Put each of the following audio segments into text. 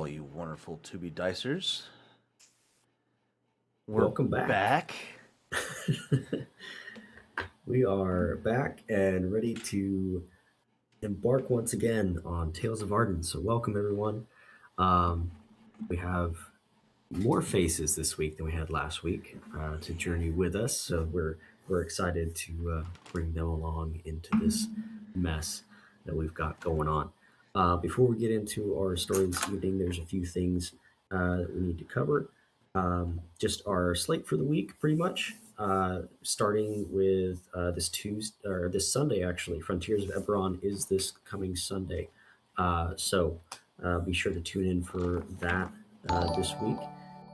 you wonderful to-be dicers. Welcome back. back. We are back and ready to embark once again on Tales of Vardin. So welcome everyone. We have more faces this week than we had last week to journey with us. So we're excited to bring them along into this mess that we've got going on. Before we get into our story this evening, there's a few things that we need to cover. Just our slate for the week, pretty much. Starting with this Tuesday or this Sunday, actually, Frontiers of Eberron is this coming Sunday. So be sure to tune in for that this week.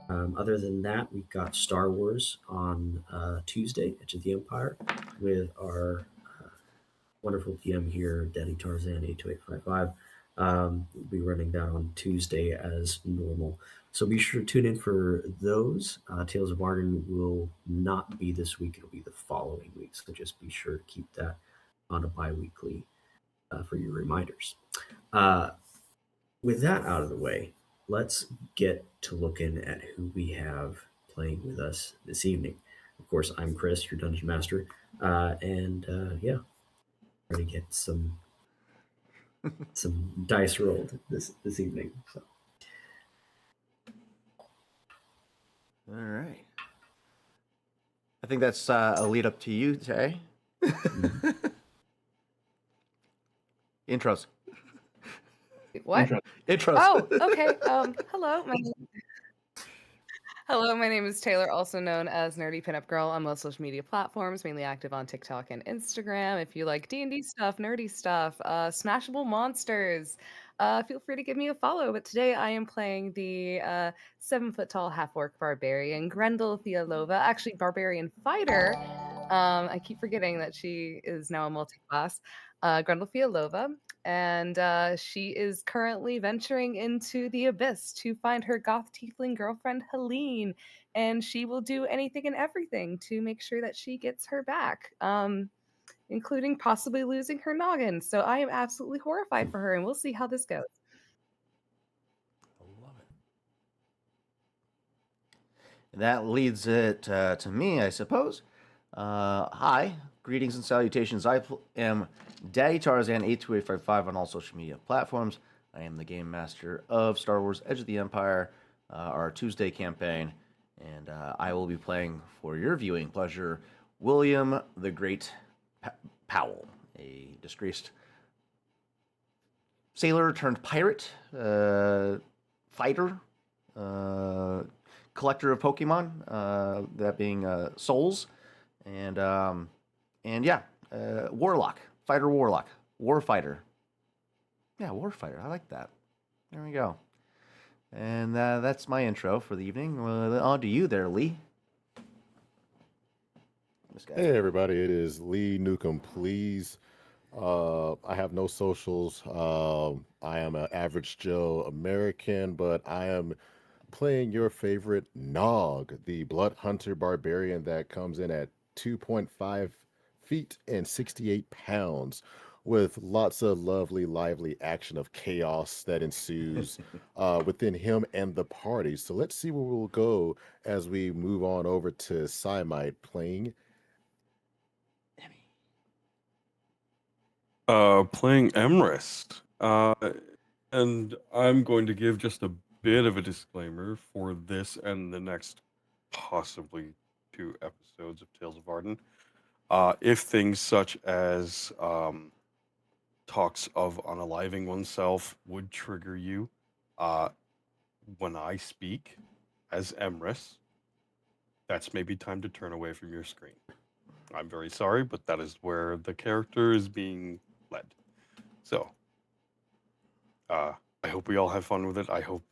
Other than that, we've got Star Wars on Tuesday, Edge of the Empire, with our wonderful DM here, Daddy Tarzan 82855. We'll be running that on Tuesday as normal. So be sure to tune in for those. Tales of Arden will not be this week, it'll be the following week. So just be sure to keep that on a bi weekly for your reminders. With that out of the way, let's get to looking at who we have playing with us this evening. Of course, I'm Chris, your Dungeon Master. Yeah, ready to get some dice rolled this evening. So. All right. I think that's a lead up to you, Tay. Intros. What? Intros. Oh, okay. Hello. Hello, my name is Taylor, also known as Nerdy Pinup Girl on most social media platforms, mainly active on TikTok and Instagram. If you like D&D stuff, nerdy stuff, smashable monsters, feel free to give me a follow. But today I am playing the 7-foot-tall half-orc barbarian, Grendel Theolova, actually barbarian fighter. I keep forgetting that she is now a multi-class. Grendel Theolova, and she is currently venturing into the abyss to find her goth tiefling girlfriend Helene, and she will do anything and everything to make sure that she gets her back, including possibly losing her noggin. So I am absolutely horrified for her, and we'll see how this goes. I love it. That leads it to me, I suppose. Hi, greetings and salutations. I am Daddy Tarzan 82855 on all social media platforms. I am the game master of Star Wars Edge of the Empire, our Tuesday campaign, and I will be playing for your viewing pleasure William the Great Powell, a disgraced sailor turned pirate, fighter, collector of Pokemon, that being souls, and yeah, warlock, fighter, warlock, war fighter. Yeah, war fighter. I like that. There we go. And that's my intro for the evening. On to you there, Lee. Hey everybody, it is Lee Newcomb. Please, I have no socials. I am an average Joe American, but I am playing your favorite Nog, the Blood Hunter Barbarian that comes in at 2.5 feet and 68 pounds, with lots of lovely, lively action of chaos that ensues within him and the party. So let's see where we'll go as we move on over to Cymite playing Playing Emrys. And I'm going to give just a bit of a disclaimer for this and the next possibly 2 episodes of Tales of Arden. If things such as talks of unaliving oneself would trigger you when I speak as Emrys, that's maybe time to turn away from your screen. I'm very sorry, but that is where the character is being led. So, I hope we all have fun with it. I hope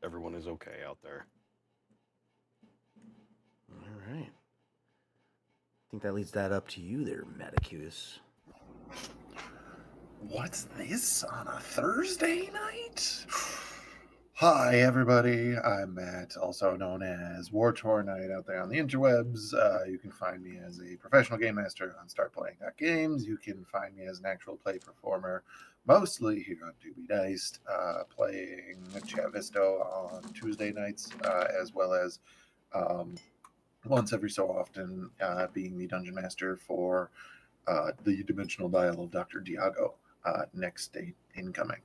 everyone is okay out there. All right. I think that leads that up to you there, Maticus. What's this on a Thursday night? Hi, everybody. I'm Matt, also known as War Torn Knight out there on the interwebs. You can find me as a professional game master on StartPlaying.games. You can find me as an actual play performer, mostly here on Doobie Diced, playing Chavisto on Tuesday nights, as well as um, once every so often being the dungeon master for the Dimensional Dial of Dr. Diago, next date incoming.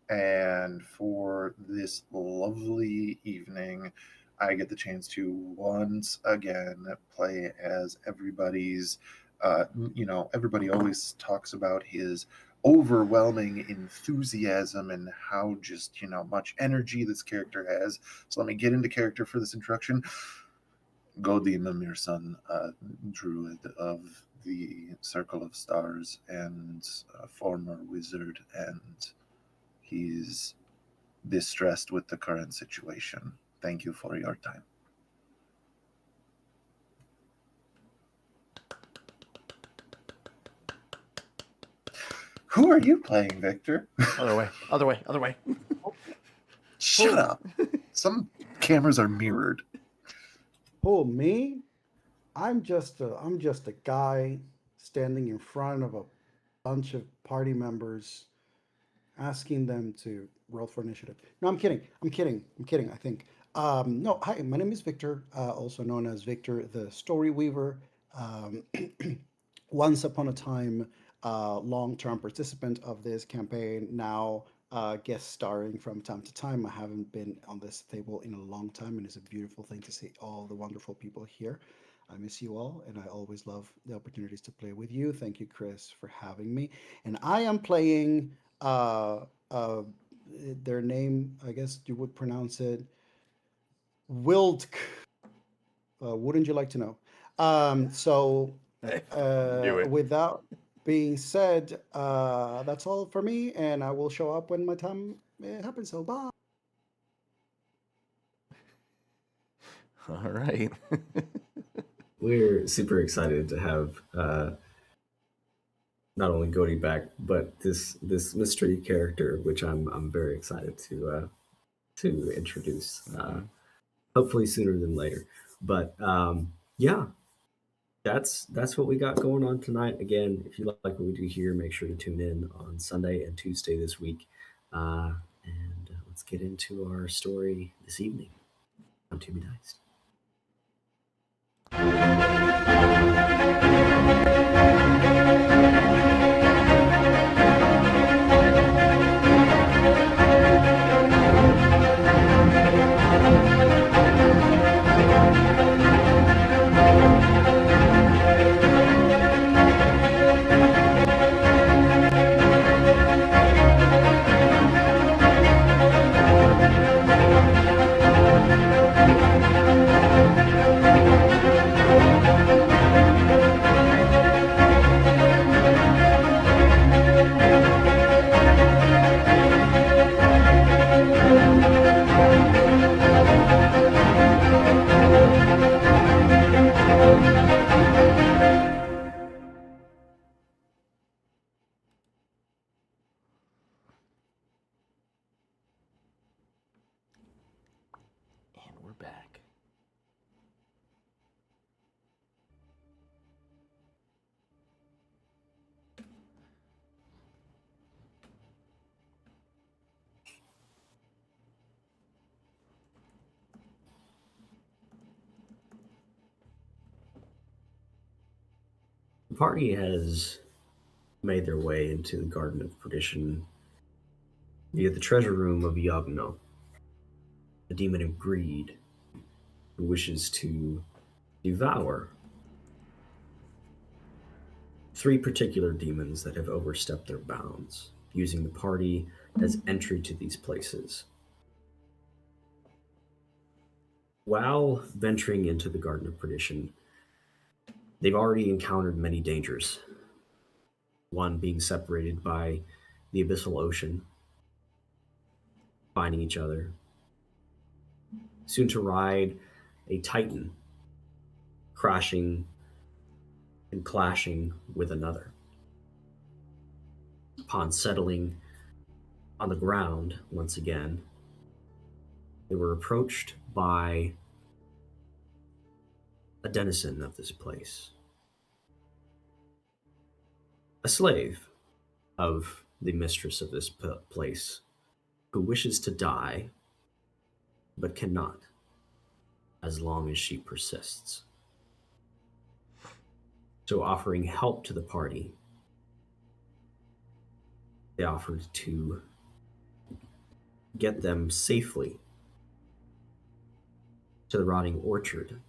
And for this lovely evening, I get the chance to once again play as everybody's. Everybody always talks about his overwhelming enthusiasm and how just much energy this character has. So let me get into character for this introduction. Godim, your son, druid of the Circle of Stars and a former wizard, and he's distressed with the current situation. Thank you for your time. Who are you playing, Victor? Other way, other way, other way. Shut up. Some cameras are mirrored. Oh, me? I'm just a guy standing in front of a bunch of party members asking them to roll for initiative. No, I'm kidding. I'm kidding. I'm kidding, I think. No, hi, my name is Victor, also known as Victor the Story Weaver. Um, once upon a time, long-term participant of this campaign, now guest starring from time to time. I haven't been on this table in a long time, and it's a beautiful thing to see all the wonderful people here. I miss you all, and I always love the opportunities to play with you. Thank you, Chris, for having me. And I am playing uh, uh, their name, I guess you would pronounce it Wildk. Wouldn't you like to know? So, Do it. without being said, that's all for me, and I will show up when my time happens. So, bye. All right. We're super excited to have not only Gody back, but this mystery character, which I'm very excited to introduce. Hopefully sooner than later. But yeah, that's what we got going on tonight. Again, if you like what we do here, make sure to tune in on Sunday and Tuesday this week. And let's get into our story this evening on To Be Diced. And we're back. The party has made their way into the Garden of Perdition via the treasure room of Yagno, a demon of greed who wishes to devour three particular demons that have overstepped their bounds, using the party as entry to these places. While venturing into the Garden of Perdition, they've already encountered many dangers. One being separated by the abyssal ocean, finding each other. Soon to ride a titan, crashing and clashing with another. Upon settling On the ground, once again, they were approached by a denizen of this place, a slave of the mistress of this place, who wishes to die but cannot as long as she persists. So, offering help to the party, they offered to get them safely to the rotting orchard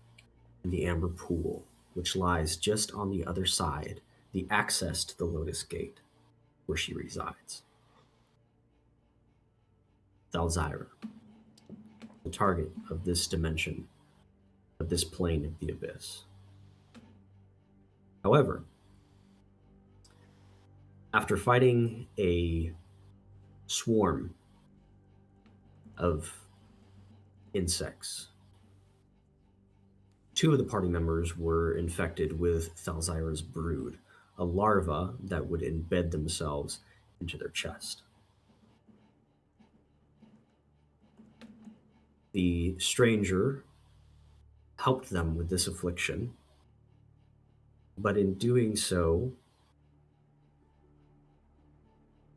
and the amber pool, which lies just on the other side, the access to the Lotus Gate, where she resides. Thalzyra, the target of this dimension, of this plane of the abyss. However, after fighting a swarm of insects, 2 of the party members were infected with Thalzyra's brood, a larva that would embed themselves into their chest. The stranger helped them with this affliction, but in doing so,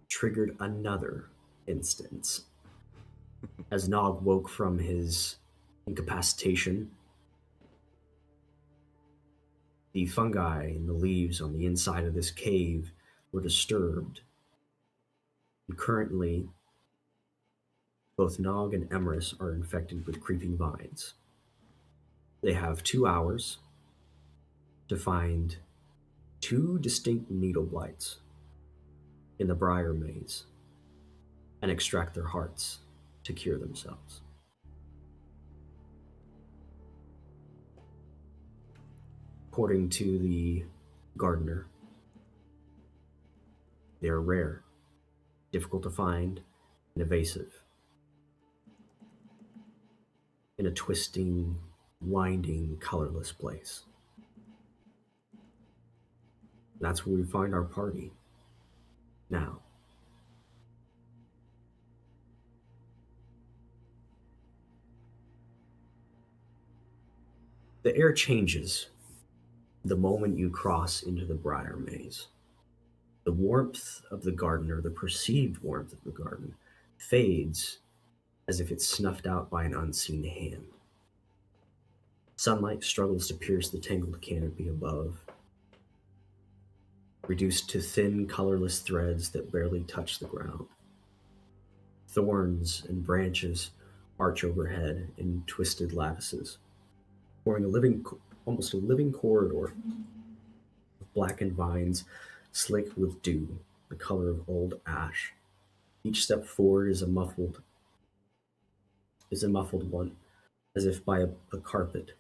triggered another instance. As Nog woke from his incapacitation, the fungi and the leaves on the inside of this cave were disturbed. And currently, both Nog and Emrys are infected with creeping vines. They have 2 hours to find 2 distinct needle blights in the Briar maze and extract their hearts to cure themselves. According to the gardener, they are rare, difficult to find, and evasive. In a twisting, winding, colorless place. That's where we find our party now. The air changes the moment you cross into the Briar maze. The warmth of the garden, or the perceived warmth of the garden, fades as if it's snuffed out by an unseen hand. Sunlight struggles to pierce the tangled canopy above, reduced to thin, colorless threads that barely touch the ground. Thorns and branches arch overhead in twisted lattices, forming almost a living corridor of blackened vines slick with dew, the color of old ash. Each step forward is a muffled one, as if by a carpet.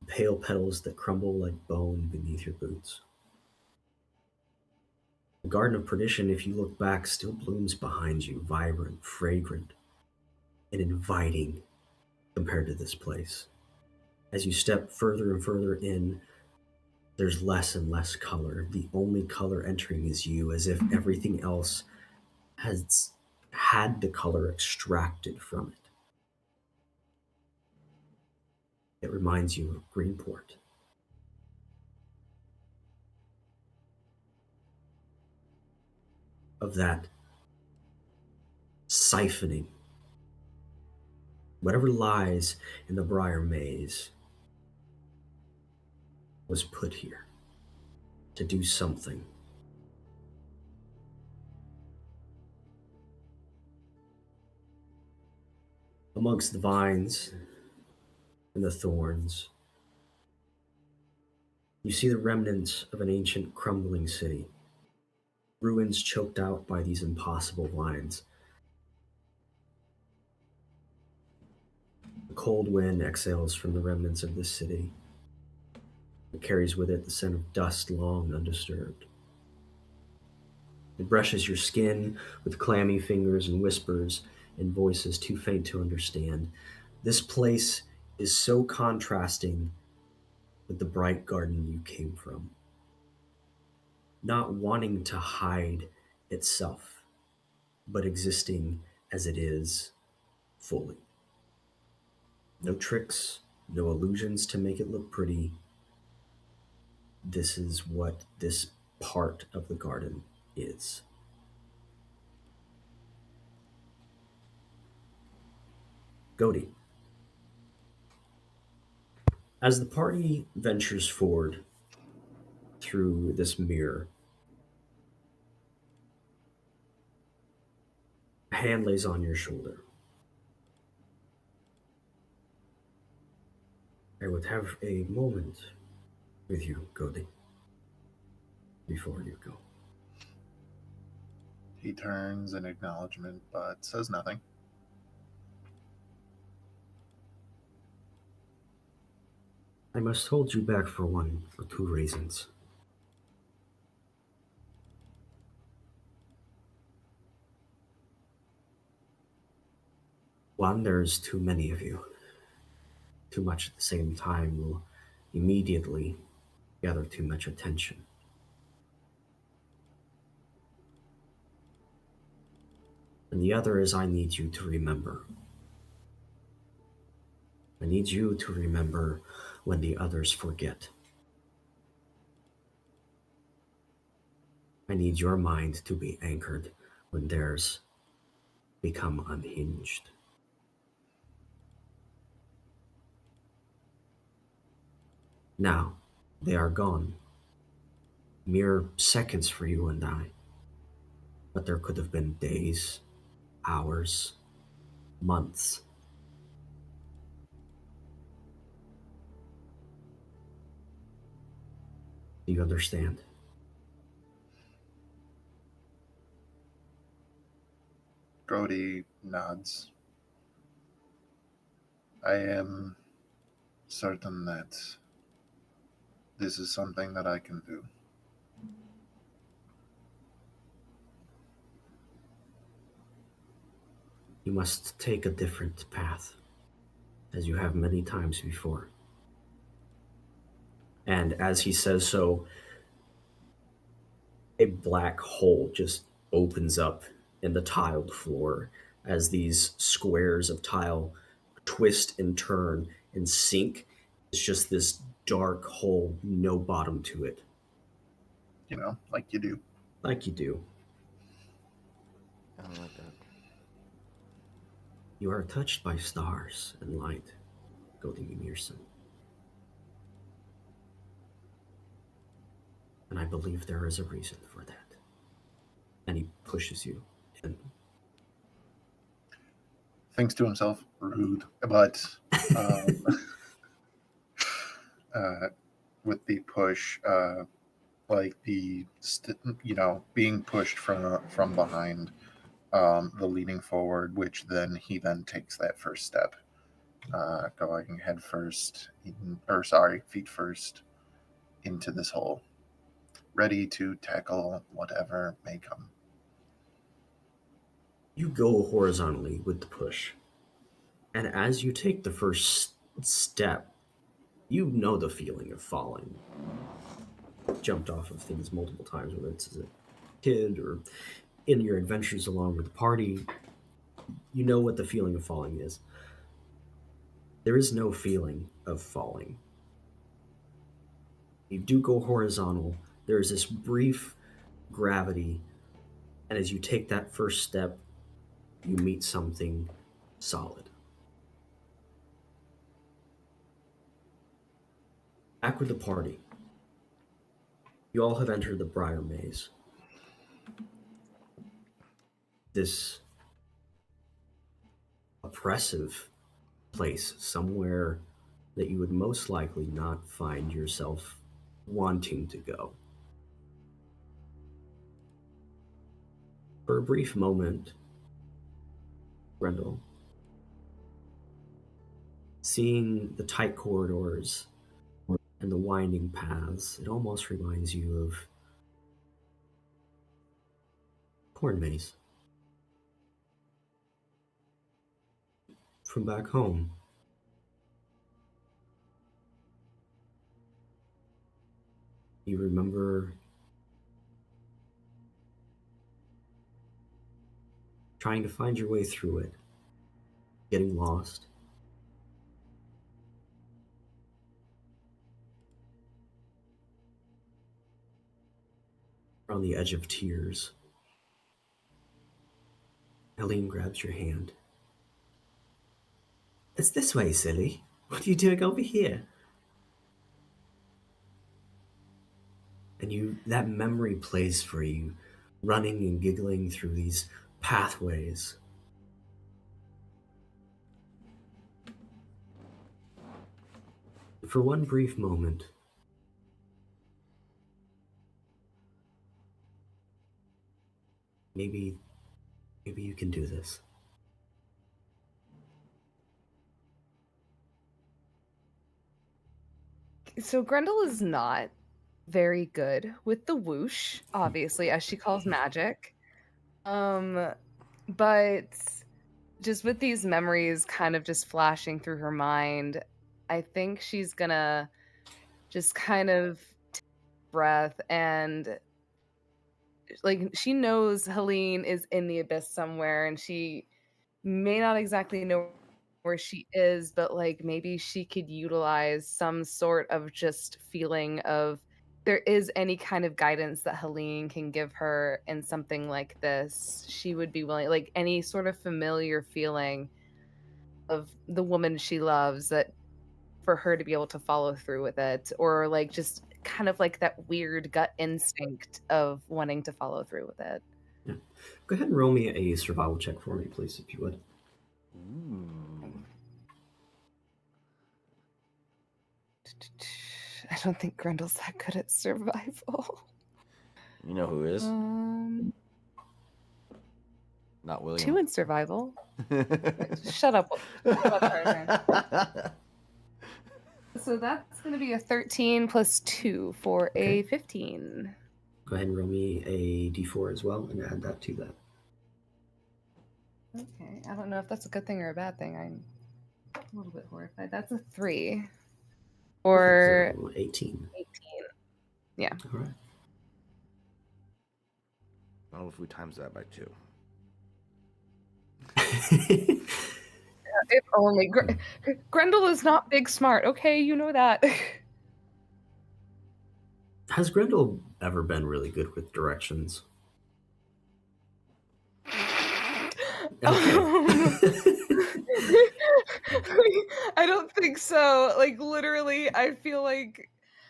Pale petals that crumble like bone beneath your boots. The Garden of Perdition, if you look back, still blooms behind you, vibrant, fragrant, and inviting compared to this place. As you step further and further in, there's less and less color. The only color entering is you, as if everything else has had the color extracted from it. It reminds you of Greenport. Of that siphoning. Whatever lies in the Briar maze was put here to do something. Amongst the vines and the thorns, you see the remnants of an ancient crumbling city, ruins choked out by these impossible vines. The cold wind exhales from the remnants of this city. It carries with it the scent of dust long undisturbed. It brushes your skin with clammy fingers and whispers in voices too faint to understand. This place is so contrasting with the bright garden you came from. Not wanting to hide itself, but existing as it is fully. No tricks, no illusions to make it look pretty. This is what this part of the garden is. Godi, as the party ventures forward through this mirror, a hand lays on your shoulder. I would have a moment with you, Godi, before you go. He turns in acknowledgement but says nothing. I must hold you back for one or two reasons. One, there's too many of you. Too much at the same time will immediately gather too much attention. And the other is I need you to remember. I need you to remember when the others forget. I need your mind to be anchored when theirs become unhinged. Now, they are gone. Mere seconds for you and I. But there could have been days, hours, months. Do you understand? Grody nods. I am certain that this is something that I can do. You must take a different path, as you have many times before. And as he says so, a black hole just opens up in the tiled floor as these squares of tile twist and turn and sink. It's just this dark hole, no bottom to it. You know, like you do. Like you do. I don't like that. You are touched by stars and light, Goldie Mearson. And I believe there is a reason for that. And he pushes you in. Thinks to himself, rude, but with the push, like being pushed from behind, the leaning forward, which then he takes that first step, going head first, feet first into this hole, ready to tackle whatever may come. You go horizontally with the push. And as you take the first step, you know the feeling of falling. Jumped off of things multiple times, whether it's as a kid or in your adventures along with the party. You know what the feeling of falling is. There is no feeling of falling. You do go horizontal. There's this brief gravity, and as you take that first step, you meet something solid. Back with the party. You all have entered the Briar Maze. This oppressive place, somewhere that you would most likely not find yourself wanting to go. For a brief moment, Grendel, seeing the tight corridors and the winding paths, it almost reminds you of corn maze from back home. You remember trying to find your way through it, getting lost. On the edge of tears, Helene grabs your hand. It's this way, silly. What are you doing over here? And that memory plays for you, running and giggling through these pathways. For one brief moment, maybe you can do this. So Grendel is not very good with the whoosh, obviously, as she calls magic. But just with these memories kind of just flashing through her mind, I think she's gonna just kind of take a breath and like she knows Helene is in the abyss somewhere and she may not exactly know where she is, but like maybe she could utilize some sort of just feeling of there is any kind of guidance that Helene can give her in something like this. She would be willing, like any sort of familiar feeling of the woman she loves, that for her to be able to follow through with it, or like just kind of like that weird gut instinct of wanting to follow through with it. Yeah. Go ahead and roll me a survival check for me, please, if you would. Ooh. I don't think Grendel's that good at survival. You know who is? Not William. 2 in survival. Shut up. Shut up, Tarzan. So that's going to be a 13 plus 2 for a 15. Go ahead and roll me a d4 as well and add that to that. Okay. I don't know if that's a good thing or a bad thing. I'm a little bit horrified. That's a 3. Or so 18. 18. Yeah. All right. I don't know if we times that by 2. If only. Grendel is not big smart. Okay, you know that. Has Grendel ever been really good with directions? I don't think so. Like literally, I feel like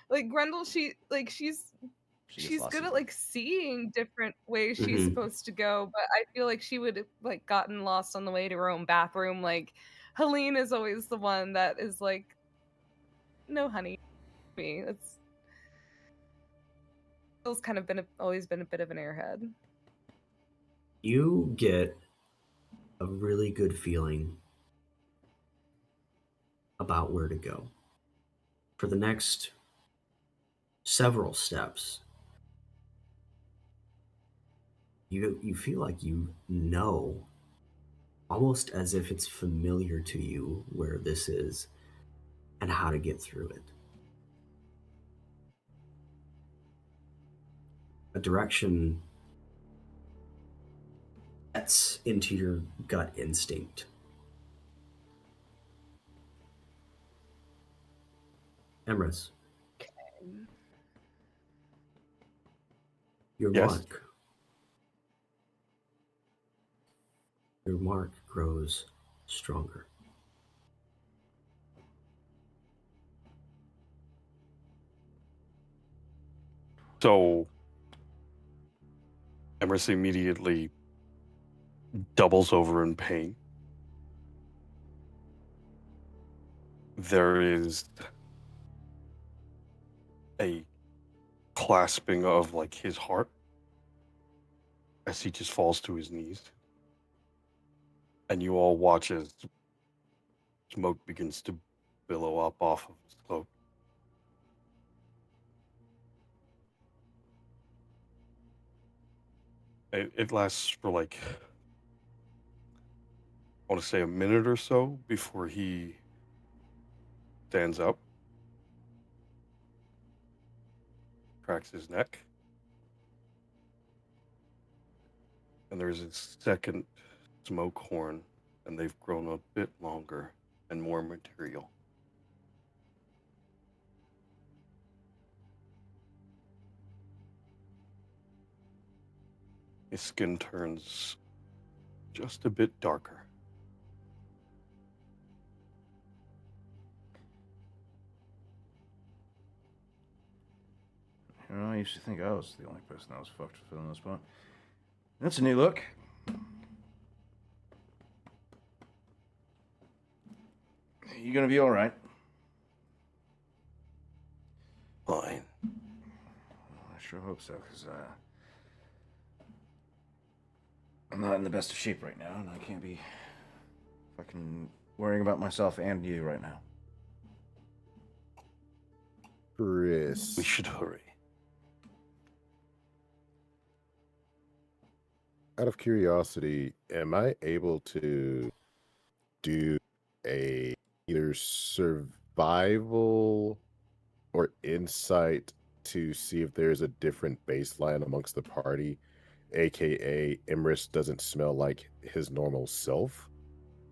Grendel, she's good at like seeing different ways she's supposed to go, but I feel like she would have like gotten lost on the way to her own bathroom. Like Helene is always the one that is like, no, honey, me. It's kind of always been a bit of an airhead. You get a really good feeling about where to go. For the next several steps, you feel like you know, almost as if it's familiar to you where this is and how to get through it. A direction that's into your gut instinct. Emrys. Okay. Your Yes. mark. Your mark grows stronger. So Emerson immediately doubles over in pain. There is a clasping of like his heart as he just falls to his knees. And you all watch as smoke begins to billow up off of his cloak. It lasts for like, I want to say a minute or so before he stands up, cracks his neck, and there's a second smoke horn, and they've grown a bit longer and more material. His skin turns just a bit darker. You know, I used to think I was the only person that was fucked for the most part. That's a new look. You gonna be all right? Fine. I sure hope so, because I'm not in the best of shape right now, and I can't be fucking worrying about myself and you right now. Chris. We should hurry. Out of curiosity, am I able to do a either survival or insight to see if there's a different baseline amongst the party, aka Emrys doesn't smell like his normal self,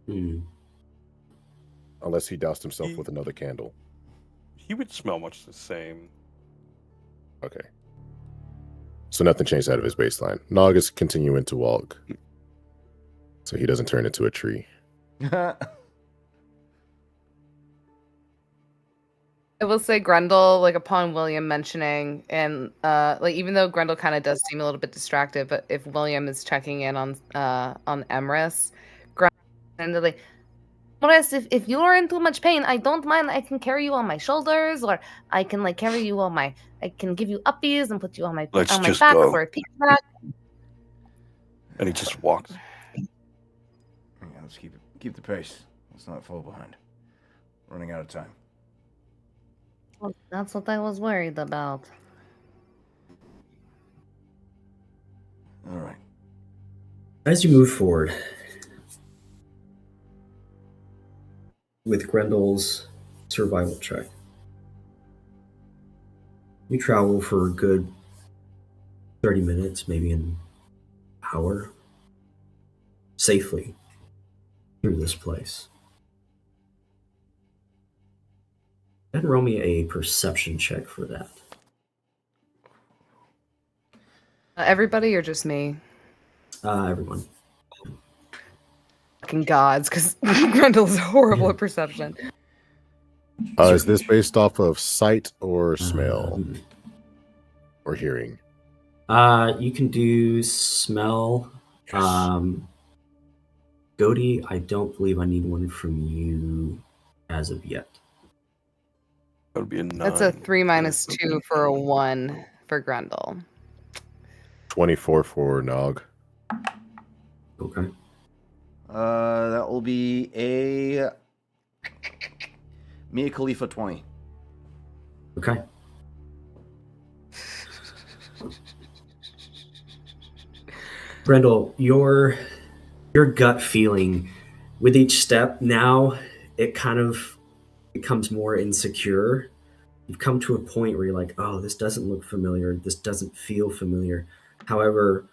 unless he doused himself with another candle? He would smell much the same. Okay. So nothing changed out of his baseline. Nog is continuing to walk, so he doesn't turn into a tree. I will say Grendel, like upon William mentioning, and like even though Grendel kind of does seem a little bit distracted, but if William is checking in on Emrys, Grendel like, Emrys, if you are in too much pain, I don't mind. I can carry you on my shoulders, or I can like carry you on my. I can give you uppies and put you on my Let's just back go. for a piggyback. And he just walks. Yeah, let's keep the pace. Let's not fall behind. Running out of time. Well, that's what I was worried about. All right. As you move forward with Grendel's survival check, you travel for a good 30 minutes, maybe an hour, safely through this place. And roll me a perception check for that. Everybody or just me? Everyone. Fucking gods, because Grendel's horrible at perception. Is this based off of sight or smell or hearing? You can do smell. Goaty, I don't believe I need one from you as of yet. That would be a 9. That's a 3 minus 2 for a 1 for Grendel. 24 for Nog. Okay. That will be a Mia Khalifa 20. Okay. Brendel, your gut feeling with each step now, it kind of becomes more insecure. You've come to a point where you're like, oh, this doesn't look familiar. This doesn't feel familiar. However,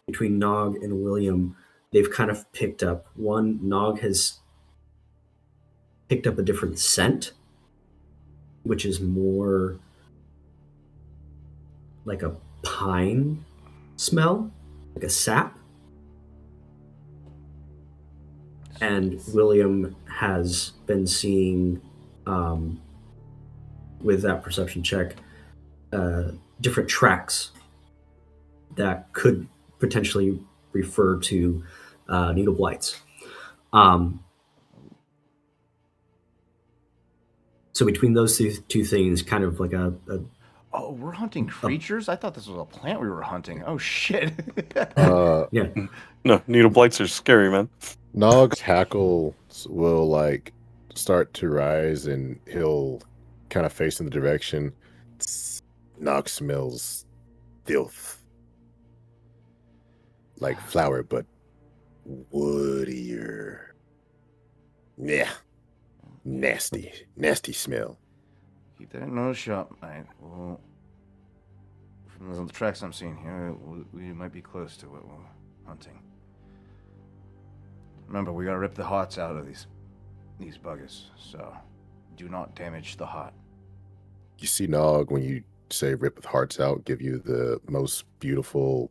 between Nog and William, they've kind of picked up. Nog has picked up a different scent, which is more like a pine smell, like a sap. And William has been seeing, with that perception check, different tracks that could potentially refer to needle blights. So between those two things, kind of like a Oh, we're hunting creatures? I thought this was a plant we were hunting. Oh, shit. yeah. No, needle blights are scary, man. Nog's hackles will like start to rise, and he'll kind of face in the direction. Nog smells filth, like flour, but woodier. Yeah, nasty smell. Keep that nose shut, mate. Well, from the tracks I'm seeing here, we might be close to what we're hunting. Remember, we gotta rip the hearts out of these buggers, so do not damage the heart. You see Nog, when you say rip the hearts out, give you the most beautiful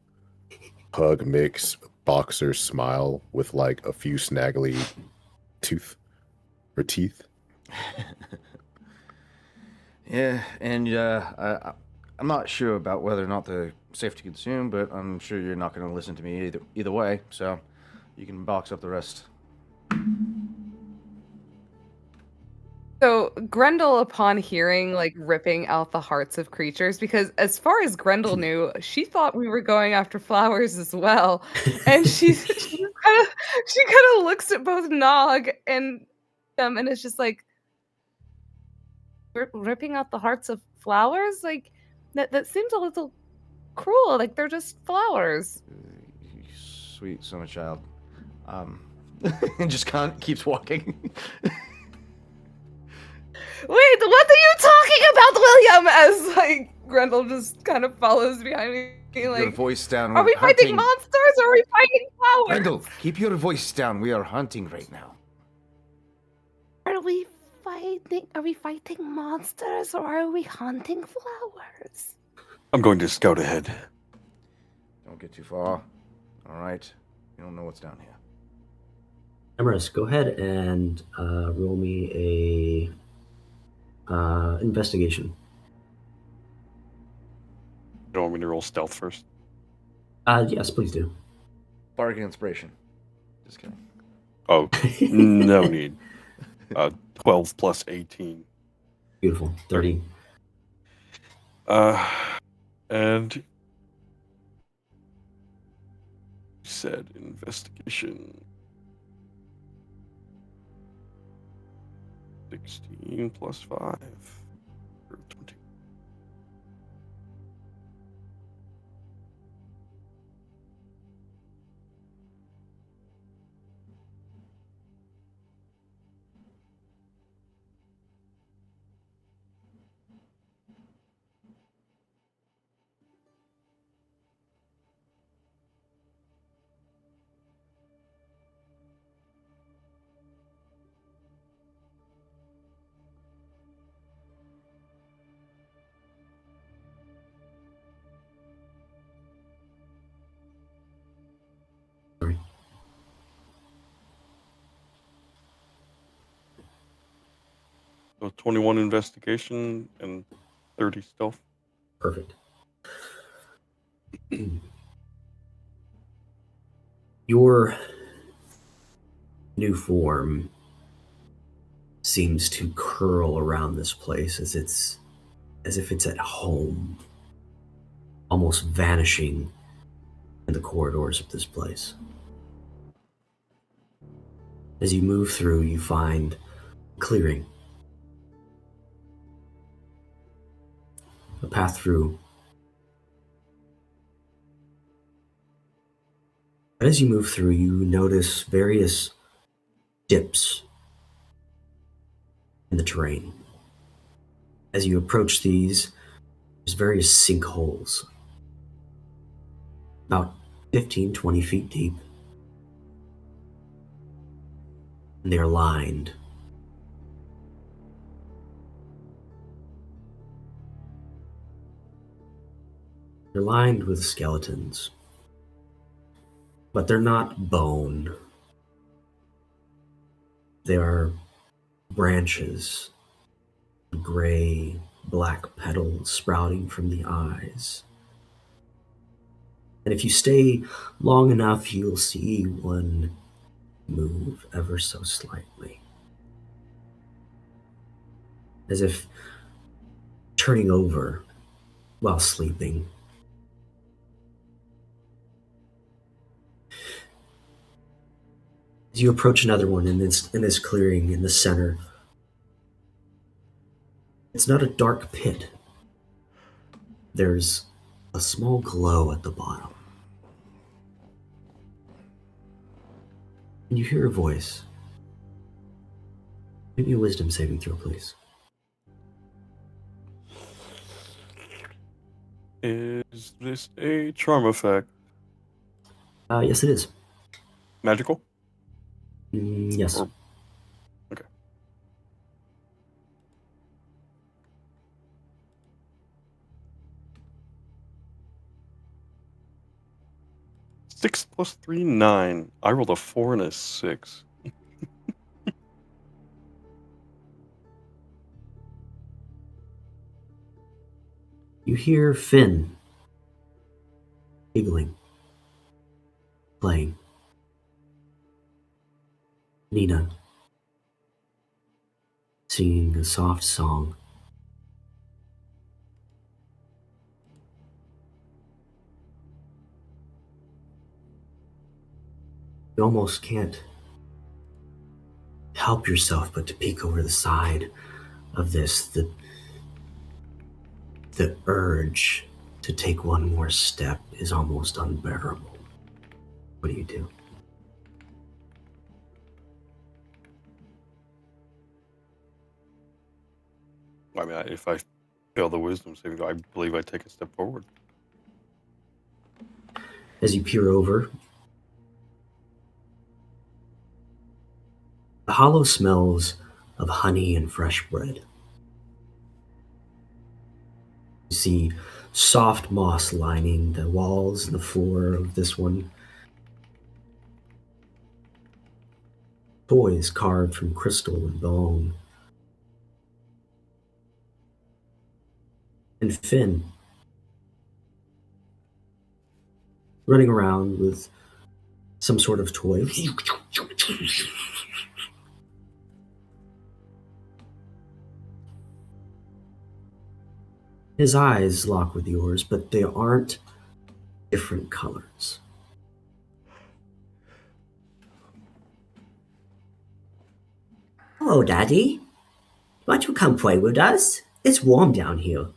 hug mix boxer smile with like a few snaggly teeth. Yeah, and I'm not sure about whether or not they're safe to consume, but I'm sure you're not going to listen to me either way, so you can box up the rest. So Grendel, upon hearing like ripping out the hearts of creatures, because as far as Grendel knew, she thought we were going after flowers as well, and she kind of looks at both Nog and and it's just like ripping out the hearts of flowers, like that seems a little cruel. Like they're just flowers. Sweet summer child. And just keeps walking. Wait, what are you talking about, William? As like Grendel just kind of follows behind me, Your like, voice down. are We're we fighting hunting. monsters or are we fighting flowers? Grendel, keep your voice down. We are hunting right now. Are we fighting monsters or are we hunting flowers? I'm going to scout ahead. Don't get too far. All right. You don't know what's down here. Emrys, go ahead and roll me a investigation. You don't want me to roll stealth first? Yes, please do. Bargain inspiration. Just kidding. Oh, no need. 12 plus 18. Beautiful. 30. And you said investigation. 16 plus 5. Or 20. Sorry. So 21 investigation and 30 stealth. Perfect. Your new form seems to curl around this place as if it's at home, almost vanishing in the corridors of this place. As you move through, you find clearing, a path through. But as you move through, you notice various dips in the terrain. As you approach these, there's various sinkholes, about 15, 20 feet deep. And they are lined. They're lined with skeletons. But they're not bone. They are branches, gray, black petals sprouting from the eyes. And if you stay long enough, you'll see one move ever so slightly, as if turning over while sleeping. As you approach another one in this clearing in the center, it's not a dark pit. There's a small glow at the bottom. And you hear a voice. Give me a wisdom saving throw, please. Is this a charm effect? Yes, it is. Magical? Yes. Or- okay. Six plus 3, 9. I rolled a 4 and a 6. You hear Finn giggling, playing. Nina singing a soft song. You almost can't help yourself but to peek over the side of this. The urge to take one more step is almost unbearable. What do you do? I mean, if I fail the wisdom saving throw, I believe I take a step forward. As you peer over, the hollow smells of honey and fresh bread. You see soft moss lining the walls and the floor of this one. Toys carved from crystal and bone. And Finn running around with some sort of toy. His eyes lock with yours, but they aren't different colors. Hello, Daddy. Won't you come play with us? It's warm down here.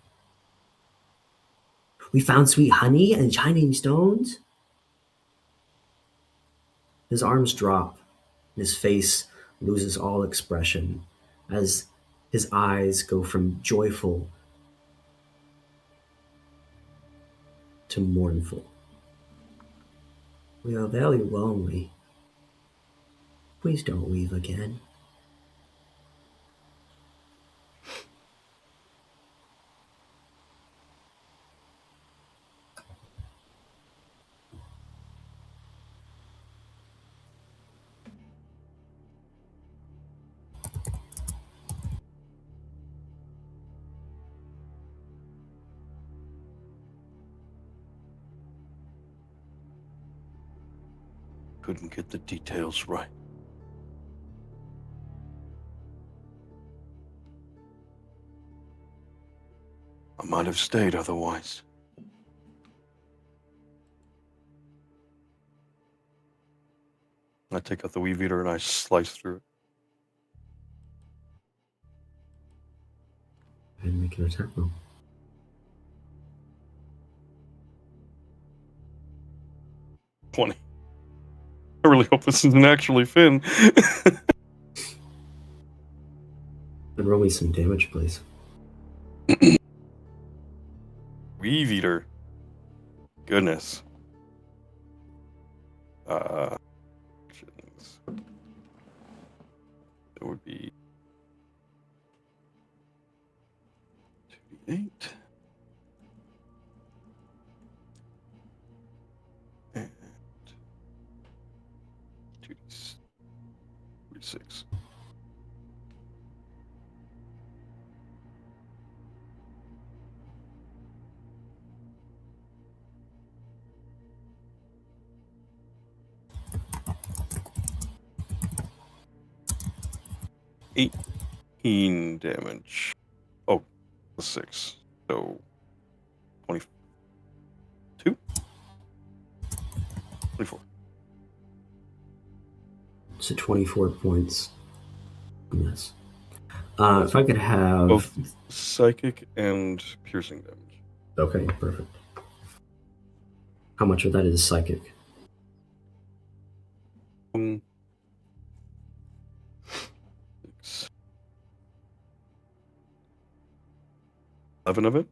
We found sweet honey and shining stones. His arms drop, and his face loses all expression as his eyes go from joyful to mournful. We are very lonely. Please don't leave again. Couldn't get the details right. I might have stayed otherwise. I take out the weave eater and I slice through it. And make an attack roll. I really hope this isn't actually Finn. And roll me some damage, please. Weave eater. Goodness. It would be 2d8 and 2d6. $18 damage. Oh, 6. So 22? 24. So 24 points. Yes. If I could have both psychic and piercing damage. Okay, perfect. How much of that is psychic? 6. 11 of it.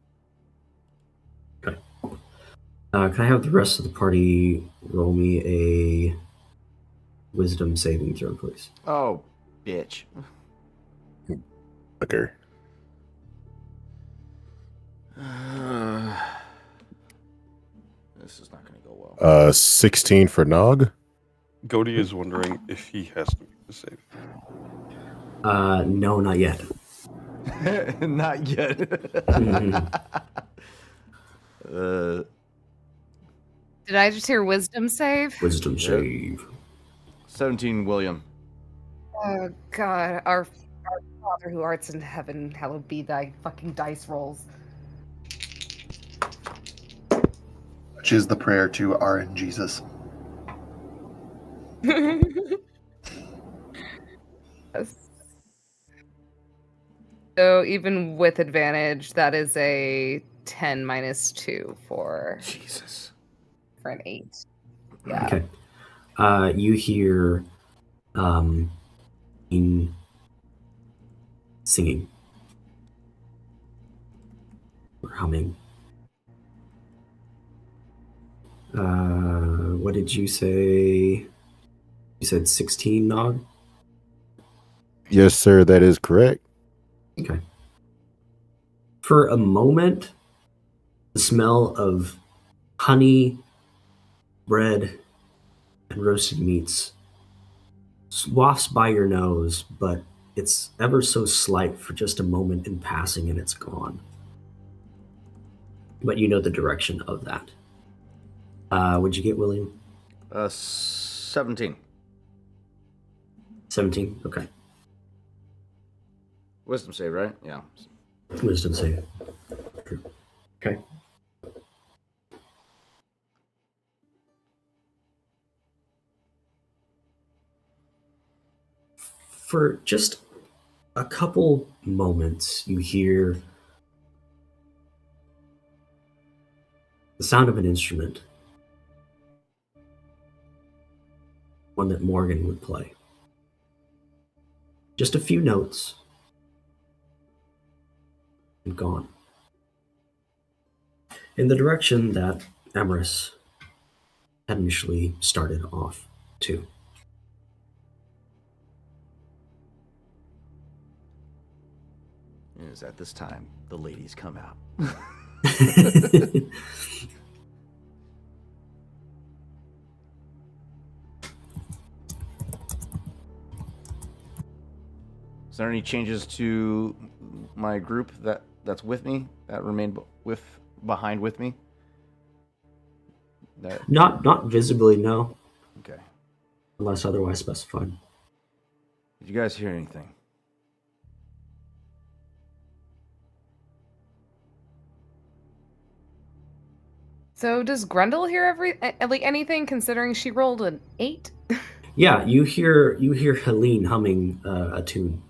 Okay. Can I have the rest of the party roll me a wisdom saving throw, please. Oh, bitch. Okay. This is not going to go well. 16 for Nog. Cody is wondering if he has to make the save. No, not yet. Not yet. Did I just hear wisdom save? Wisdom Yep. save. 17, William. Oh God, our Father who arts in heaven, hallowed be thy fucking dice rolls. Which is the prayer to our in Jesus. So even with advantage, that is a 10 minus 2 for Jesus. an 8. Yeah. Okay. You hear in singing or humming. What did you say? You said 16, Nog? Yes, sir. That is correct. Okay. For a moment, the smell of honey, bread, and roasted meats wafts by your nose, but it's ever so slight for just a moment in passing and it's gone. But you know the direction of that. What'd you get, William? 17. 17? Okay. Wisdom save, right? Yeah. Wisdom save. True. Okay. For just a couple moments, you hear the sound of an instrument. One that Morgan would play. Just a few notes. And gone. In the direction that Emrys had initially started off to. It is at this time the ladies come out. Is there any changes to my group that's with me, that remained behind with me? Not visibly, no. Okay. Unless otherwise specified. Did you guys hear anything? So does Grendel hear anything, considering she rolled an 8? Yeah, you hear Helene humming a tune.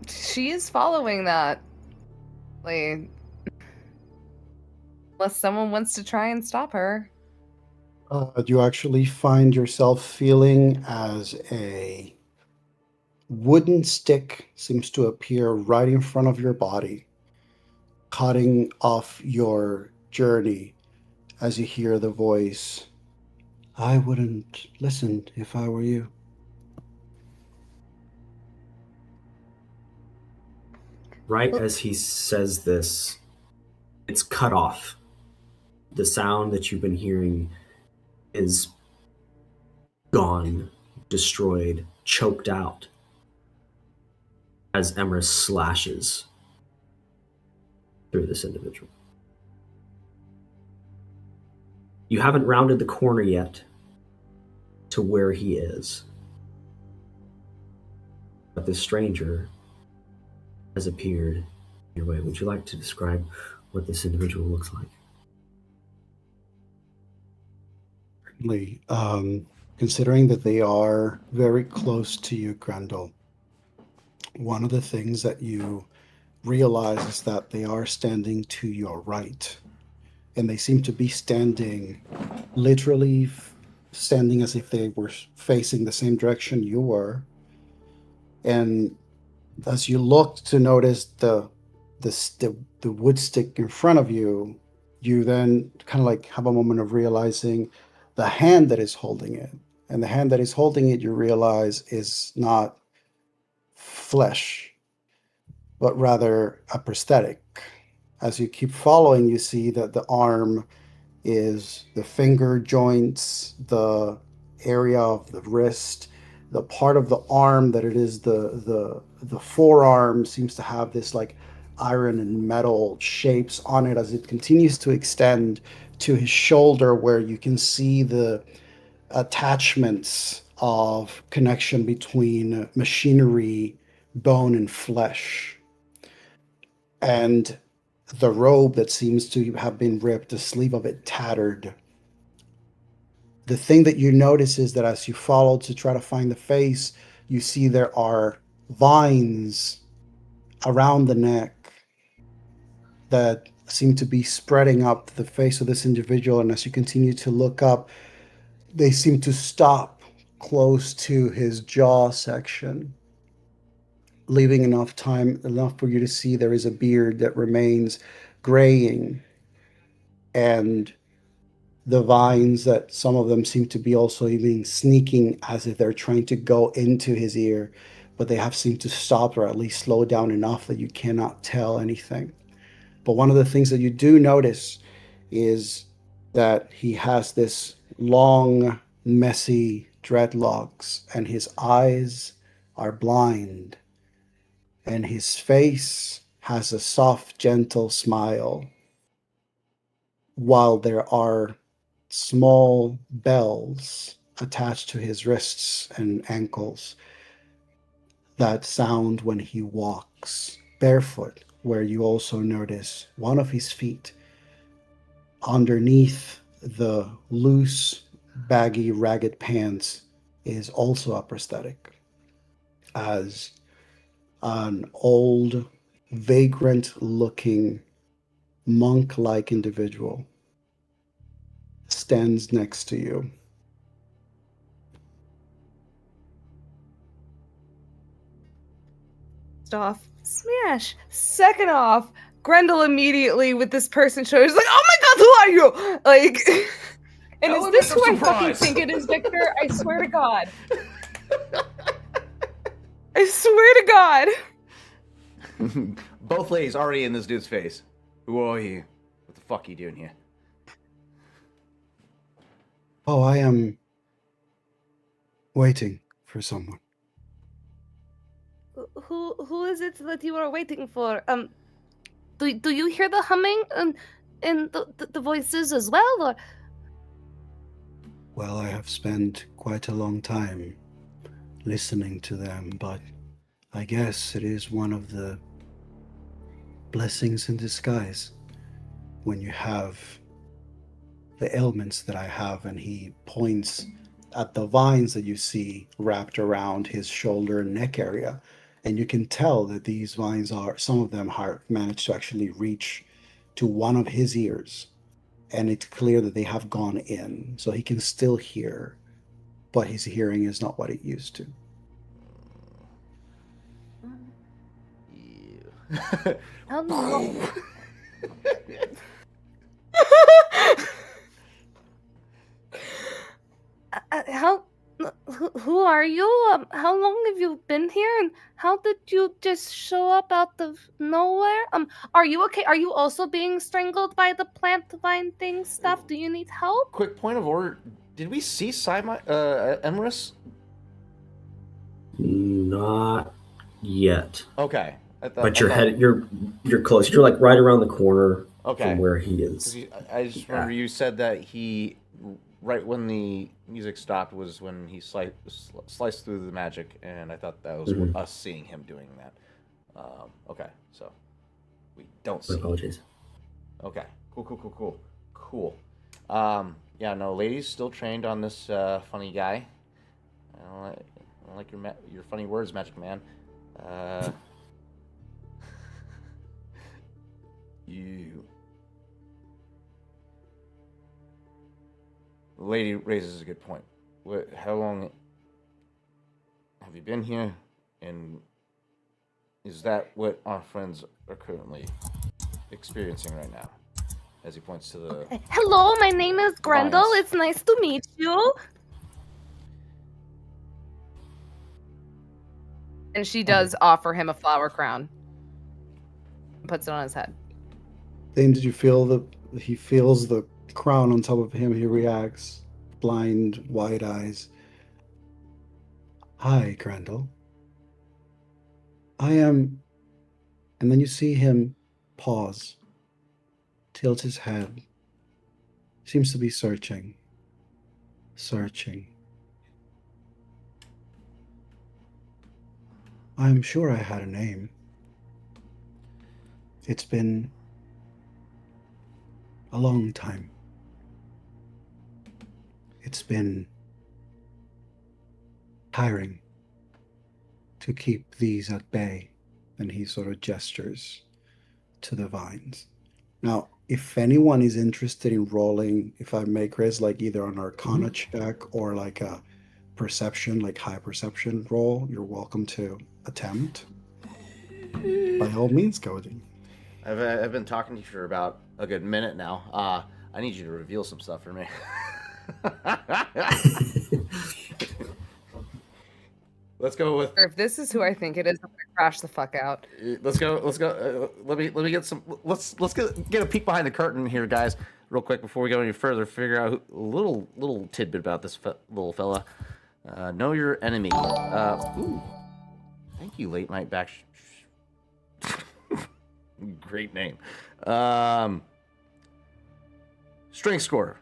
She is following that. Like, unless someone wants to try and stop her. You actually find yourself feeling as a wooden stick seems to appear right in front of your body, cutting off your journey as you hear the voice. I wouldn't listen if I were you. Right as he says this, it's cut off. The sound that you've been hearing is gone, destroyed, choked out as Emrys slashes through this individual. You haven't rounded the corner yet to where he is, but this stranger has appeared your way. Would you like to describe what this individual looks like? Certainly. Considering that they are very close to you, Grendel, one of the things that you realize is that they are standing to your right. And they seem to be standing, literally standing as if they were facing the same direction you were. And as you look to notice the wood stick in front of you, you then kind of like have a moment of realizing the hand that is holding it. And the hand that is holding it, you realize, is not flesh, but rather a prosthetic. As you keep following, you see that the arm is the finger joints, the area of the wrist, the part of the arm that it is the forearm seems to have this like iron and metal shapes on it as it continues to extend to his shoulder, where you can see the attachments of connection between machinery, bone, and flesh. And the robe that seems to have been ripped, the sleeve of it tattered. The thing that you notice is that as you follow to try to find the face, you see there are vines around the neck that seem to be spreading up the face of this individual. And as you continue to look up, they seem to stop close to his jaw section, leaving enough for you to see there is a beard that remains graying, and the vines that some of them seem to be also even sneaking as if they're trying to go into his ear, but they have seemed to stop or at least slow down enough that you cannot tell anything. But one of the things that you do notice is that he has this long, messy dreadlocks, and his eyes are blind, and his face has a soft, gentle smile, while there are small bells attached to his wrists and ankles that sound when he walks barefoot, where you also notice one of his feet underneath the loose, baggy, ragged pants is also a prosthetic, as an old, vagrant looking, monk like individual stands next to you. First off, smash. Second off, Grendel immediately with this person showing is like, oh my god, who are you? Like, and is Element this of who I fucking surprise. think it is, Victor? I swear to God. I swear to God. Both ladies already in this dude's face. Who are you? What the fuck are you doing here? Oh, I am waiting for someone. Who is it that you are waiting for? Do you hear the humming and the voices as well, or? Well, I have spent quite a long time listening to them, but I guess it is one of the blessings in disguise when you have the ailments that I have. And he points at the vines that you see wrapped around his shoulder and neck area. And you can tell that these vines are, some of them have managed to actually reach to one of his ears. And it's clear that they have gone in. So he can still hear, but his hearing is not what it used to. How long? How? Who are you? How long have you been here? And how did you just show up out of nowhere? Are you okay? Are you also being strangled by the plant vine thing stuff? Do you need help? Quick point of order. Did we see Emrys? Not yet. Okay. But you're close. You're like right around the corner Okay. from where he is. I just remember you said that he, right when the music stopped, was when he sliced through the magic, and I thought that was us seeing him doing that. Okay, so we don't see. My apologies. Okay, cool. Yeah, no, ladies, still trained on this funny guy. I don't like your funny words, Magic Man. The lady raises a good point. How long have you been here? And is that what our friends are currently experiencing right now? as he points to the. Hello, my name is Grendel. Vines. It's nice to meet you. And she does offer him a flower crown. Puts it on his head. Then did you feel he feels the crown on top of him? He reacts, blind, wide eyes. Hi, Grendel. I am. And then you see him pause, tilt his head. Seems to be searching. I'm sure I had a name. It's been a long time. It's been tiring to keep these at bay. And he sort of gestures to the vines. Now, if anyone is interested in rolling, if I may, Chris, like either an Arcana check or like a perception, like high perception roll, you're welcome to attempt. By all means, Cody. I've been talking to you for about a good minute now. I need you to reveal some stuff for me. Let's go with. If this is who I think it is, I'm gonna crash the fuck out. Let's go. Let me get some. Let's get a peek behind the curtain here, guys, real quick before we go any further. Figure out a little tidbit about this little fella. Know your enemy. Ooh, thank you, late night back. Great name. Strength score.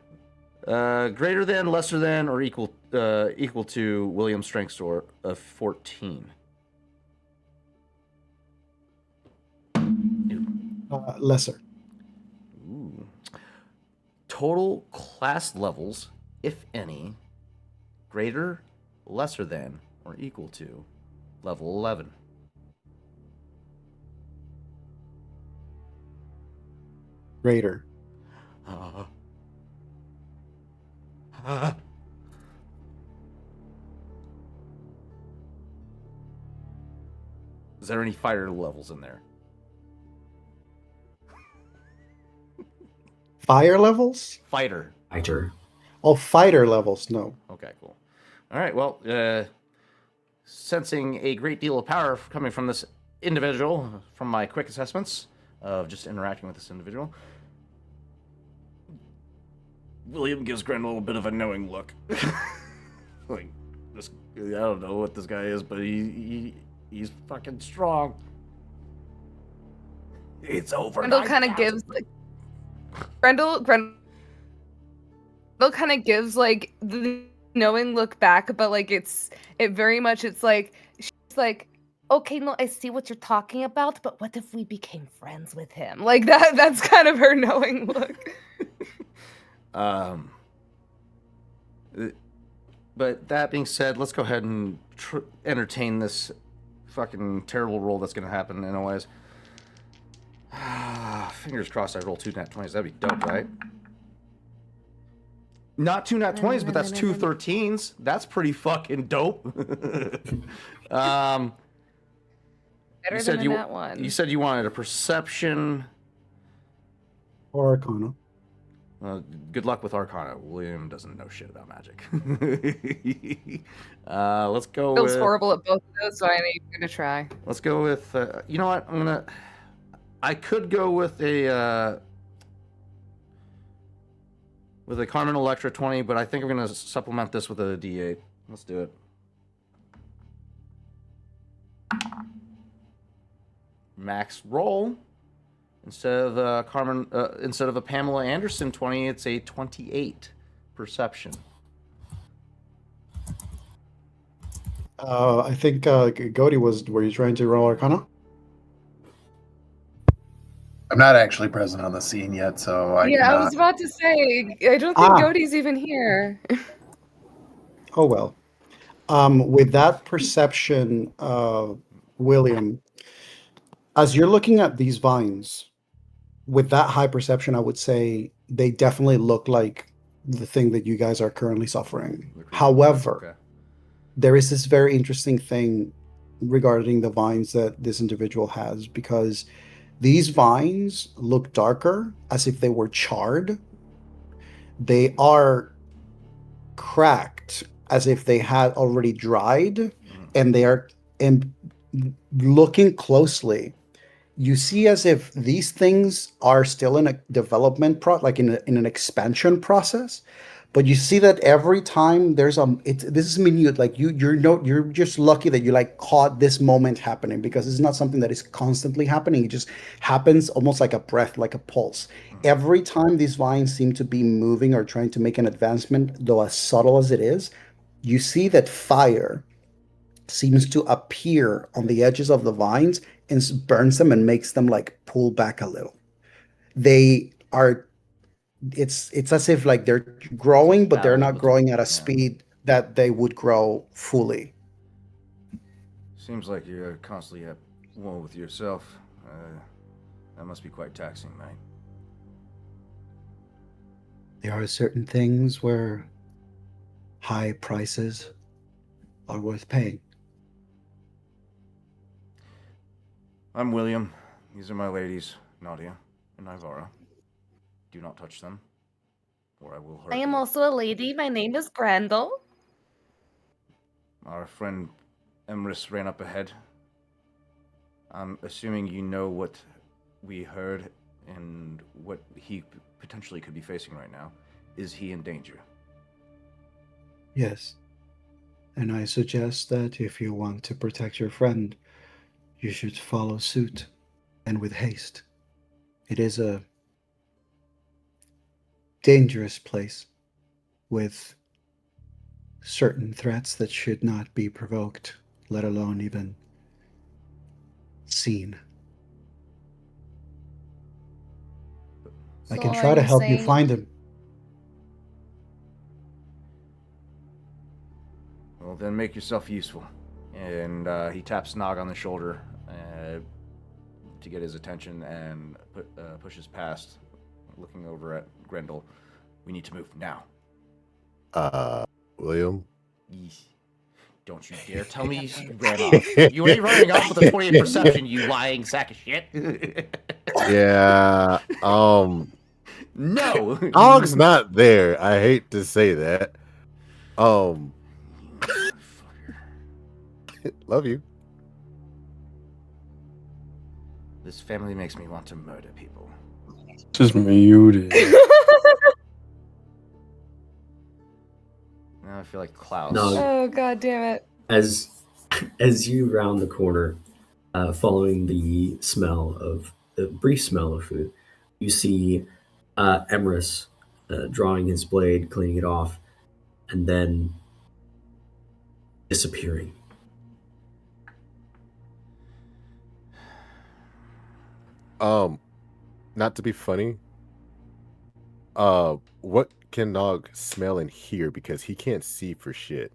Greater than, lesser than, or equal to William's strength score of 14. Lesser. Ooh. Total class levels, if any, greater, lesser than, or equal to level 11. Greater. Is there any fighter levels in there? Fire levels? Fighter. Oh, fighter levels. No. Okay, cool. All right, well, sensing a great deal of power coming from this individual, from my quick assessments of just interacting with this individual, William gives Grendel a bit of a knowing look. Like, this, I don't know what this guy is, but he's fucking strong. It's over. Grendel kind of gives like Grendel kind of gives like the knowing look back, but like it's like she's like, okay, no, I see what you're talking about, but what if we became friends with him? Like that's kind of her knowing look. But that being said, let's go ahead and entertain this fucking terrible roll that's going to happen anyways. Fingers crossed I roll 2 nat 20s. That'd be dope, right? Not 2 nat 20s, but that's 2 13s. That's pretty fucking dope. Better than a nat 1. You said you wanted a perception. Or Arcana. Good luck with Arcana. William doesn't know shit about magic. Let's go Feels with... horrible at both of those, so I ain't even gonna try. Let's go with... you know what? I could go with a Carmen Electra 20, but I think I'm going to supplement this with a D8. Let's do it. Max roll. Instead of a Pamela Anderson 20, it's a 28 perception. I think Gody were you trying to roll Arcana? I'm not actually present on the scene yet, so I I was about to say, I don't think Cody's even here. Oh well. With that perception, William, as you're looking at these vines, with that high perception, I would say they definitely look like the thing that you guys are currently suffering. However, there is this very interesting thing regarding the vines that this individual has, because These vines look darker, as if they were charred. They are cracked, as if they had already dried, and they are. And looking closely, you see as if these things are still in a development like in an expansion process, but you see that every time there's this is minute, like you're just lucky that you like caught this moment happening, because it's not something that is constantly happening. It just happens almost like a breath, like a pulse. Every time these vines seem to be moving or trying to make an advancement, though as subtle as it is, you see that fire seems to appear on the edges of the vines and burns them and makes them like pull back a little. They are it's as if like they're growing, but they're battle not with them. growing at a Yeah. speed that they would grow fully. Seems like you're constantly at war with yourself. That must be quite taxing, mate. There are certain things where high prices are worth paying. I'm William. These are my ladies, Nadia and Ivara. Do not touch them, or I will hurt I am you. also a lady. My name is Grendel. Our friend Emrys ran up ahead. I'm assuming you know what we heard and what he potentially could be facing right now. Is he in danger? Yes. And I suggest that if you want to protect your friend, you should follow suit, and with haste. It is a dangerous place with certain threats that should not be provoked, let alone even seen. I can So try to I'm help you saying find him. Well, then make yourself useful. And he taps Nog on the shoulder to get his attention and pushes past, looking over at Grendel. We need to move now. William. Yeesh. Don't you dare tell me you ran off. You ain't running off with a 28 perception, you lying sack of shit. Yeah. No. Dog's not there. I hate to say that. Love you. This family makes me want to murder people. This is muted. Now I feel like Klaus. No. oh god damn it. As you round the corner, following the brief smell of food, you see Emrys drawing his blade, cleaning it off, and then disappearing. Not to be funny. What can Nog smell and hear, because he can't see for shit?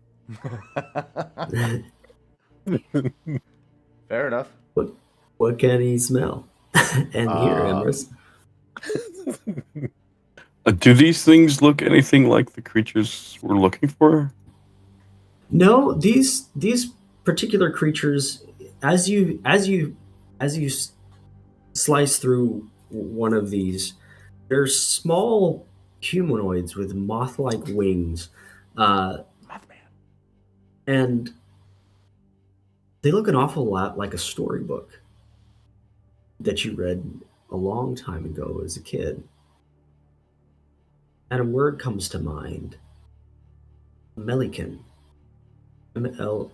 Fair enough. What can he smell and hear, Emrys? Do these things look anything like the creatures we're looking for? No, these particular creatures, as you slice through one of these, they're small humanoids with moth-like wings, Mothman. and they look an awful lot like a storybook that you read a long time ago as a kid. And a word comes to mind: Melikin. Melllikin.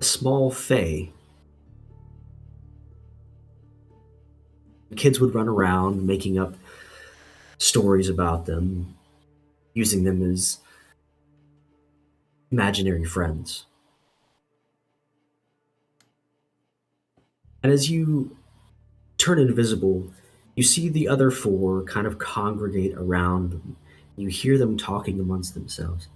A small fae. Kids would run around making up stories about them, using them as imaginary friends. And as you turn invisible, you see the other four kind of congregate around them. You hear them talking amongst themselves.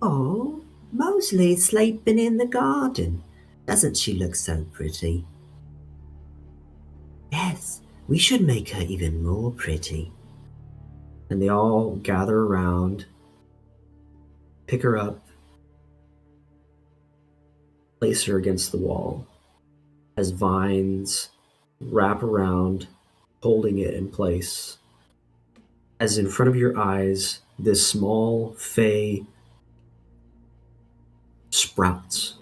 Oh, Mosley's sleeping in the garden. Doesn't she look so pretty? Yes, we should make her even more pretty. And they all gather around, pick her up, place her against the wall as vines wrap around, holding it in place. As in front of your eyes, this small fey sprouts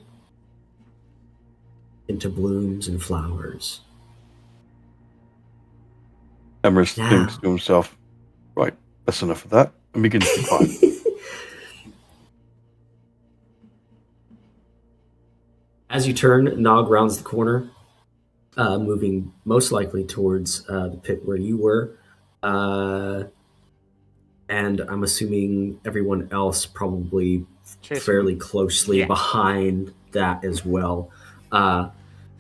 into blooms and flowers. Emrys Now. thinks to himself, right, that's enough of that, and begins to climb. As you turn, Nog rounds the corner, moving most likely towards the pit where you were. And I'm assuming everyone else probably Chasing fairly him. closely Yeah. behind that as well,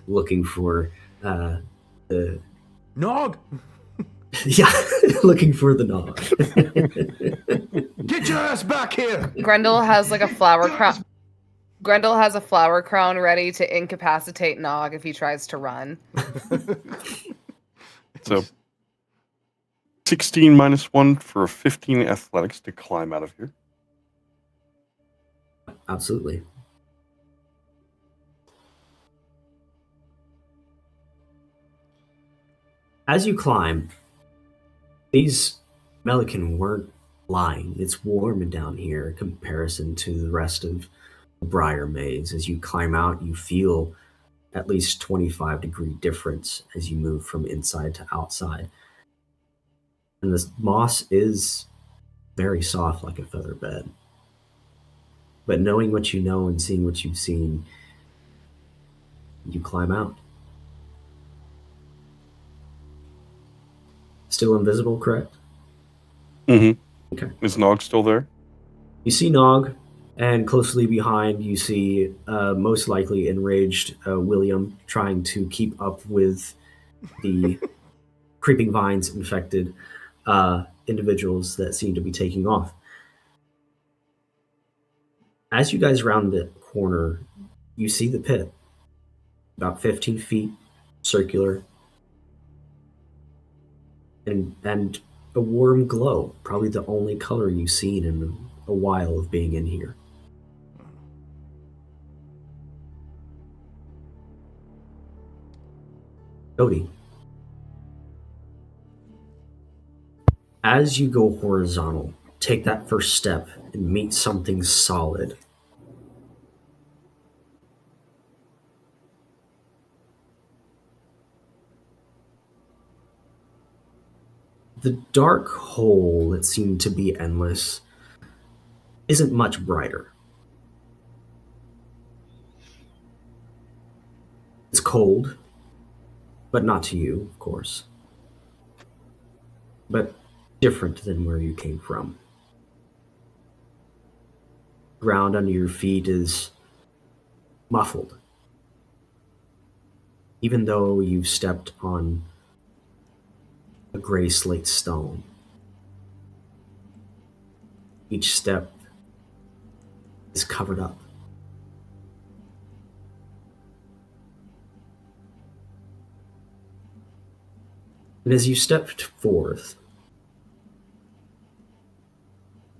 looking for the Nog! yeah, looking for the Nog. Get your ass back here! Grendel has like a flower crown. Grendel has a flower crown ready to incapacitate Nog if he tries to run. So 16 minus 1 for 15 athletics to climb out of here. Absolutely. As you climb, these Melican weren't lying. It's warm down here in comparison to the rest of the Briar maze. As you climb out, you feel at least 25-degree difference as you move from inside to outside. And this moss is very soft like a feather bed. But knowing what you know and seeing what you've seen, you climb out. Still invisible, correct? Mm-hmm. Okay. Is Nog still there? You see Nog, and closely behind you see most likely enraged William trying to keep up with the creeping vines infected individuals that seem to be taking off. As you guys round the corner, you see the pit, about 15 feet, circular, and a warm glow, probably the only color you've seen in a while of being in here. Cody, as you go horizontal, take that first step and meet something solid. The dark hole that seemed to be endless isn't much brighter. It's cold, but not to you, of course. But different than where you came from. Ground under your feet is muffled. Even though you've stepped on a gray slate stone, each step is covered up. And as you stepped forth,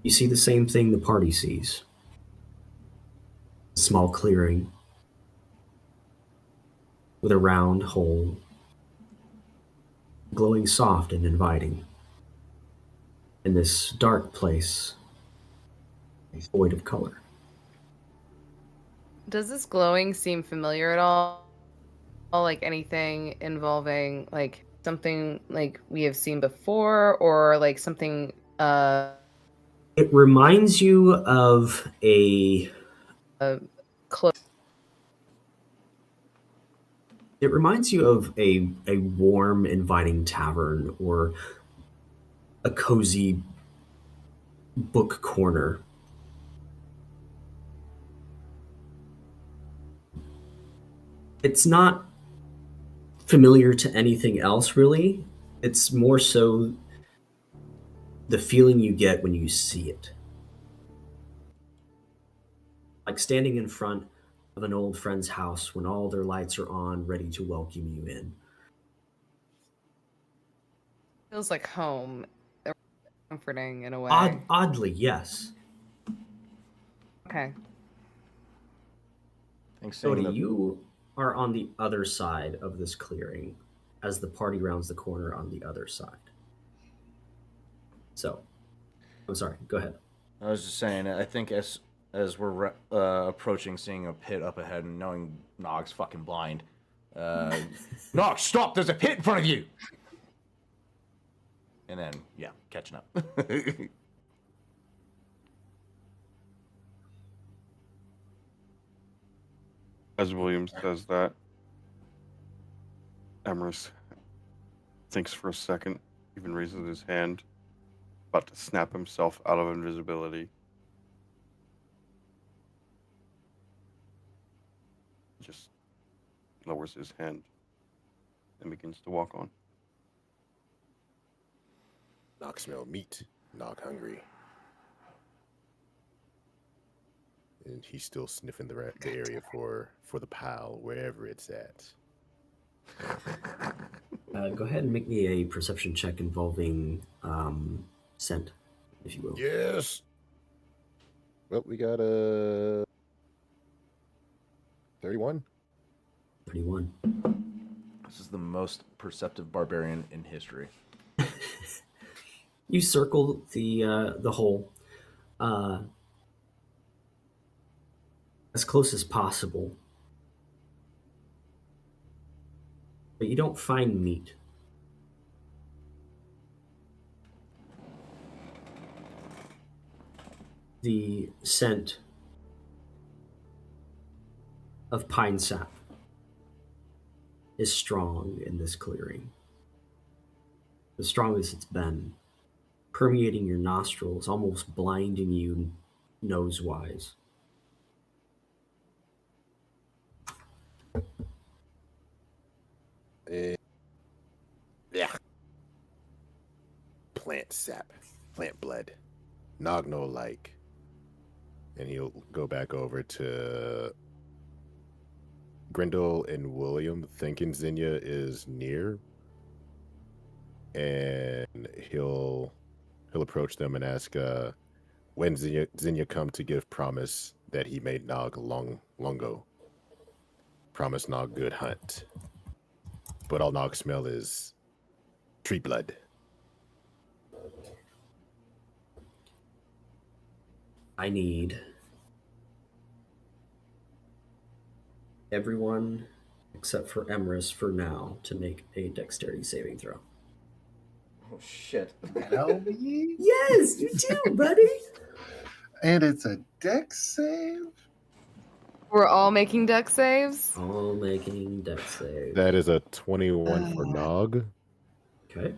you see the same thing the party sees. A small clearing with a round hole, glowing soft and inviting. In this dark place, void of color. Does this glowing seem familiar at all? Like anything involving like something like we have seen before, or like something It reminds you of a close. It reminds you of a warm, inviting tavern or a cozy book corner. It's not familiar to anything else, really. It's more so the feeling you get when you see it. Like standing in front of an old friend's house when all their lights are on, ready to welcome you in. Feels like home. Comforting in a way. Oddly, yes. Okay. Thanks, Cody, saying you are on the other side of this clearing as the party rounds the corner on the other side. So, I'm sorry, go ahead. I was just saying. I think as we're approaching, seeing a pit up ahead, and knowing Nog's fucking blind. Nog, stop! There's a pit in front of you. And then, yeah, catching up. As Williams says that, Emrys thinks for a second, even raises his hand, about to snap himself out of invisibility. Just lowers his hand and begins to walk on. Nog smell meat. Nog hungry. And he's still sniffing the area for the pile, wherever it's at. Go ahead and make me a perception check involving scent, if you will. Yes. Well, we got a 31. 31. This is the most perceptive barbarian in history. You circle the hole as close as possible, but you don't find meat. The scent of pine sap is strong in this clearing, the strongest it's been, permeating your nostrils, almost blinding you nose-wise. Yeah. Plant sap. Plant blood. Nog no like. And he'll go back over to Grendel and William, thinking Zinnia is near. And he'll approach them and ask when Zinnia come to give promise that he made Nog long ago. Promise Nog good hunt. But all Nog smell is tree blood. I need everyone except for Emrys for now to make a dexterity saving throw. Oh, shit. Tell me? Yes, you too, buddy. And it's a dex save? We're all making deck saves. All making dex saves. That is a 21 for Nog. Okay.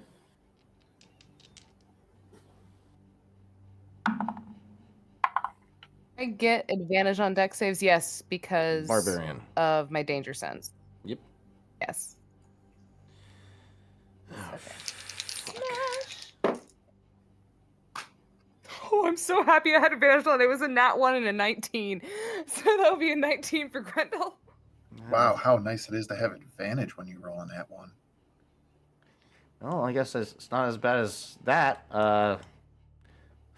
I get advantage on deck saves, yes, because Barbarian. of my danger sense. Yep. Yes. Oh, I'm so happy I had advantage on it. It was a nat 1 and a 19. So that'll be a 19 for Grendel. Wow, how nice it is to have advantage when you roll on that one. Well, I guess it's not as bad as that.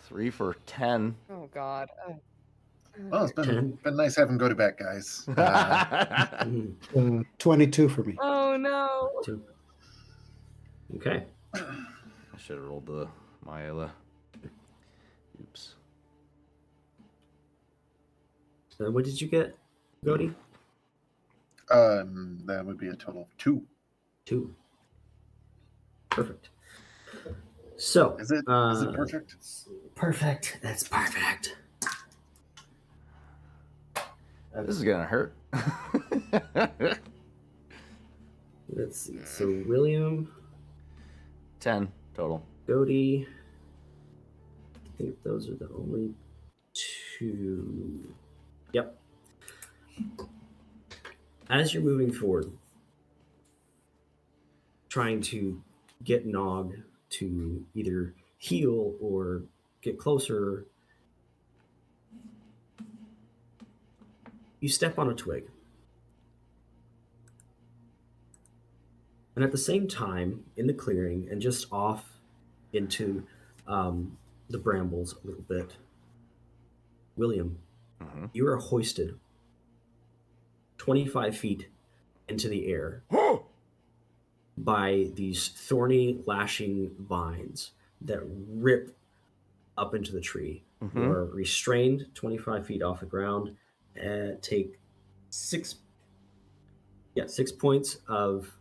3 for 10. Oh, God. Well, it's been nice having go to back, guys. 22 for me. Oh, no. Two. Okay. I should have rolled the Myela. Oops. So what did you get, Cody? That would be a total of 2. 2. Perfect. So Is it perfect? Perfect. That's perfect. This is gonna hurt. Let's see. So William, 10 total. Cody. I think those are the only 2. Yep. As you're moving forward, trying to get Nog to either heal or get closer, you step on a twig. And at the same time, in the clearing and just off into the brambles a little bit, William, you are hoisted 25 feet into the air by these thorny, lashing vines that rip up into the tree. You are restrained 25 feet off the ground and take 6 points of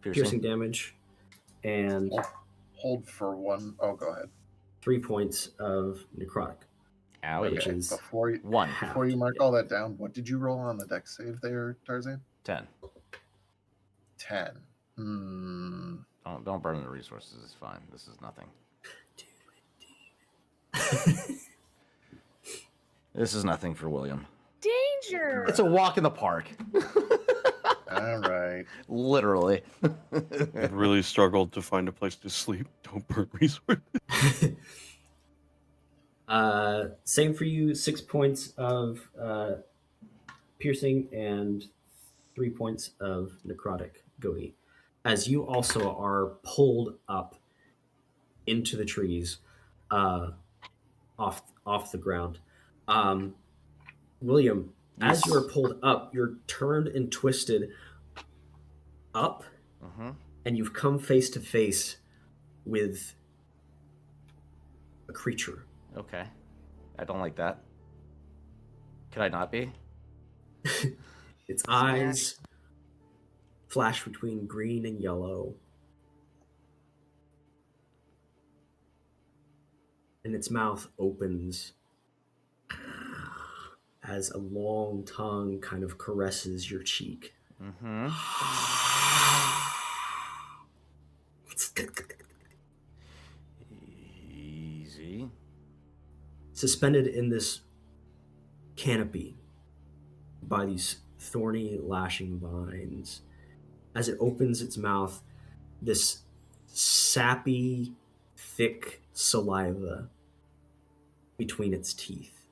piercing damage and Hold for one. Oh, go ahead. 3 points of necrotic. Owie. Which is Before you mark all that down, what did you roll on the dex save there, Tarzan? 10. 10. Don't burn the resources. It's fine. This is nothing. This is nothing for William. Danger! It's a walk in the park. All right. Literally. I've really struggled to find a place to sleep. Don't burn resources. Same for you, 6 points of piercing and 3 points of necrotic, Goaty. As you also are pulled up into the trees, off the ground. William, as you are pulled up, you're turned and twisted up, and you've come face to face with a creature. Okay. I don't like that. Could I not be? Its eyes flash between green and yellow. And its mouth opens as a long tongue kind of caresses your cheek. Easy. Suspended in this canopy by these thorny, lashing vines, as it opens its mouth, this sappy, thick saliva between its teeth.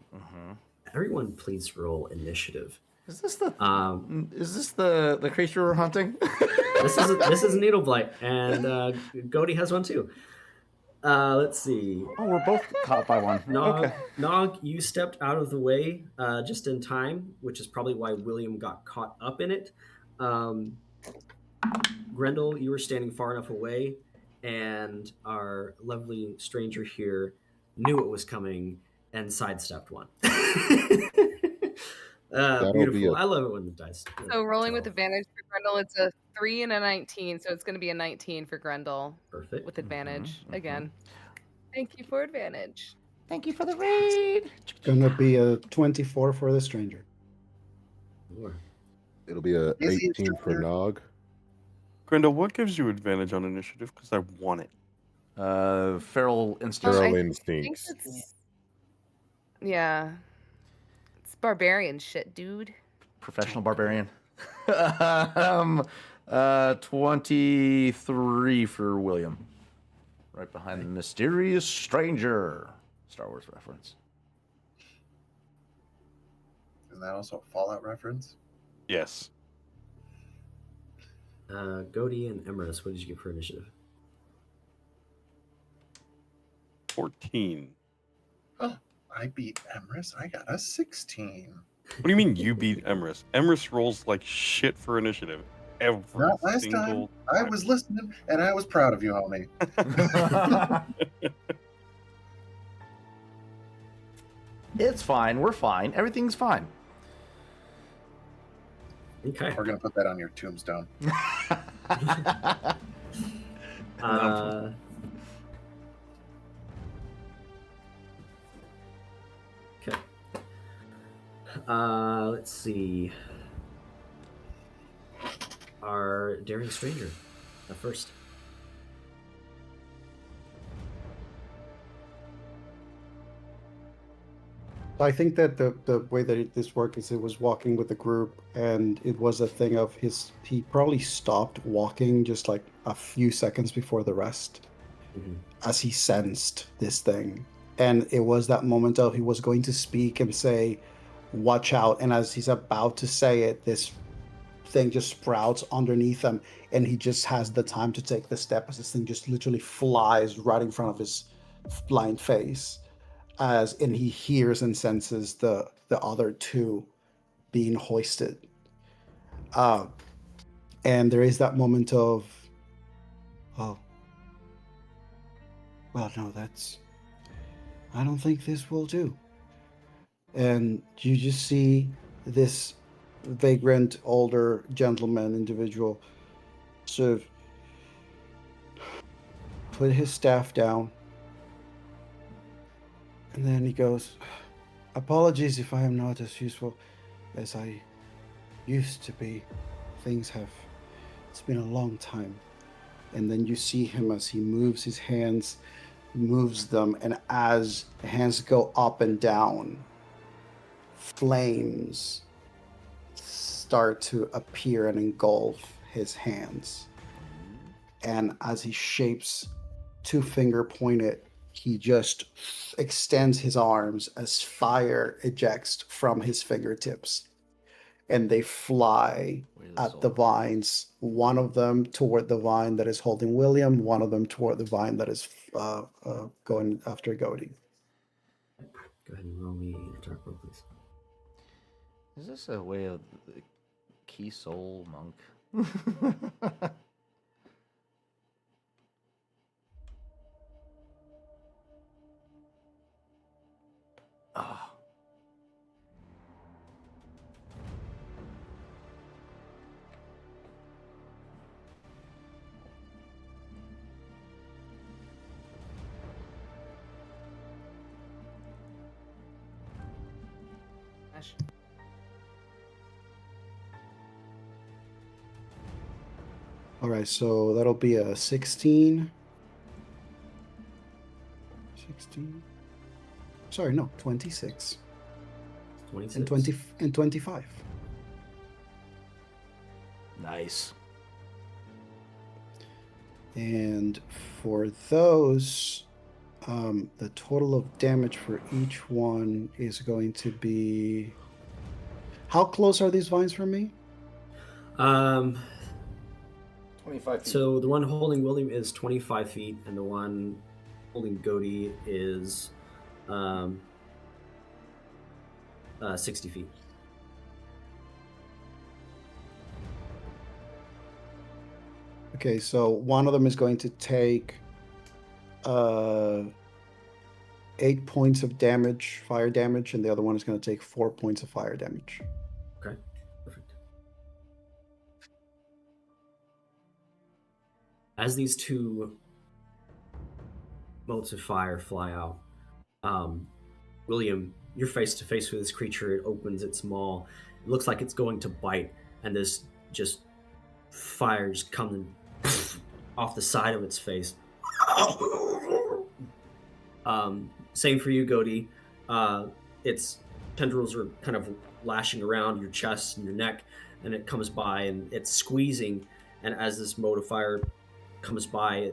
Everyone, please roll initiative. Is this the creature we're hunting? This is Needleblight, and Goaty has one too. Let's see. Oh, we're both caught by one. Nog, you stepped out of the way just in time, which is probably why William got caught up in it. Grendel, you were standing far enough away, and our lovely stranger here knew it was coming and sidestepped one. Beautiful. I love it when the dice. So rolling with advantage for Grendel, it's a 3 and a 19, so it's going to be a 19 for Grendel. Perfect. With advantage again. Thank you for advantage. Thank you for the raid. Gonna be a 24 for the stranger. It'll be a 18 for Nog. Grendel, what gives you advantage on initiative? Because I want it. Feral instincts. Feral I instincts. think it's, yeah. It's barbarian shit, dude. Professional barbarian. 23 for William. Right behind the mysterious stranger. Star Wars reference. Isn't that also a Fallout reference? Yes. Goaty and Emrys, what did you get for initiative? 14. Oh, I beat Emrys. I got a 16. What do you mean you beat Emrys? Emrys rolls like shit for initiative. Every Not last single time. I was listening, and I was proud of you, homie. It's fine. We're fine. Everything's fine. Okay. We're gonna put that on your tombstone. Okay. Let's see. Our daring stranger first. I think that the way that this worked is it was walking with the group, and it was a thing of he probably stopped walking just like a few seconds before the rest, as he sensed this thing. And it was that moment of he was going to speak and say, "Watch out," and as he's about to say it, this thing just sprouts underneath him, and he just has the time to take the step as this thing just literally flies right in front of his blind face. and he hears and senses the other two being hoisted. And there is that moment of, oh, well, no, I don't think this will do. And you just see this vagrant older gentleman individual sort of put his staff down, and then he goes, apologies if I am not as useful as I used to be. It's been a long time. And then you see him as he moves his hands, moves them, and as the hands go up and down, flames start to appear and engulf his hands. And as he shapes two finger pointed, he just extends his arms as fire ejects from his fingertips. And they fly at the vines, one of them toward the vine that is holding William, one of them toward the vine that is going after Godey. Go ahead and roll me an attack roll, please. Is this a way of the key soul monk? Ah. Gosh. All right, so that'll be a 16. 16. Sorry, no, 26. 26. And 20 and 25. Nice. And for those, the total of damage for each one is going to be. How close are these vines from me? 25 feet. So the one holding William is 25 feet, and the one holding Godey is 60 feet. Okay, so one of them is going to take 8 points of damage, fire damage, and the other one is going to take 4 points of fire damage. Okay, perfect. As these two bolts of fire fly out, William, you're face to face with this creature. It opens its maw. It looks like it's going to bite, and this just fire just coming off the side of its face. Same for you, Godey. Its tendrils are kind of lashing around your chest and your neck, and it comes by and it's squeezing. And as this mode of fire comes by,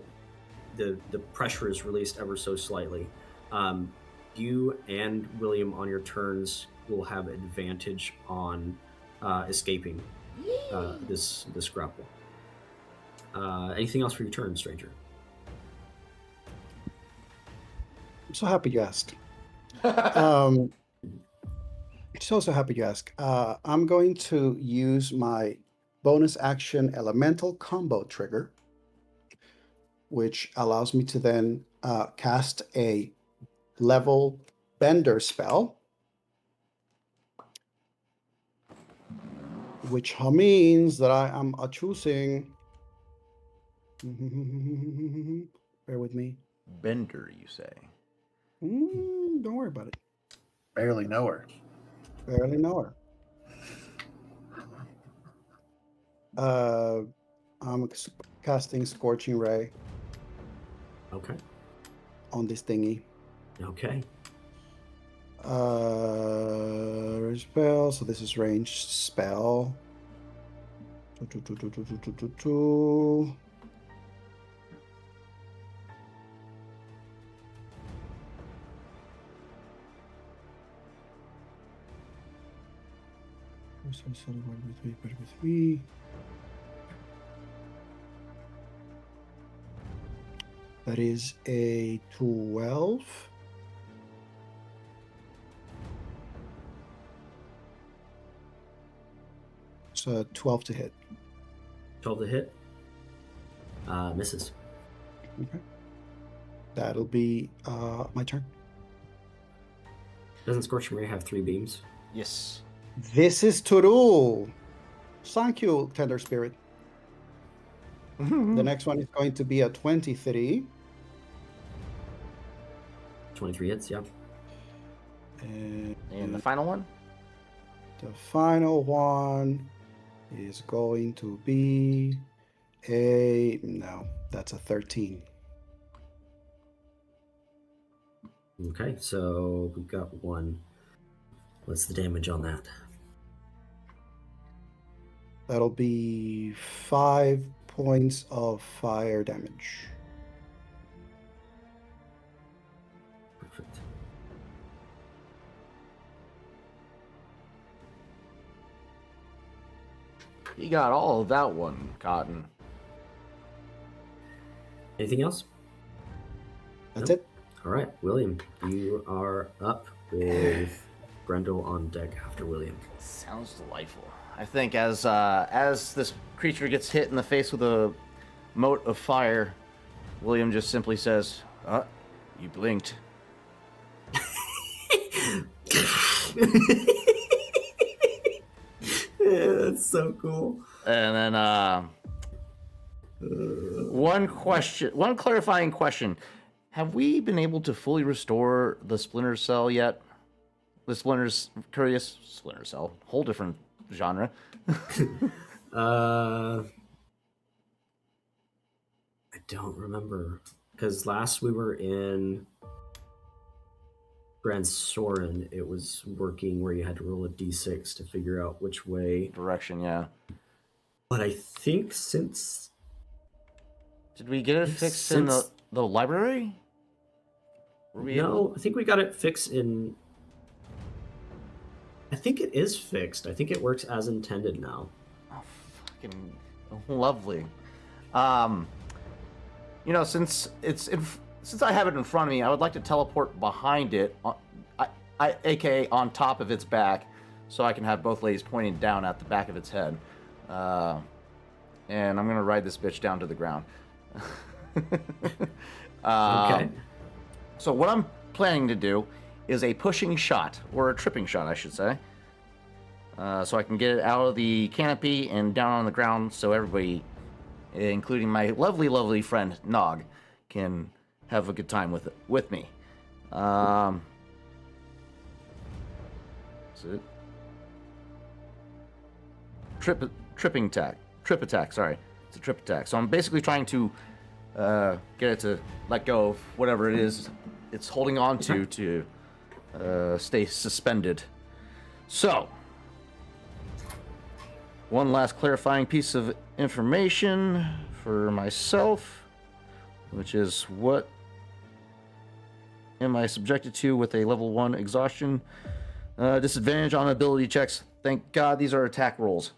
the pressure is released ever so slightly. You and William on your turns will have advantage on escaping this grapple. Anything else for your turn, stranger? I'm so happy you asked. So happy you asked. I'm going to use my bonus action elemental combo trigger, which allows me to then cast a level bender spell, which means that I am choosing. Bear with me. Bender, you say? Don't worry about it. Barely know her. Barely know her. I'm casting Scorching Ray Okay. on this thingy. Okay. Spell. So this is ranged spell. Bear with me. That is a 12. It's a 12 to hit. 12 to hit. Misses. Okay. That'll be my turn. Doesn't Scorching Ray have 3 beams? Yes. This is Turul. Thank you, Tender Spirit. The next one is going to be a 23. 23 hits, yeah. And And the final one? the final one is going to be no, that's a 13. Okay, so we've got 1. What's the damage on that? That'll be 5 points of fire damage. Perfect. You got all of that one, Cotton. Anything else? That's Nope. it. All right, William, you are up with Grendel on deck after William. Sounds delightful. I think as this creature gets hit in the face with a mote of fire, William just simply says, you blinked. Yeah, that's so cool. And then one clarifying question. Have we been able to fully restore the Splinter Cell yet? The Splinter Cell, whole different genre. I don't remember, because last we were in Grand Soren, it was working where you had to roll a d6 to figure out which way. Direction, yeah. But I think since... Did we get it fixed in the library? No, I think we got it fixed in... I think it is fixed. I think it works as intended now. Oh, fucking lovely. Since since I have it in front of me, I would like to teleport behind it, aka on top of its back, so I can have both ladies pointing down at the back of its head. And I'm gonna ride this bitch down to the ground. Okay. So what I'm planning to do is a pushing shot, or a tripping shot, I should say. So I can get it out of the canopy and down on the ground, so everybody, including my lovely, lovely friend Nog, can have a good time with me. That's it. Trip attack. Sorry, it's a trip attack. So I'm basically trying to get it to let go of whatever it is it's holding on to stay suspended. So, one last clarifying piece of information for myself, which is what am I subjected to with a level 1 exhaustion? Disadvantage on ability checks. Thank God these are attack rolls.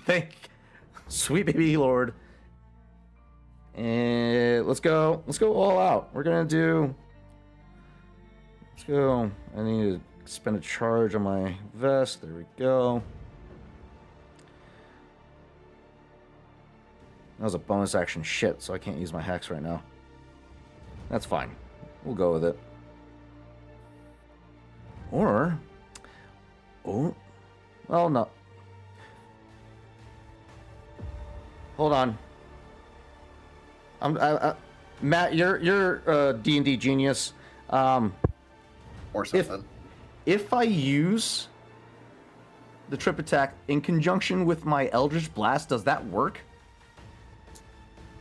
Thank sweet baby Lord. And let's go all out. We're gonna do. Let's go. I need to spend a charge on my vest. There we go. That was a bonus action shit, so I can't use my hex right now. That's fine. We'll go with it. Well, no. Hold on. Matt, you're D&D genius. Or something. If I use the trip attack in conjunction with my Eldritch Blast, does that work?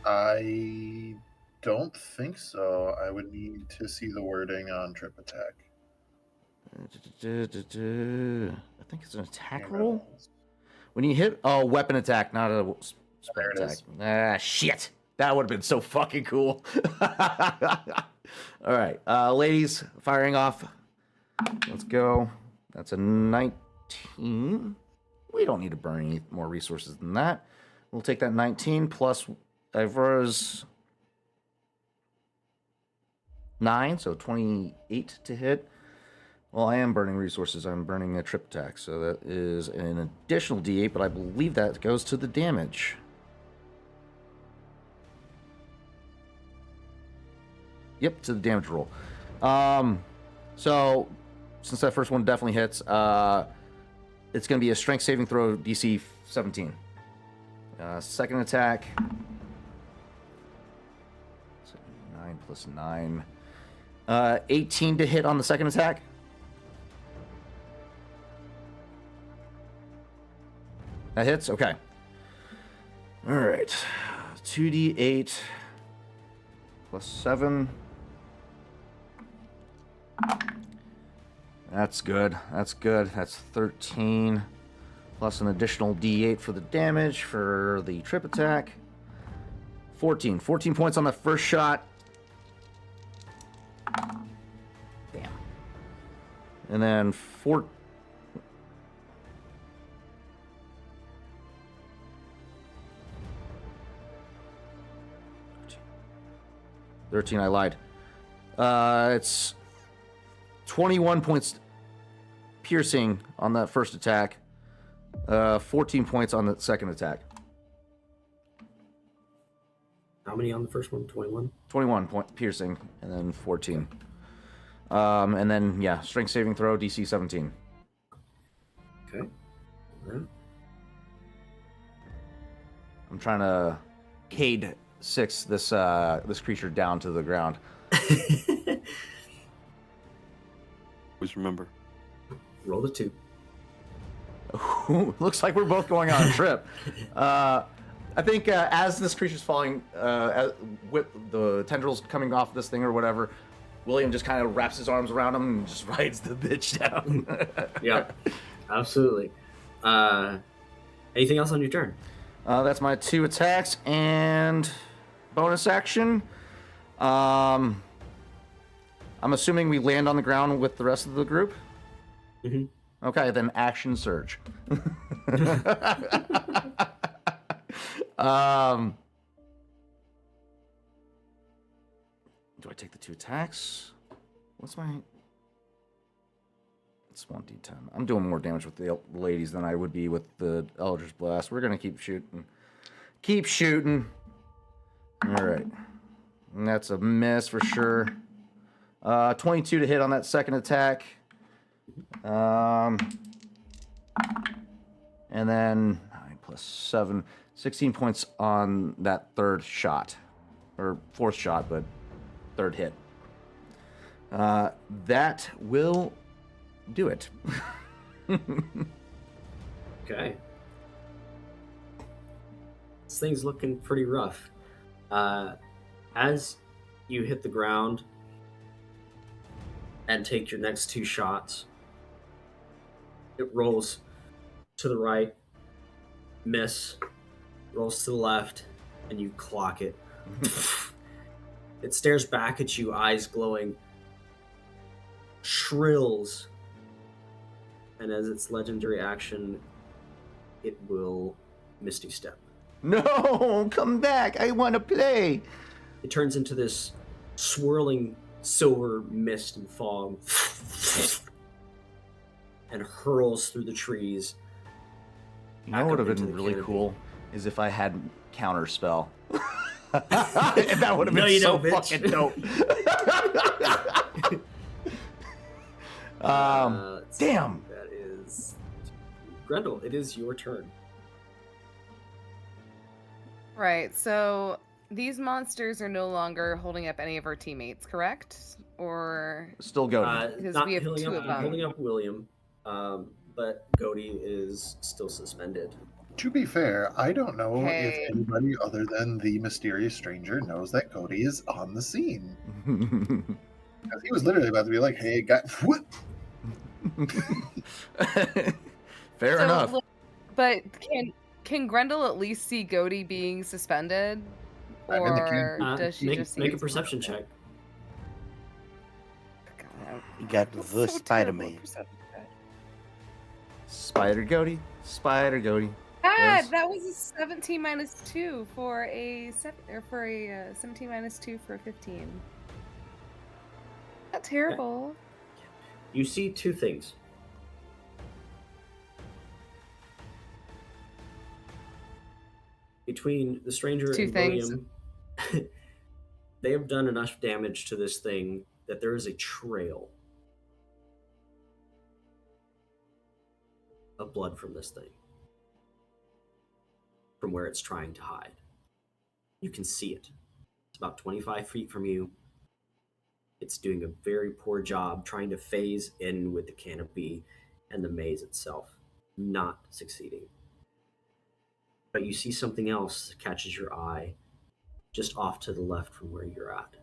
I don't think so. I would need to see the wording on trip attack. I think it's an attack roll. When you hit weapon attack, not a spell There it attack. is. Ah, shit. That would have been so fucking cool. All right, ladies, firing off. Let's go. That's a 19. We don't need to burn any more resources than that. We'll take that 19 plus Ivra's 9, so 28 to hit. Well, I am burning resources. I'm burning a trip attack, so that is an additional D8, but I believe that goes to the damage. Yep, to the damage roll. So, since that first one definitely hits, it's going to be a strength saving throw, DC 17. Second attack. 9 plus 9. 18 to hit on the second attack. That hits? Okay. All right. 2d8 plus 7. That's good. That's good. That's 13 plus an additional d8 for the damage for the trip attack. 14. 14 points on the first shot. Damn. And then 4. 13, I lied. It's 21 points piercing on that first attack. 14 points on the second attack. How many on the first one? 21? 21 point piercing, and then 14. And then, yeah, strength saving throw, DC 17. Okay. Alright. I'm trying to Cade 6 this creature down to the ground. Always remember. Roll the 2. Looks like we're both going on a trip. I think as this creature's falling, with the tendrils coming off this thing or whatever, William just kind of wraps his arms around him and just rides the bitch down. Yeah, absolutely. Anything else on your turn? That's my 2 attacks and bonus action. I'm assuming we land on the ground with the rest of the group. Mm-hmm. Okay, then action surge. Do I take the 2 attacks? What's my... It's 1d10. I'm doing more damage with the ladies than I would be with the Eldritch Blast. We're going to keep shooting. Keep shooting. All right. And that's a miss for sure. 22 to hit on that second attack. And then 9 plus 7. 16 points on that third shot. Or fourth shot, but third hit. That will do it. Okay. This thing's looking pretty rough. As you hit the ground and take your next 2 shots, it rolls to the right, miss, rolls to the left, and you clock it. It stares back at you, eyes glowing, shrills, and as its legendary action, it will Misty Step. No, come back. I want to play. It turns into this swirling silver mist and fog and hurls through the trees. You know what would have into been the really canopy. cool is if I had counter spell. That would have No, been you so don't, bitch. fucking dope. Let's see. Damn. That is Grendel. It is your turn. Right, so these monsters are no longer holding up any of our teammates, correct? Or Still going. Because Not we have holding 2 up, of them. holding up William, but Goaty is still suspended. To be fair, I don't know Okay. if anybody other than the mysterious stranger knows that Cody is on the scene. Because he was literally about to be like, hey, what? Fair So, enough. But can Grendel at least see Goaty being suspended? I'm in the Or queue. does she just see make a his- perception check. God, You got that's the so Spider terrible Man. at perception check. Spider Goaty. Spider Goaty. God, Yes. that was a 17 minus 2 for a 17 minus 2 for a 15. Not terrible. You see two things. Between the stranger Two and things. William, they have done enough damage to this thing that there is a trail of blood from this thing, from where it's trying to hide. You can see it. It's about 25 feet from you. It's doing a very poor job trying to phase in with the canopy and the maze itself, not succeeding. But you see something else that catches your eye just off to the left from where you're at.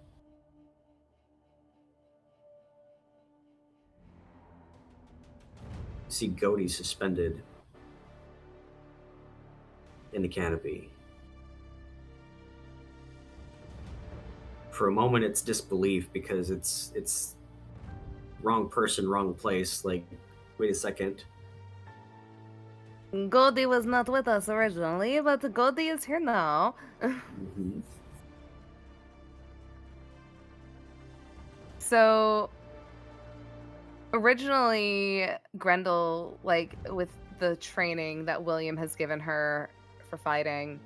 You see Goaty suspended in the canopy. For a moment, it's disbelief because it's wrong person, wrong place. Like, wait a second. Goldie was not with us originally, but Goldie is here now. Mhm. So originally, Grendel, like with the training that William has given her for fighting,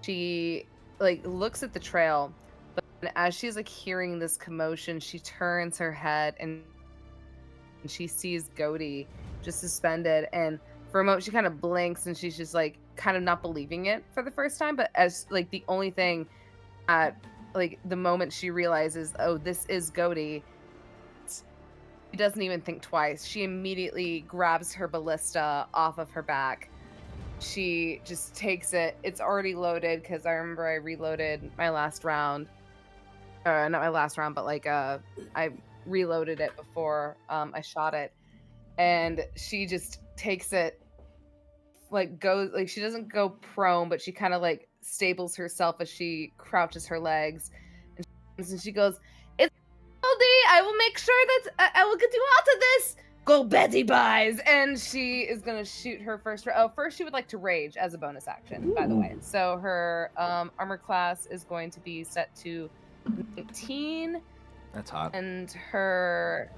she like looks at the trail, but as she's like hearing this commotion, she turns her head and she sees Goaty just suspended, and for a moment she kind of blinks and she's just like kind of not believing it for the first time, but as like the only thing at like the moment she realizes, oh, this is Goaty, she doesn't even think twice. She immediately grabs her ballista off of her back. She just takes it. It's already loaded because I remember I reloaded my last round. Not my last round, but like I reloaded it before I shot it. And she just takes it, like goes like she doesn't go prone, but she kind of like stables herself as she crouches her legs, and she goes, "It's Goldie. I will make sure that I will get you out of this. Go Betty buys." And she is gonna shoot her first. Oh, first she would like to rage as a bonus action, by the way. So her armor class is going to be set to 19, That's hot. and her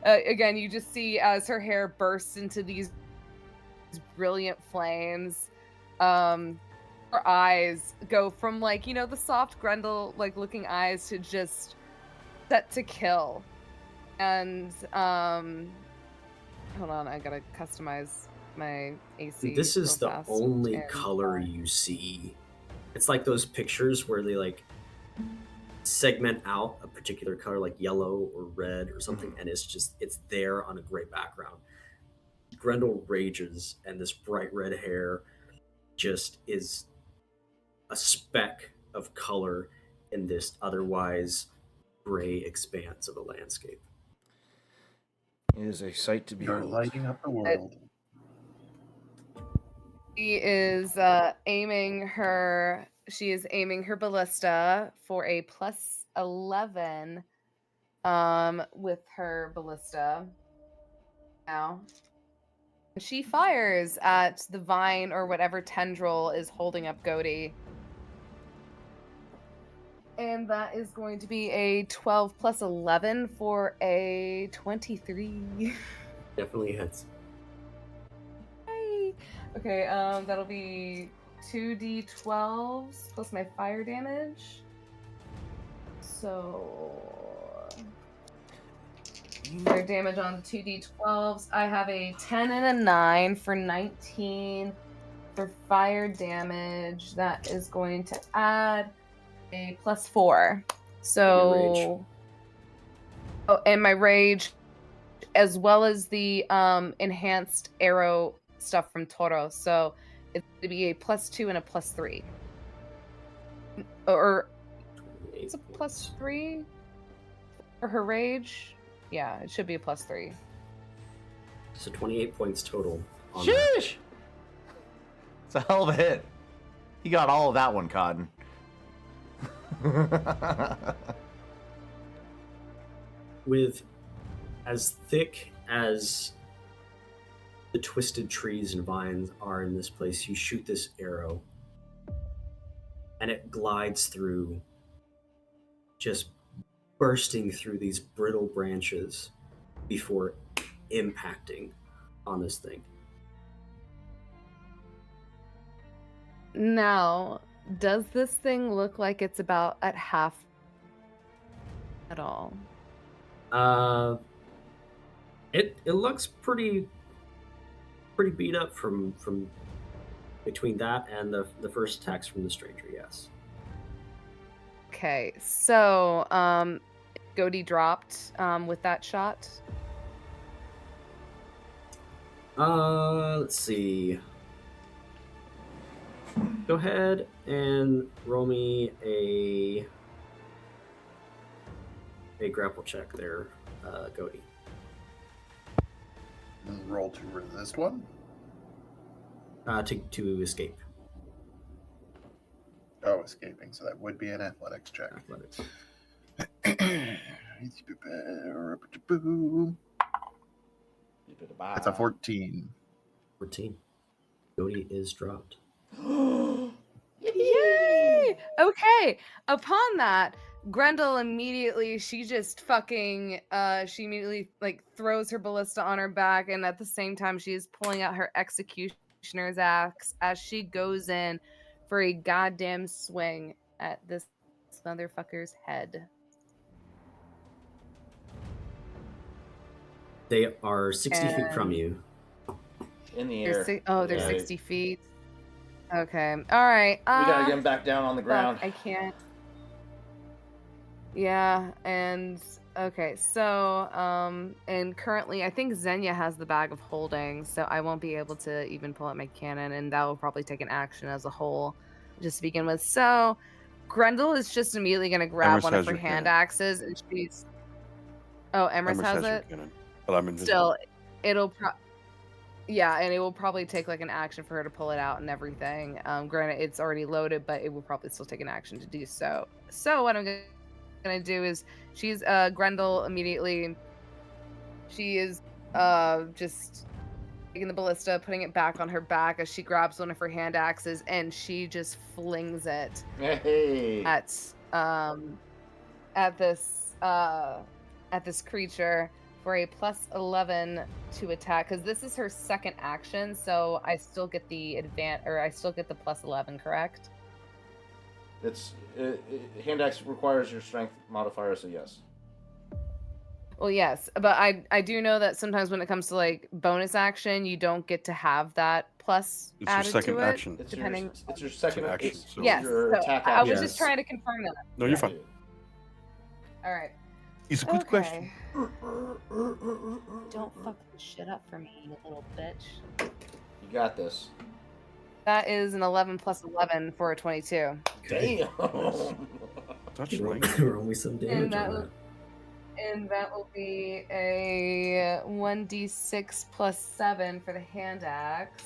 again, you just see as her hair bursts into these brilliant flames. Her eyes go from like, you know, the soft Grendel like looking eyes to just set to kill. And hold on, I gotta customize my AC. This is real the fast. only And, color you see. It's like those pictures where they like segment out a particular color, like yellow or red or something, and it's there on a gray background. Grendel rages, and this bright red hair just is a speck of color in this otherwise gray expanse of a landscape. It is a sight to You're behold. lighting up the world. She is aiming her ballista for a plus 11 with her ballista now. She fires at the vine or whatever tendril is holding up Goaty. And that is going to be a 12 plus 11 for a 23. Definitely hits. Yay. Okay, that'll be 2d12s plus my fire damage. So fire damage on the 2d12s. I have a 10 and a 9 for 19 for fire damage. That is going to add a plus 4. So oh, and my rage, as well as the enhanced arrow stuff from Toro. So it's going to be a plus 2 and a plus 3. Or it's a plus 3 for her rage. Yeah, it should be a plus 3. So 28 points total. On Sheesh! It's a hell of a hit. He got all of that one, Cotton. With as thick as the twisted trees and vines are in this place, you shoot this arrow and it glides through, just bursting through these brittle branches before impacting on this thing. Now, does this thing look like it's about at half at all? It looks pretty beat up from between that and the first attacks from the stranger. Yes. Okay, so Goaty dropped with that shot. Let's see. Go ahead and roll me a grapple check there, Goaty. Roll to resist one. To escape. Oh, escaping. So that would be an athletics check. Athletics. It's a 14. 14. Goaty is dropped. Yay! Okay. Upon that, Grendel immediately she immediately like throws her ballista on her back, and at the same time she is pulling out her executioner's axe as she goes in for a goddamn swing at this motherfucker's head. They are 60 feet from you. In the They're air. they're Yeah. 60 feet. Okay. All right. We gotta get him back down on the ground. I can't. Yeah, and okay, so and currently I think Xenia has the bag of holding, so I won't be able to even pull out my cannon, and that will probably take an action as a whole just to begin with. So Grendel is just immediately gonna grab Emrys one of has her your hand cannon. axes, and she's Emrys has your it. cannon, but I'm invisible. Still, it'll yeah, and it will probably take like an action for her to pull it out and everything. Granted, it's already loaded, but it will probably still take an action to do so. So what I'm gonna do is she's Grendel immediately. She is just taking the ballista, putting it back on her back as she grabs one of her hand axes and she just flings it Hey. at this creature for a plus 11 to attack, because this is her second action, so I still get the I still get the plus 11, correct? It's hand axe requires your strength modifier, so yes. Well, yes, but I do know that sometimes when it comes to like bonus action, you don't get to have that plus It's your added second to it. action. It's Depending. it's your second action, it's so- Yes, your so attack I action. was just Yes. trying to confirm that. No, you're fine. All right. It's a good question. Don't fuck this shit up for me, you little bitch. You got this. That is an 11 plus 11 for a 22. Damn. Touch Roll, language. roll me some damage And that on will, that. and that will be a 1d6 plus 7 for the hand axe.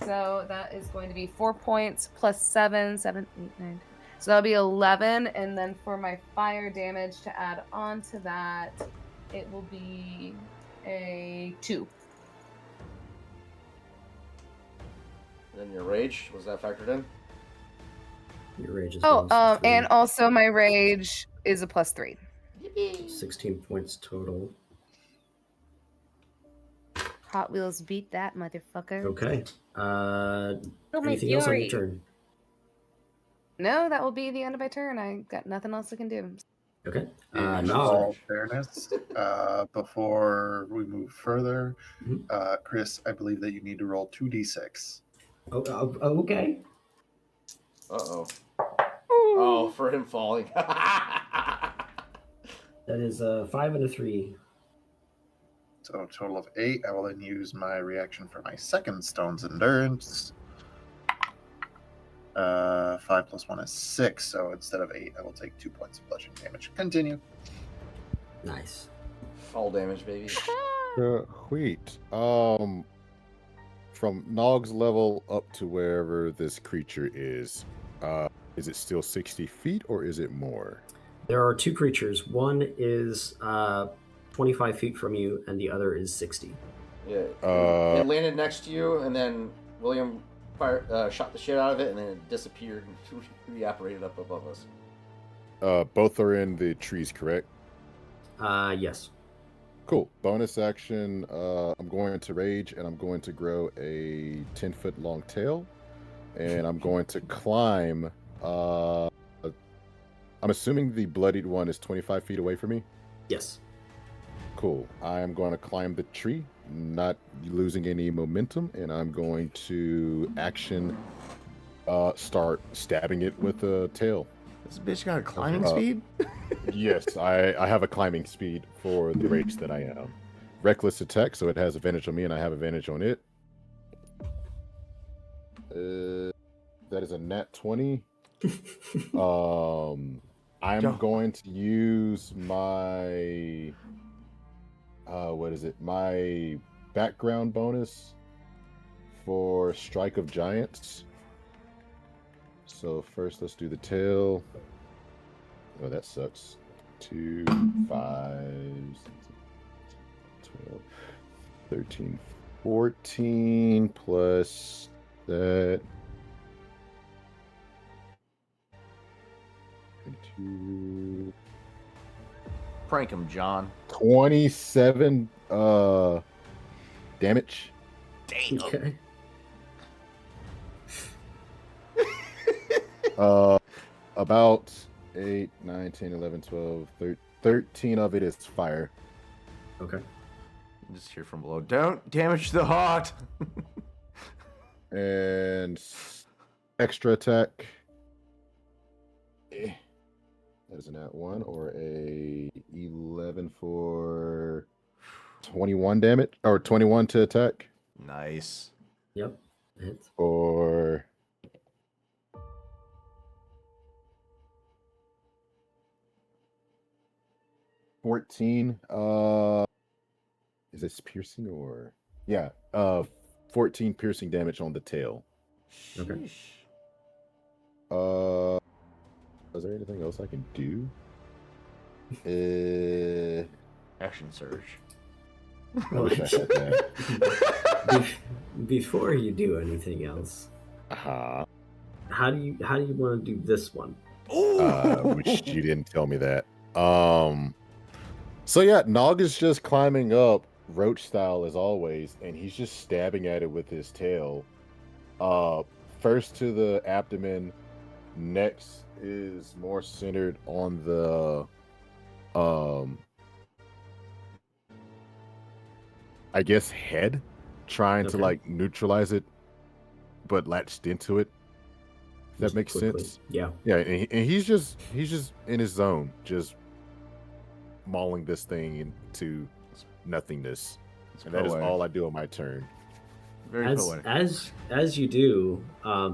So that is going to be 4 points plus 7, 7, 8, 9. So that'll be 11. And then for my fire damage to add on to that, it will be a 2. Then your rage, was that factored in? Your rage is Oh, bonus to and also my rage is a plus 3. 16 points total. Hot Wheels beat that motherfucker. Okay. Kill my Anything else on your fury. turn? No, that will be the end of my turn. I got nothing else I can do. Okay. In Nog. all fairness, before we move further, Mhm. Chris, I believe that you need to roll 2d6. Oh, okay. Uh-oh. Oh, for him falling. That is a 5 and a 3. So a total of 8. I will then use my reaction for my second Stone's Endurance. 5 plus 1 is 6, so instead of 8, I will take 2 points of bludgeoning damage. Continue. Nice. Fall damage, baby. Wheat. From Nog's level up to wherever this creature is it still 60 feet or is it more? There are two creatures. One is 25 feet from you, and the other is 60. Yeah. It landed next to you, and then William shot the shit out of it, and then it disappeared and reapparated up above us. Both are in the trees, correct? Yes. Cool. Bonus action. I'm going to rage, and I'm going to grow a 10-foot long tail, and I'm going to climb. I'm assuming the bloodied one is 25 feet away from me. Yes. Cool. I am going to climb the tree, not losing any momentum, and I'm going to action start stabbing it with a tail. This bitch got a climbing Uh, speed? Yes, I have a climbing speed for the rage that I am. Reckless attack, so it has advantage on me, and I have advantage on it. That is a nat 20. I'm Yo. going to use my what is it? My background bonus for Strike of Giants. So first, let's do the tail. Oh, that sucks. 2, 5, 12, 13, 14 plus that. 22, Prank him, John. 27 damage. Damn. Okay. About 8, 9, 10, 11, 12, 13 of it is fire. Okay. Just hear from below. Don't damage the heart. And extra attack. That is an at 1 or a 11 for 21 damage or 21 to attack. Nice. Yep. Hits. Or 14. Is this piercing or 14 piercing damage on the tail. Okay. Is there anything else I can do? Action surge. I wish I had that. Before you do anything else, Uh-huh. how do you want to do this one? Which you didn't tell me that. So yeah, Nog is just climbing up, roach style as always, and he's just stabbing at it with his tail. First to the abdomen, next is more centered on the I guess head, trying to Okay. like neutralize it, but latched into it. If that Just makes quickly. sense. Yeah. Yeah, and he's just in his zone, just mauling this thing into nothingness. It's And that is poetic. all I do on my turn. Very As poetic. as you do,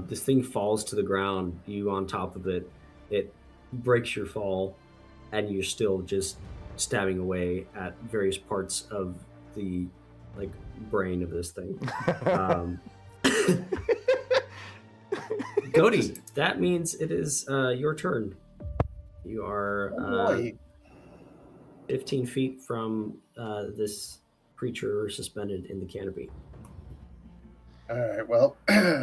this thing falls to the ground. You on top of it. It breaks your fall, and you're still just stabbing away at various parts of the like brain of this thing. Cody, that means it is your turn. You are Oh, boy. 15 feet from this creature suspended in the canopy. All right. Well,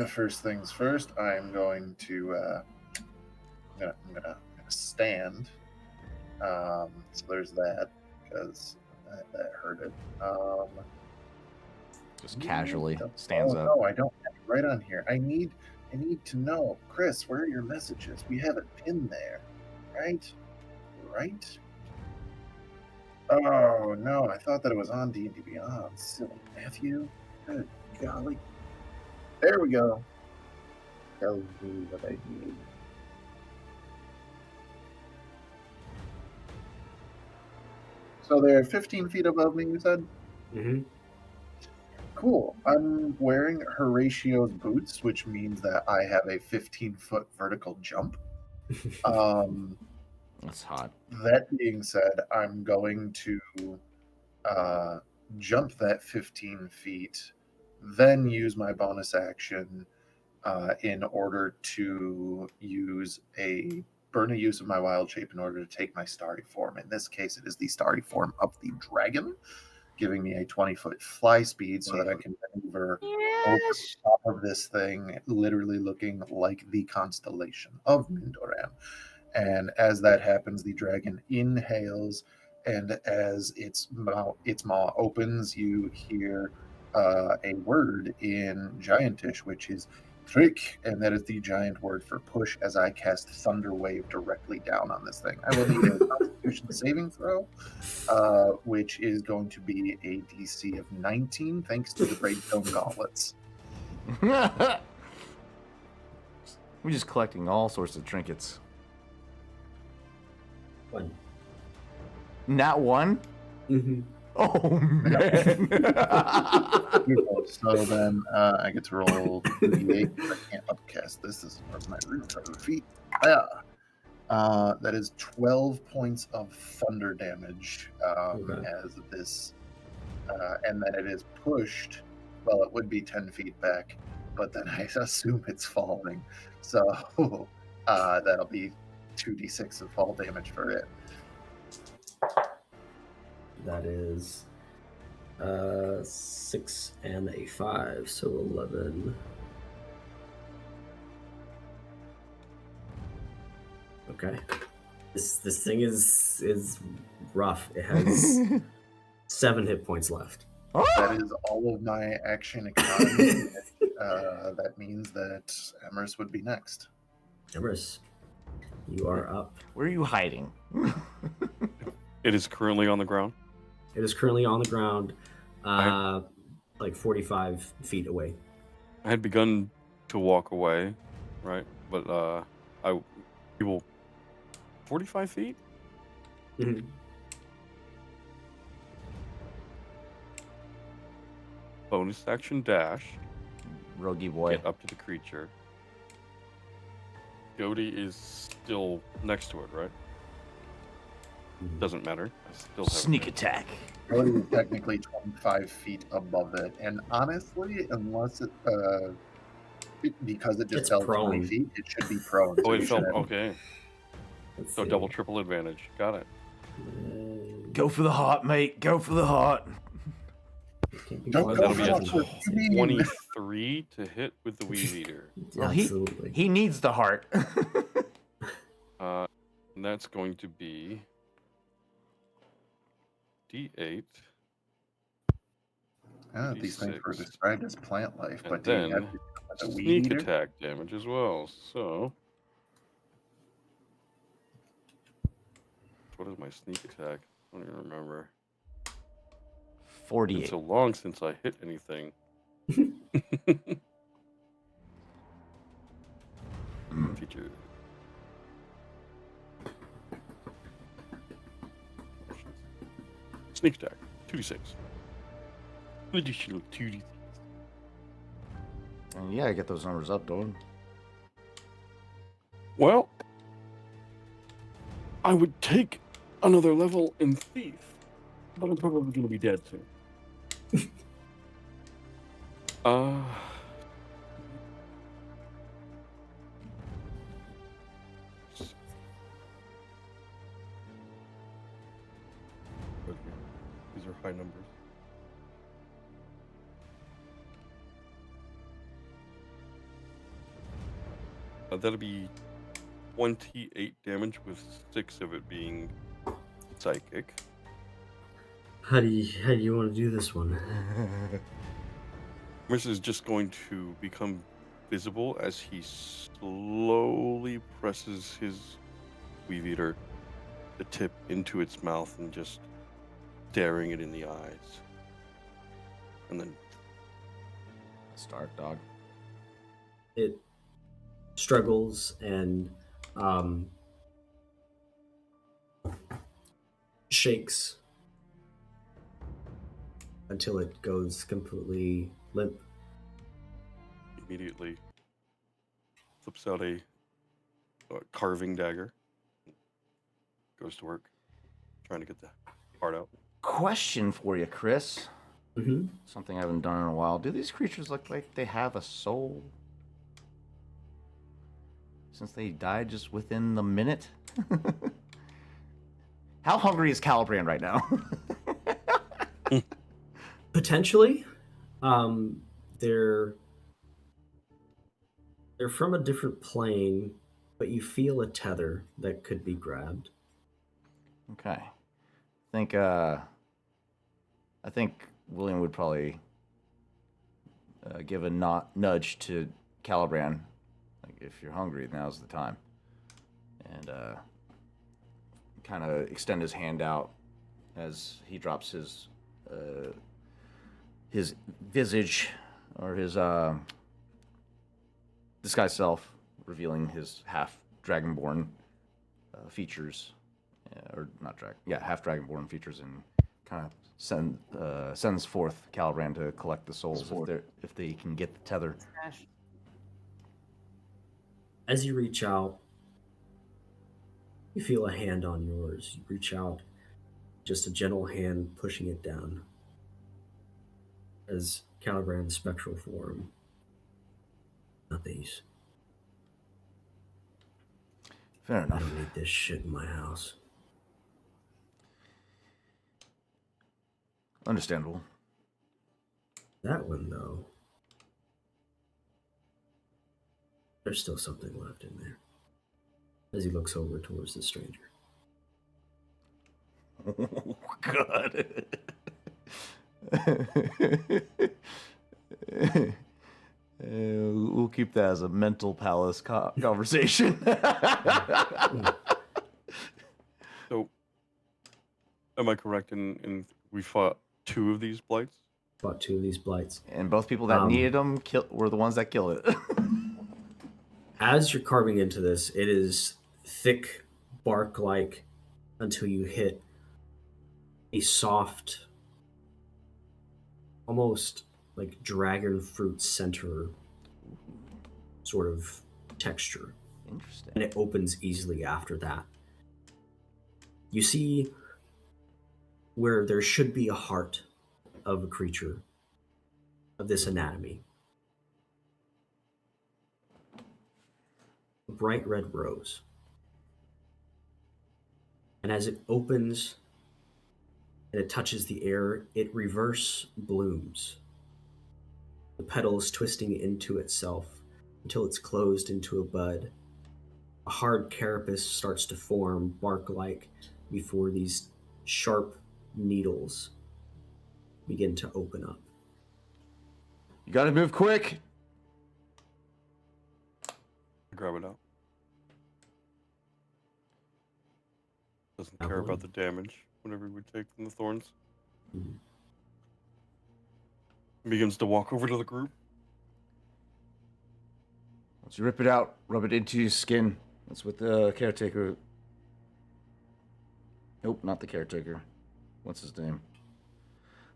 first things first. I'm going to. I'm gonna stand. So there's that because that hurted. Just casually Oh, stands up. No, I don't have it right on here. I need to know, Chris. Where are your messages? We have it pinned there, right? Right. Oh no, I thought that it was on D&D Beyond. Silly Matthew. Good golly. There we go. Tell me what I need. So they're 15 feet above me, you said? Mm-hmm. Cool. I'm wearing Horatio's boots, which means that I have a 15-foot vertical jump. That's hot. That being said, I'm going to jump that 15 feet, then use my bonus action in order to burn a use of my wild shape in order to take my starry form. In this case, it is the starry form of the dragon, giving me a 20-foot fly speed so that I can maneuver over the top of this thing, literally looking like the constellation of Mindoran. And as that happens, the dragon inhales and as its maw opens, you hear a word in Giantish, which is trick, and that is the giant word for push. As I cast Thunder Wave directly down on this thing, I will need a Constitution saving throw, which is going to be a DC of 19, thanks to the Greatstone Gauntlets. We're just collecting all sorts of trinkets. 1. Not one? Mm-hmm. Oh, man. Beautiful. So then I get to roll 2d8. I can't upcast this. This is part of my root for the feet. That is 12 points of thunder damage Okay. as this, and then it is pushed. Well, it would be 10 feet back, but then I assume it's falling. So that'll be 2d6 of fall damage for it. That is 6 and a 5, so 11. Okay. This thing is rough. It has 7 hit points left. That is all of my action economy. That means that Emrys would be next. Emrys, you are up. Where are you hiding? It is currently on the ground. It is currently on the ground, like 45 feet away. I had begun to walk away, right? But he will 45 feet. Mm-hmm. Bonus action dash. Rogie boy. Get up to the creature. Goaty is still next to it, right? Doesn't matter. I still have Sneak attack. Cody is technically 25 feet above it, and honestly, unless it, because it just It's fell 20 prone. feet, it should be prone. Oh, so it you fell. should have- Okay. Let's So see. double, triple advantage. Got it. Go for the heart, mate. Go for the heart. Can't be Don't close. go That'll be for a it. What do you mean? 23 to hit with the Weed Eater. Well, Absolutely. he needs the heart. And that's going to be D8. These things were 86. described as plant life, And but do you then have to with a weed Sneak eater? attack damage as well. So, what is my sneak attack? I don't even remember. It's 48. so long since I hit anything. Feature. Sneak attack, 2d6. Additional 2d6. And yeah, get those numbers up, dude. Well, I would take another level in Thief, but I'm probably going to be dead soon. These are high numbers. That'll be 28 damage with 6 of it being psychic. How do you want to do this one? This is just going to become visible as he slowly presses his Weave Eater, the tip into its mouth and just staring it in the eyes. And then Start, dog. It struggles and shakes until it goes completely limp. immediately flips out a carving dagger. Goes to work, trying to get the heart out. Question for you, Chris. Mm-hmm. Something I haven't done in a while. Do these creatures look like they have a soul? Since they died just within the minute? How hungry is Calibrand right now? Potentially, they're from a different plane, but you feel a tether that could be grabbed. Okay. think William would probably give a nudge to Caliban. Like, if you're hungry, now's the time. And kind of extend his hand out as he drops his visage or his disguised self, revealing his half dragonborn features, or not half dragonborn features, and kind of sends forth Caliban to collect the souls if they can get the tether. Smash. As you reach out, you feel a hand on yours. You reach out, just a gentle hand pushing it down. As Calibran's spectral form. Not these. Fair I enough. don't need this shit in my house. Understandable. That one, though. There's still something left in there. As he looks over towards the stranger. Oh, God. We'll keep that as a mental palace conversation. So, am I correct in we fought 2 of these blights? Fought 2 of these blights. And both people that needed them were the ones that killed it. As you're carving into this, it is thick, bark-like, until you hit a soft, almost like dragon fruit center sort of texture. Interesting. And it opens easily after that. You see where there should be a heart of a creature of this anatomy. A bright red rose. And as it opens and it touches the air, it reverse blooms. The petals twisting into itself until it's closed into a bud. A hard carapace starts to form, bark-like, before these sharp needles begin to open up. You gotta move quick. Grab it out. Doesn't care about the damage whenever we take from the thorns. Mm-hmm. Begins to walk over to the group. Once you rip it out, rub it into your skin. That's what the caretaker... Nope, not the caretaker. What's his name?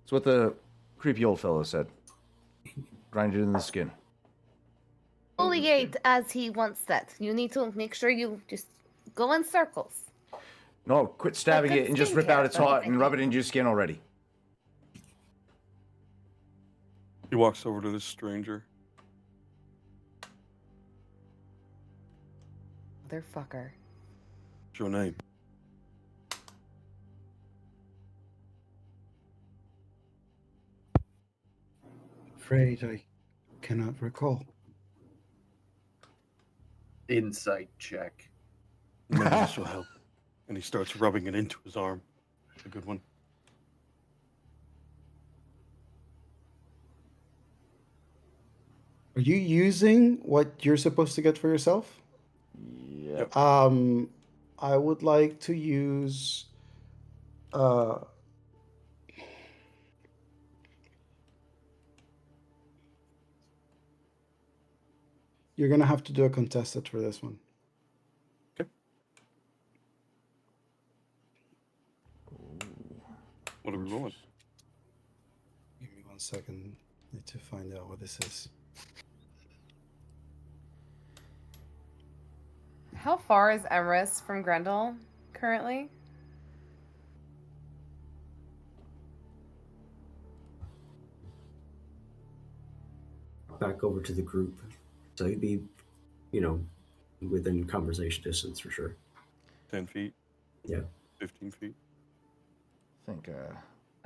It's what the creepy old fellow said. Grind it in the skin. Foliate, as he once said. You need to make sure you just go in circles. No, quit stabbing good it and just rip out skincare, its though, heart I and rub it think. into your skin already. He walks over to this stranger. Motherfucker. What's your name? Afraid I cannot recall. Insight check. Maybe this will help. And he starts rubbing it into his arm. It's a good one. Are you using what you're supposed to get for yourself? Yeah. I would like to use you're gonna have to do a contested for this one. What are we rolling? Give me 1 second. Need to find out what this is. How far is Emrys from Grendel currently? Back over to the group. So you'd be, within conversation distance for sure. 10 feet? Yeah. 15 feet? I think,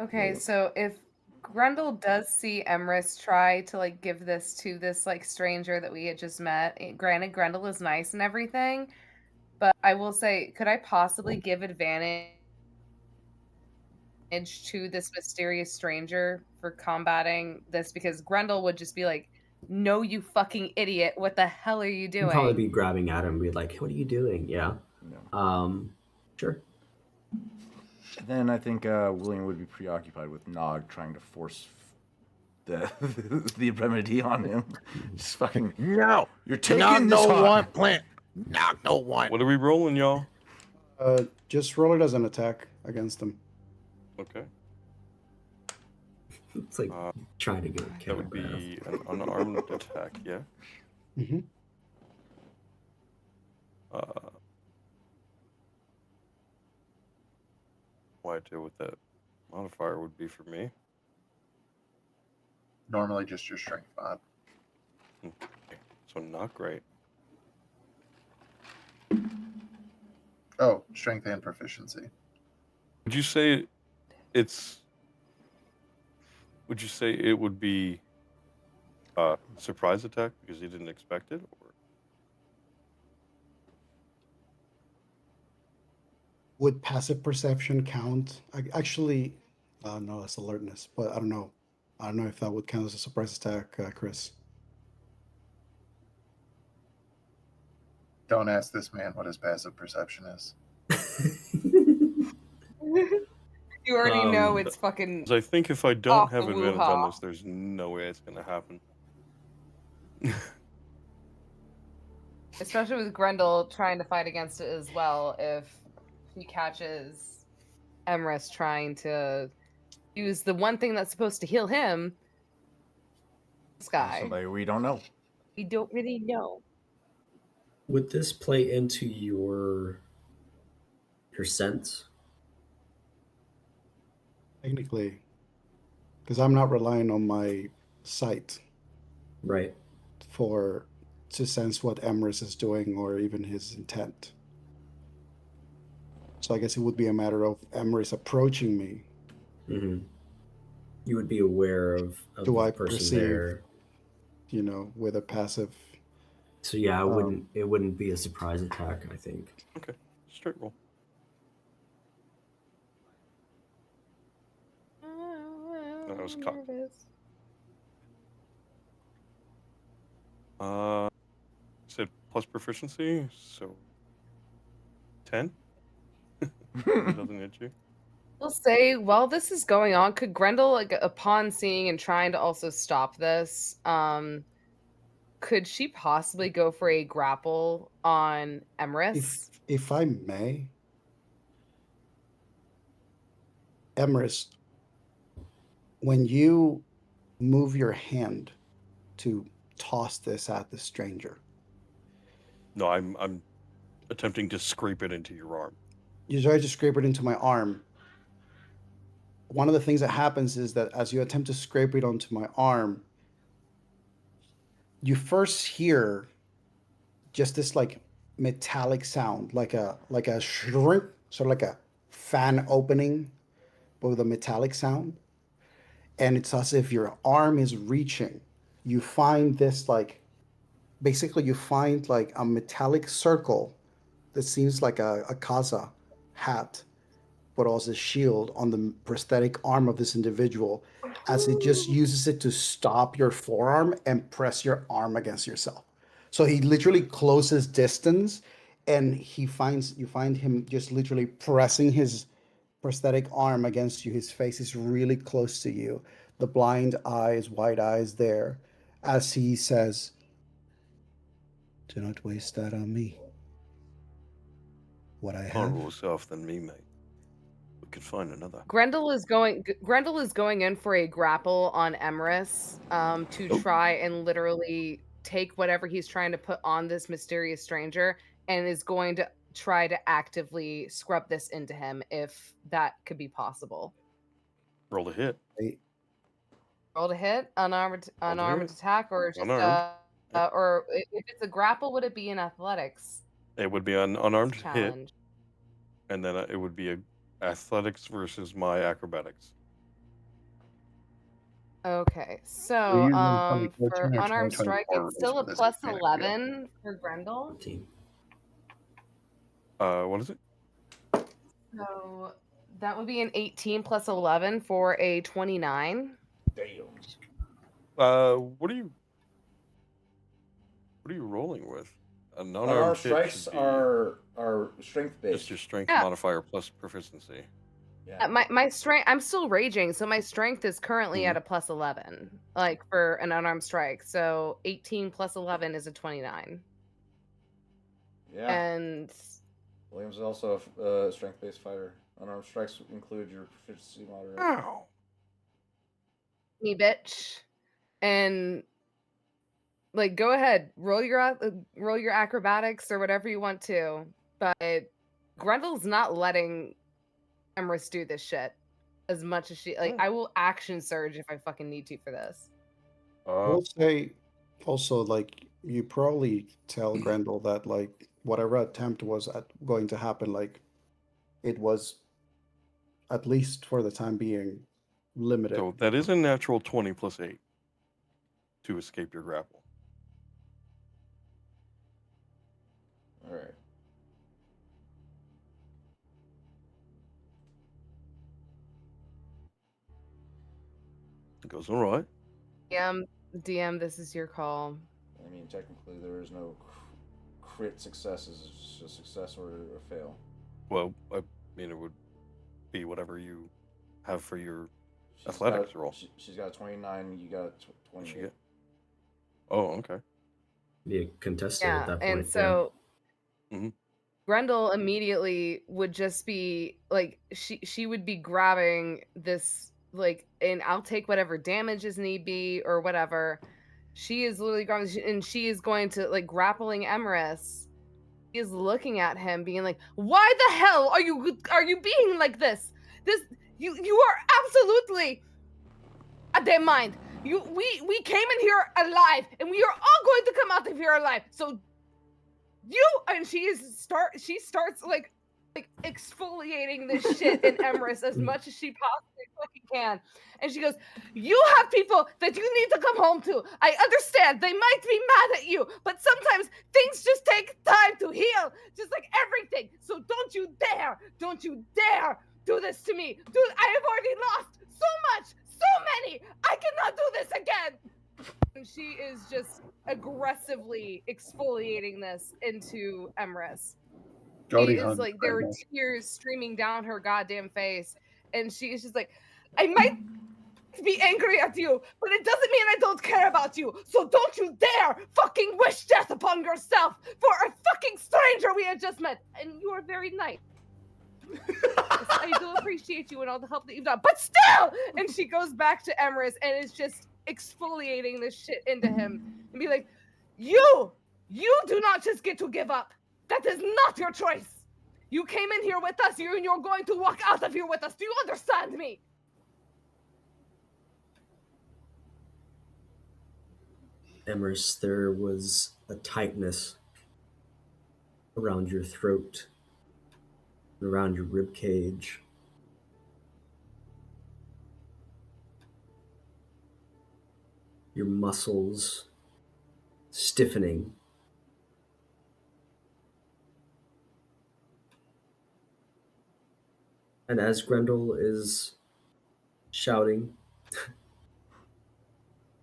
Okay, Yeah. so if Grendel does see Emrys try to like give this to this like stranger that we had just met, granted Grendel is nice and everything, but I will say, could I possibly give advantage To this mysterious stranger for combating this, because Grendel would just be like, "No, you fucking idiot! What the hell are you You'd probably doing?" be grabbing at him and be like, "What are you doing?" Yeah. Sure. Then I think William would be preoccupied with Nog trying to force the the remedy on him. Just fucking No, you're taking not this no on. one plant. Not no one. What are we rolling, y'all? Just roll it as an attack against him. Okay. It's like trying to get That would be an unarmed attack, yeah? Mm-hmm. What I do with that modifier would be for me. Normally just your strength mod. Okay. So not great. Oh, strength and proficiency. Would you say it's... Would you say it would be a surprise attack because you didn't expect it? Or... Would passive perception count? Actually, no, that's alertness. But I don't know. I don't know if that would count as a surprise attack, Chris. Don't ask this man what his passive perception is. You already know it's fucking. I think if I don't off have the advantage woo-ha. on this, there's no way it's going to happen. Especially with Grendel trying to fight against it as well, if he catches Emrys trying to use the one thing that's supposed to heal him. This guy. Somebody we don't know. We don't really know. Would this play into your sense? Technically, because I'm not relying on my sight, right, to sense what Emrys is doing or even his intent. So I guess it would be a matter of Emrys approaching me. Mm-hmm. You would be aware of Do the I person perceive, there, with a passive. So yeah, it wouldn't be a surprise attack, I think. Okay, straight roll. That was cocked. Said plus proficiency, so 10. It doesn't hit you. We'll say while this is going on, could Grendel, upon seeing and trying to also stop this, could she possibly go for a grapple on Emrys? If I may, Emrys, when you move your hand to toss this at the stranger. No, I'm attempting to scrape it into your arm. You try to scrape it into my arm. One of the things that happens is that as you attempt to scrape it onto my arm, you first hear just this like metallic sound, like a shrink, sort of like a fan opening, but with a metallic sound. And it's as if your arm is reaching. You find this basically you find like a metallic circle that seems like a casa hat, but also a shield on the prosthetic arm of this individual, as it just uses it to stop your forearm and press your arm against yourself. So he literally closes distance, and you find him just literally pressing his prosthetic arm against you. His face is really close to you. The blind eyes, wide eyes there, as he says, "Do not waste that on me. What I have." More worse off than me, mate. We could find another. Grendel is going in for a grapple on Emrys to try and literally take whatever he's trying to put on this mysterious stranger, and is going to try to actively scrub this into him if that could be possible. Roll to hit. Roll to hit, unarmed attack, or just or if it's a grapple, would it be in athletics? It would be an unarmed challenge. Hit, and then it would be a athletics versus my acrobatics. Okay, so for unarmed strike, it's still a plus 11 for Grendel. What is it? So That would be an 18 plus 11 for a 29. Damn. What are you rolling with? An unarmed Unarmed hit strikes should be are strength just based. your strength Yeah. modifier plus proficiency. Yeah. My strength, I'm still raging, so my strength is currently Mhm. at a plus 11, like for an unarmed strike. So 18 plus 11 is a 29. Yeah. And Williams is also a strength based fighter. Unarmed strikes include your proficiency moderate. Ow. me bitch. And like go ahead, roll your acrobatics or whatever you want to. But Grendel's not letting Emrys do this shit as much as she like. I will action surge if I fucking need to for this. I will say also, like, you probably tell Grendel that, like, whatever attempt was going to happen, like, it was, at least for the time being, limited. So that is a natural 20 plus 8 to escape your grapple. All right. It goes all right. DM, this is your call. I mean, technically, there is no crit successes. It's just a success or a fail. Well, I mean, it would be whatever you have for your She's athletics got, roll. She's got a 29. You got a 28. She get? Oh, okay. Be a contested Yeah, at that point. and so Mhm. Grendel immediately would just be like she would be grabbing this like, and I'll take whatever damage is need be or whatever. She is literally grabbing, and she is going to like grappling Emrys. She is looking at him, being like, "Why the hell are you being like this? You are absolutely a damn mind. We came in here alive, and we are all going to come out of here alive. So and she starts like exfoliating this shit in Emrys as much as she possibly fucking can. And she goes, "You have people that you need to come home to. I understand they might be mad at you, but sometimes things just take time to heal, just like everything. So don't you dare do this to me. I have already lost so much, so many. I cannot do this again." And she is just aggressively exfoliating this into Emrys. She is like, there are tears streaming down her goddamn face, and she is just like, "I might be angry at you, but it doesn't mean I don't care about you. So don't you dare fucking wish death upon yourself for a fucking stranger we had just met. And you are very nice. I do appreciate you and all the help that you've done, but still!" And she goes back to Emrys and is just exfoliating this shit into him and be like, You do not just get to give up. That is not your choice. You came in here with us, and you're going to walk out of here with us. Do you understand me? Emrys, there was a tightness around your throat, around your rib cage. Your muscles stiffening. And as Grendel is shouting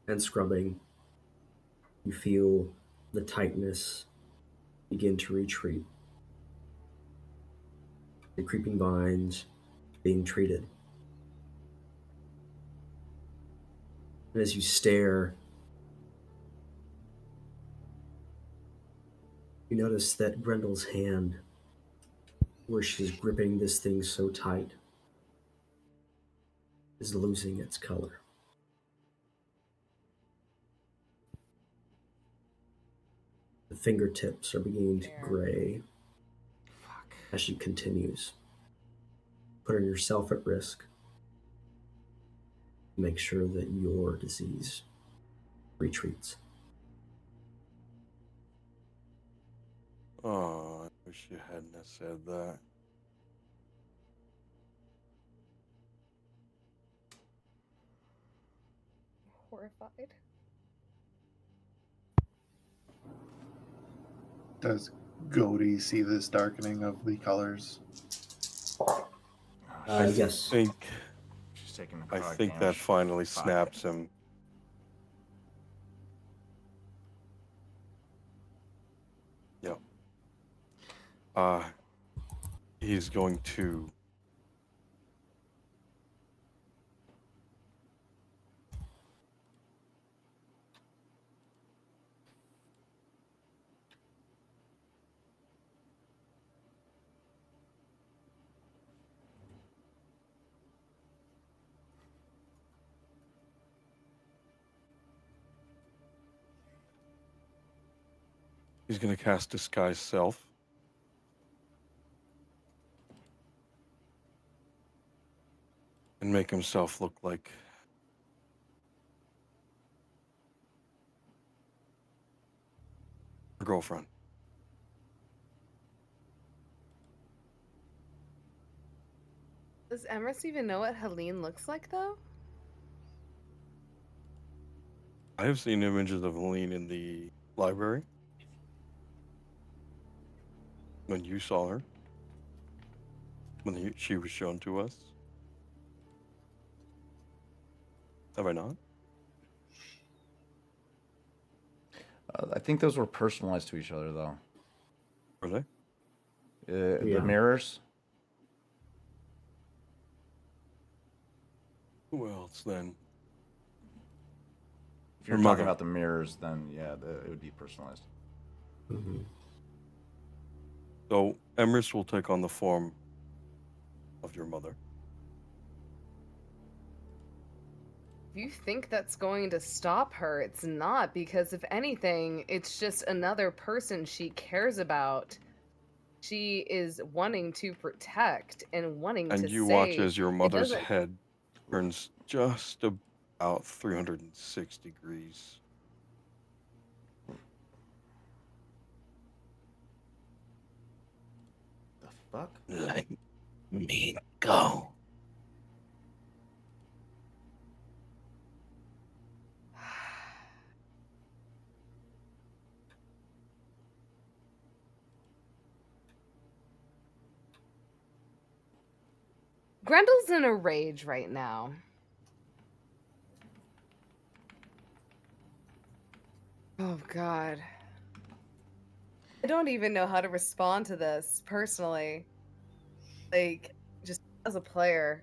and scrubbing, you feel the tightness begin to retreat. The creeping vines being treated. And as you stare, you notice that Grendel's hand, where she's gripping this thing so tight, is losing its color. The fingertips are beginning to gray as she continues, putting yourself at risk to make sure that your disease retreats. Oh, I wish you hadn't have said that. Horrified. Does Goaty see this darkening of the colors? Yes. She's taking I necrotic think that damage. finally 5. snaps him. Yeah. He's going to he's going to cast Disguise Self. And make himself look like a girlfriend. Does Emrys even know what Helene looks like, though? I have seen images of Helene in the library. When you saw her. When she was shown to us. Have I not? I think those were personalized to each other, though. Were they? The mirrors. Who else then? If you're Her talking mother. about the mirrors, then yeah, it would be personalized. Mm-hmm. So Emrys will take on the form of your mother. If you think that's going to stop her, it's not, because if anything, it's just another person she cares about. She is wanting to protect and wanting And to you save. watch as your mother's doesn't- head turns just about 306 degrees. The fuck? Let me go. Grendel's in a rage right now. Oh, God. I don't even know how to respond to this, personally. Like, just as a player.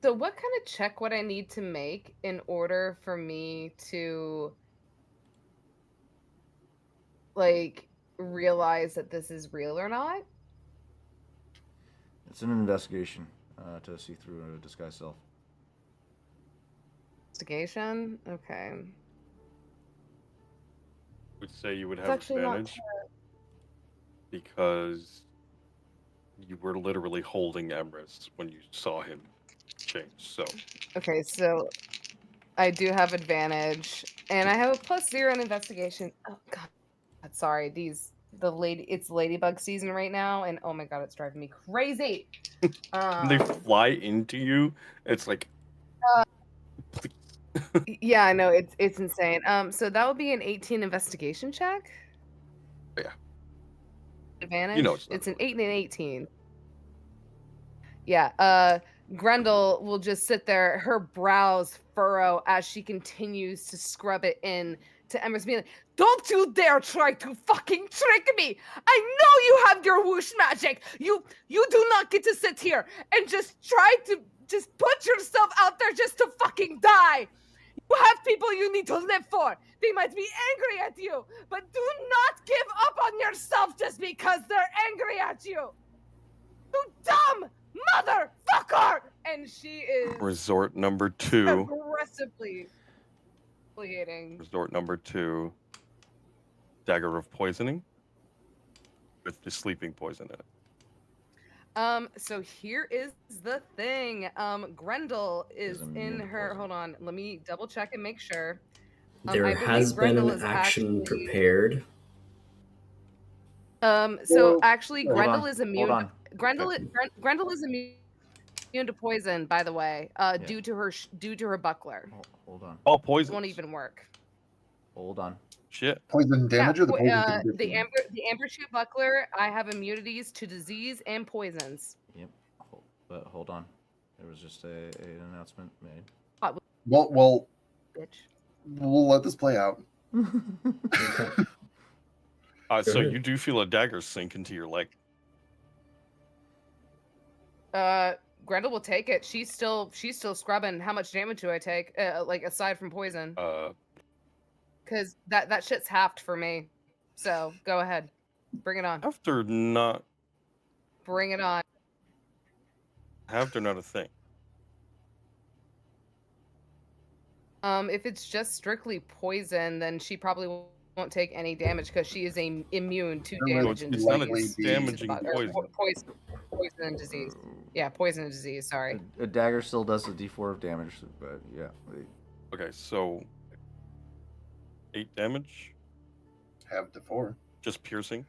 So what kind of check would I need to make in order for me to, like, realize that this is real or not? It's an investigation to see through a disguise self. Investigation? Okay. Would say you would It's have actually not advantage because you were literally holding Emrys when you saw him change. So Okay, so I do have advantage, and I have a +0 in investigation. Oh God, sorry. It's ladybug season right now, and oh my God, it's driving me crazy. when they fly into you, it's like, please. Yeah, I know it's insane. So that would be an 18 investigation check. Yeah, Advantage. you know it's not It's an really. 8 and an 18. Yeah, Grendel will just sit there, her brows furrow as she continues to scrub it in to Emrys, being like, "Don't you dare try to fucking trick me! I know you have your whoosh magic! You do not get to sit here and just try to just put yourself out there just to fucking die! You have people you need to live for! They might be angry at you, but do not give up on yourself just because they're angry at you! You dumb motherfucker!" And she is Resort number 2. aggressively humiliating. Resort number 2. Dagger of poisoning with the sleeping poison in it. So here is the thing. Grendel is in her. poison. Hold on, let me double check and make sure. There I believe has been Grendel an is action actually. prepared. So Well, actually, Hold Grendel on, is hold immune. on. Grendel is immune Immune to poison, by the way, due to her buckler. Hold on. Oh, It poison. won't even work. Hold on. Shit. Poison damage or the poison condition? The amber shoot buckler. I have immunities to disease and poisons. Yep. But hold on. There was just an announcement made. Well, Bitch. we'll let this play out. So you do feel a dagger sink into your leg. Grendel will take it. She's still scrubbing. How much damage do I take? Like aside from poison? Because that shit's halved for me. So go ahead, bring it on. After not. Bring it on. Halved or not a thing. If it's just strictly poison, then she probably won't take any damage because she is immune to damage and it's disease. not a damaging poison. Poison and disease. Yeah, poison and disease. Sorry. A dagger still does a d4 of damage, but yeah. Okay, so 8 damage. Half to 4. Just piercing.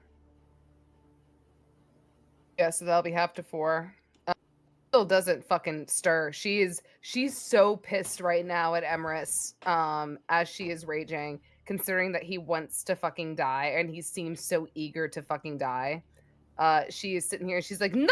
Yeah, so that'll be half to 4. Still doesn't fucking stir. She's so pissed right now at Emrys, as she is raging, considering that he wants to fucking die and he seems so eager to fucking die. She is sitting here. She's like, no,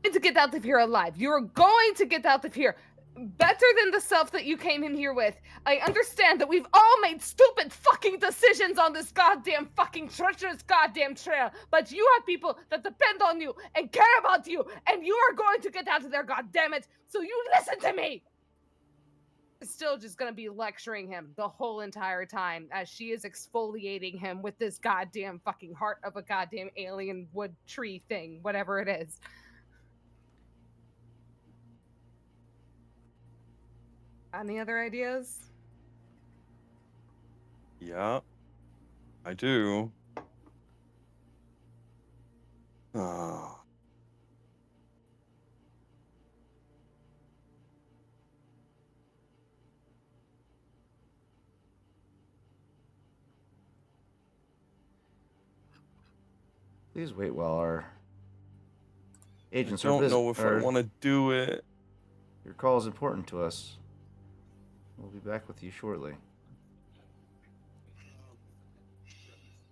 to get out of here alive. You're going to get out of here better than the self that you came in here with. I understand that we've all made stupid fucking decisions on this goddamn fucking treacherous goddamn trail, but you have people that depend on you and care about you, and you are going to get out of there, goddammit. So you listen to me. Still just gonna be lecturing him the whole entire time as she is exfoliating him with this goddamn fucking heart of a goddamn alien wood tree thing, whatever it is. Any other ideas? Yeah, I do. Please wait while our agents I don't know if I want to do it. Your call is important to us. We'll be back with you shortly.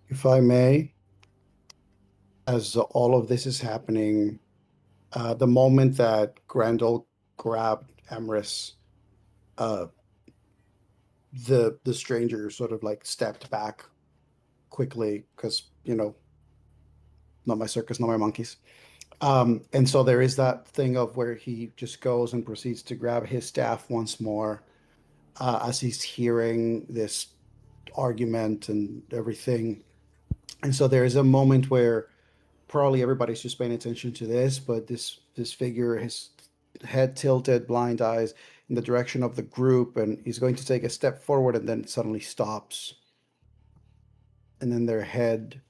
If I may, as all of this is happening, the moment that Grendel grabbed Emrys, the stranger sort of like stepped back quickly because, not my circus, not my monkeys. And so there is that thing of where he just goes and proceeds to grab his staff once more as he's hearing this argument and everything. And so there is a moment where probably everybody's just paying attention to this, but this figure, his head tilted, blind eyes in the direction of the group, and he's going to take a step forward and then suddenly stops. And then their head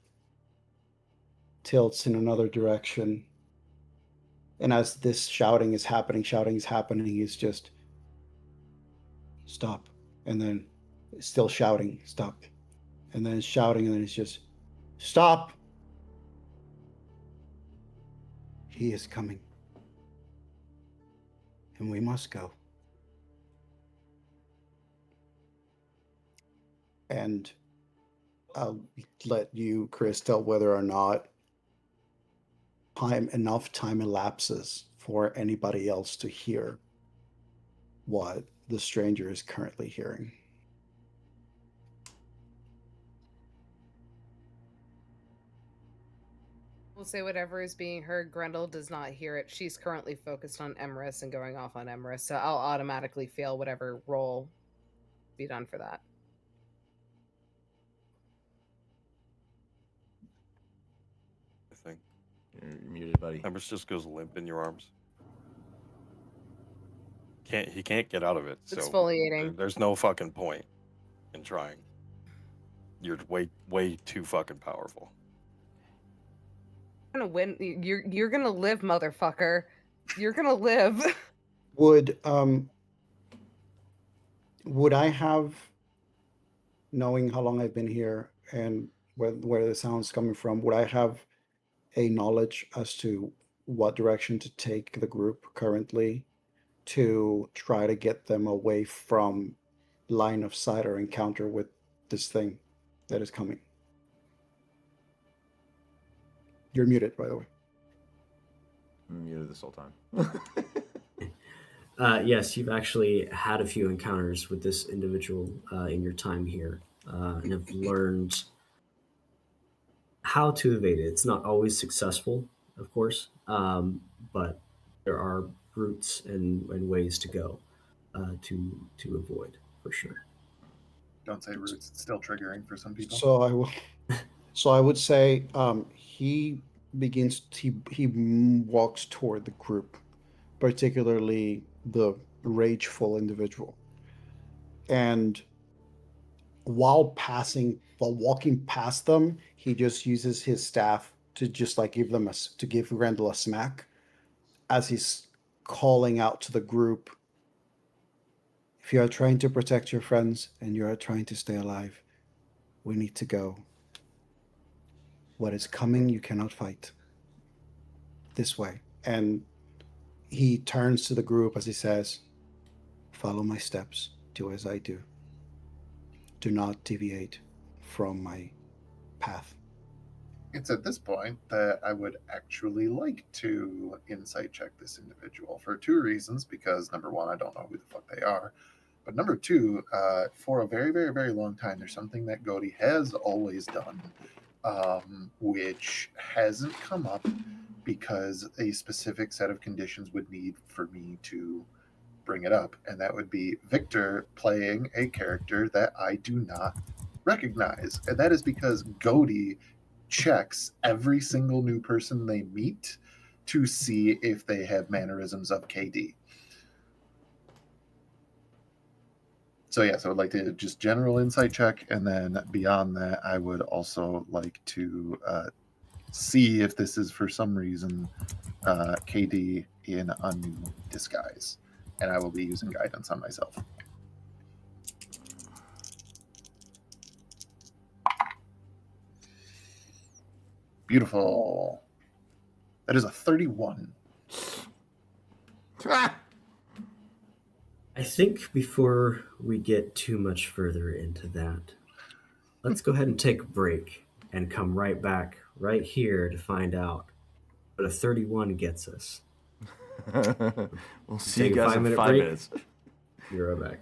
tilts in another direction. And as this shouting is happening, he's just stop. And then still shouting, stop. And then shouting, and then it's just stop. He is coming. And we must go. And I'll let you, Chris, tell whether or not enough time elapses for anybody else to hear what the stranger is currently hearing. We'll say whatever is being heard. Grendel does not hear it. She's currently focused on Emrys and going off on Emrys, so I'll automatically fail whatever roll be done for that. I think. You're muted, buddy. Emrys just goes limp in your arms. He can't get out of it. So Exfoliating. There's no fucking point in trying. You're way too fucking powerful. You're gonna win. You're gonna live, motherfucker. You're gonna live. Would I have, knowing how long I've been here and where the sound's coming from, would I have a knowledge as to what direction to take the group currently to try to get them away from line of sight or encounter with this thing that is coming. You're muted, by the way. I'm muted this whole time. Yes, you've actually had a few encounters with this individual in your time here and have learned how to evade it. It's not always successful, of course, but there are routes and ways to go to avoid for sure. Don't say roots. It's still triggering for some people. So I will. So I would say he walks toward the group, particularly the rageful individual, and while walking past them, he just uses his staff to just like give Randall a smack as he's calling out to the group. If you are trying to protect your friends and you are trying to stay alive, we need to go. What is coming, you cannot fight. This way. And he turns to the group as he says, follow my steps, do as I do. Do not deviate from my path. It's at this point that I would actually like to insight check this individual for two reasons. Because number one, I don't know who the fuck they are. But number two, for a very, very, very long time, there's something that Godey has always done, which hasn't come up because a specific set of conditions would need for me to bring it up. And that would be Victor playing a character that I do not recognize. And that is because Godey checks every single new person they meet to see if they have mannerisms of KD. So yes, I would like to just general insight check, and then beyond that, I would also like to see if this is for some reason KD in a new disguise, and I will be using guidance on myself. Beautiful. That is a 31. I think before we get too much further into that, let's go ahead and take a break and come right back right here to find out what a 31 gets us. We'll see you Take a guys in 5-minute 5 break. minutes. Be right back.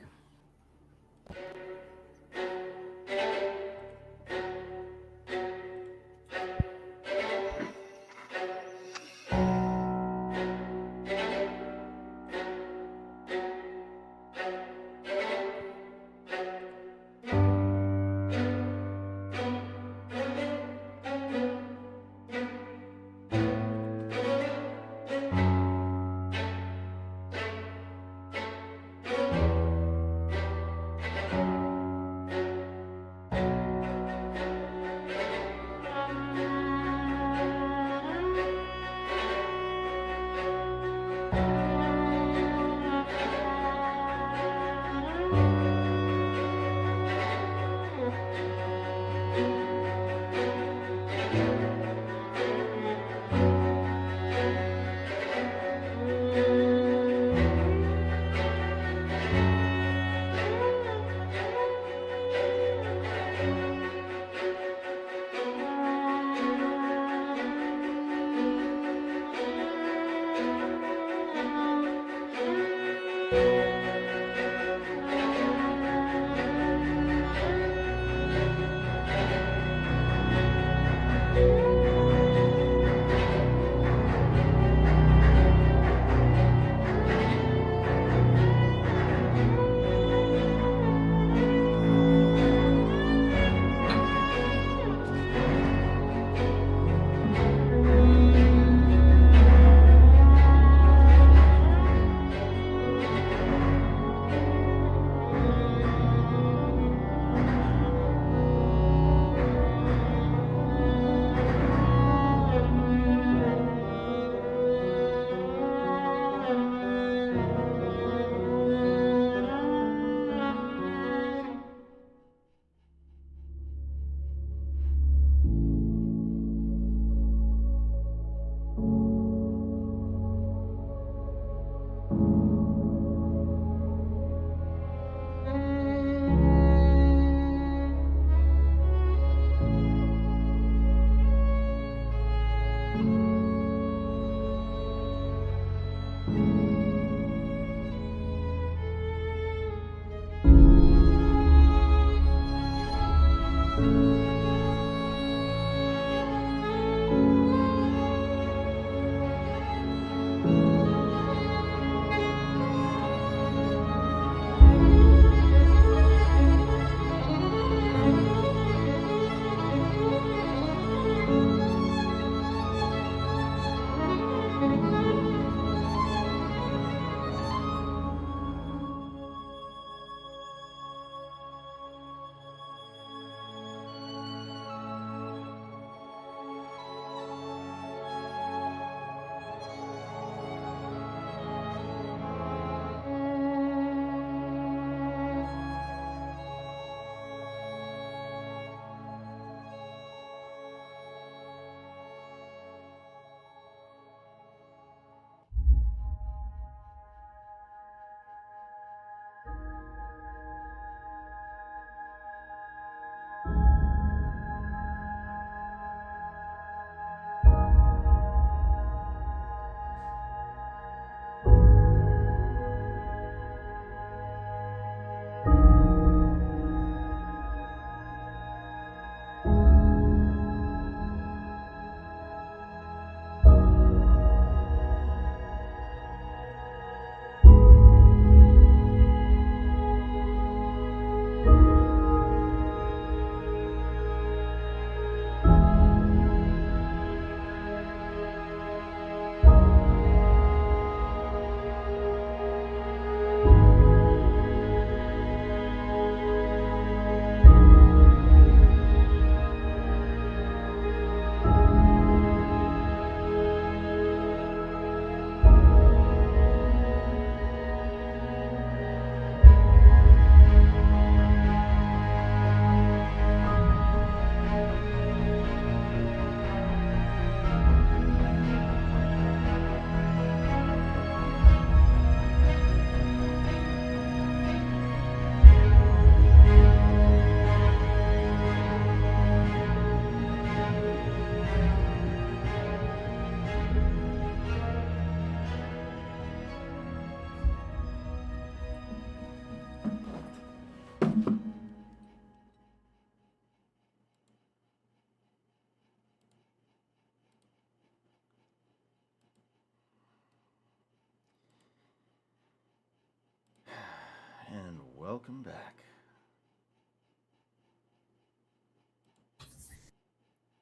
welcome back.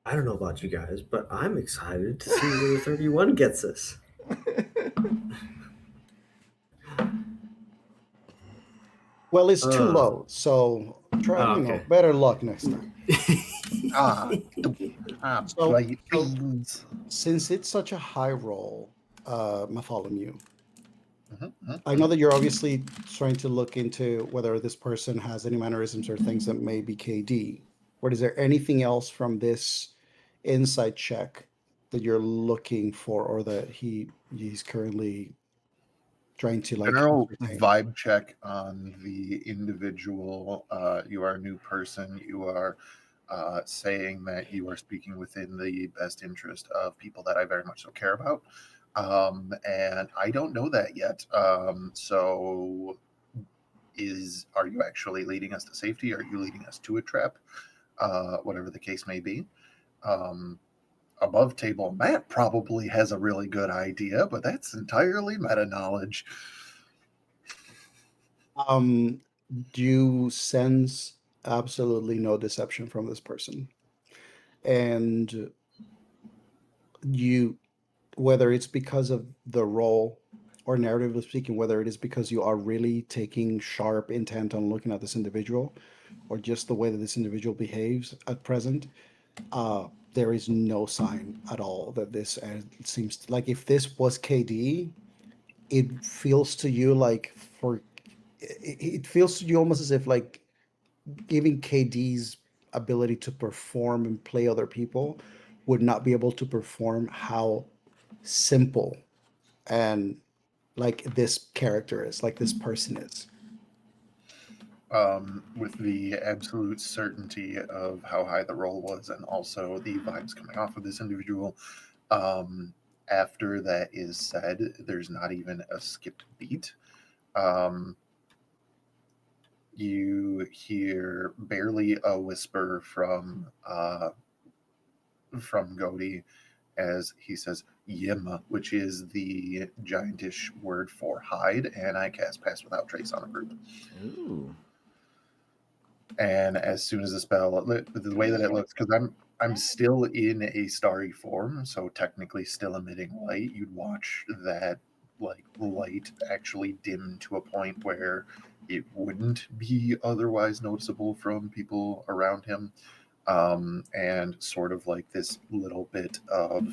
I don't know about you guys, but I'm excited to see where the 31 gets us. Well, it's too low, so try. Okay. Better luck next time. So, Right. since it's such a high roll, Bartholomew, Mhm. I know that you're obviously trying to look into whether this person has any mannerisms or things that may be KD. Or is there anything else from this insight check that you're looking for, or that he's currently trying to General ascertain? vibe check on the individual. You are a new person. You are saying that you are speaking within the best interest of people that I very much so care about. And I don't know that yet. So are you actually leading us to safety? Are you leading us to a trap? Whatever the case may be. Above table, Matt probably has a really good idea, but that's entirely meta knowledge. You sense absolutely no deception from this person, and you, whether it's because of the role or narratively speaking, whether it is because you are really taking sharp intent on looking at this individual, or just the way that this individual behaves at present, there is no sign at all that this seems like, if this was KD, it feels to you like it feels to you almost as if, like, giving KD's ability to perform and play other people would not be able to perform how simple and like this character is, like this person is. With the absolute certainty of how high the roll was and also the vibes coming off of this individual, after that is said, there's not even a skipped beat. You hear barely a whisper from Godi as he says "yim," which is the giantish word for hide, and I cast Pass Without Trace on a group. Ooh. And as soon as the spell, the way that it looks, because I'm still in a starry form, so technically still emitting light. You'd watch that like light actually dim to a point where it wouldn't be otherwise noticeable from people around him, and sort of like this little bit of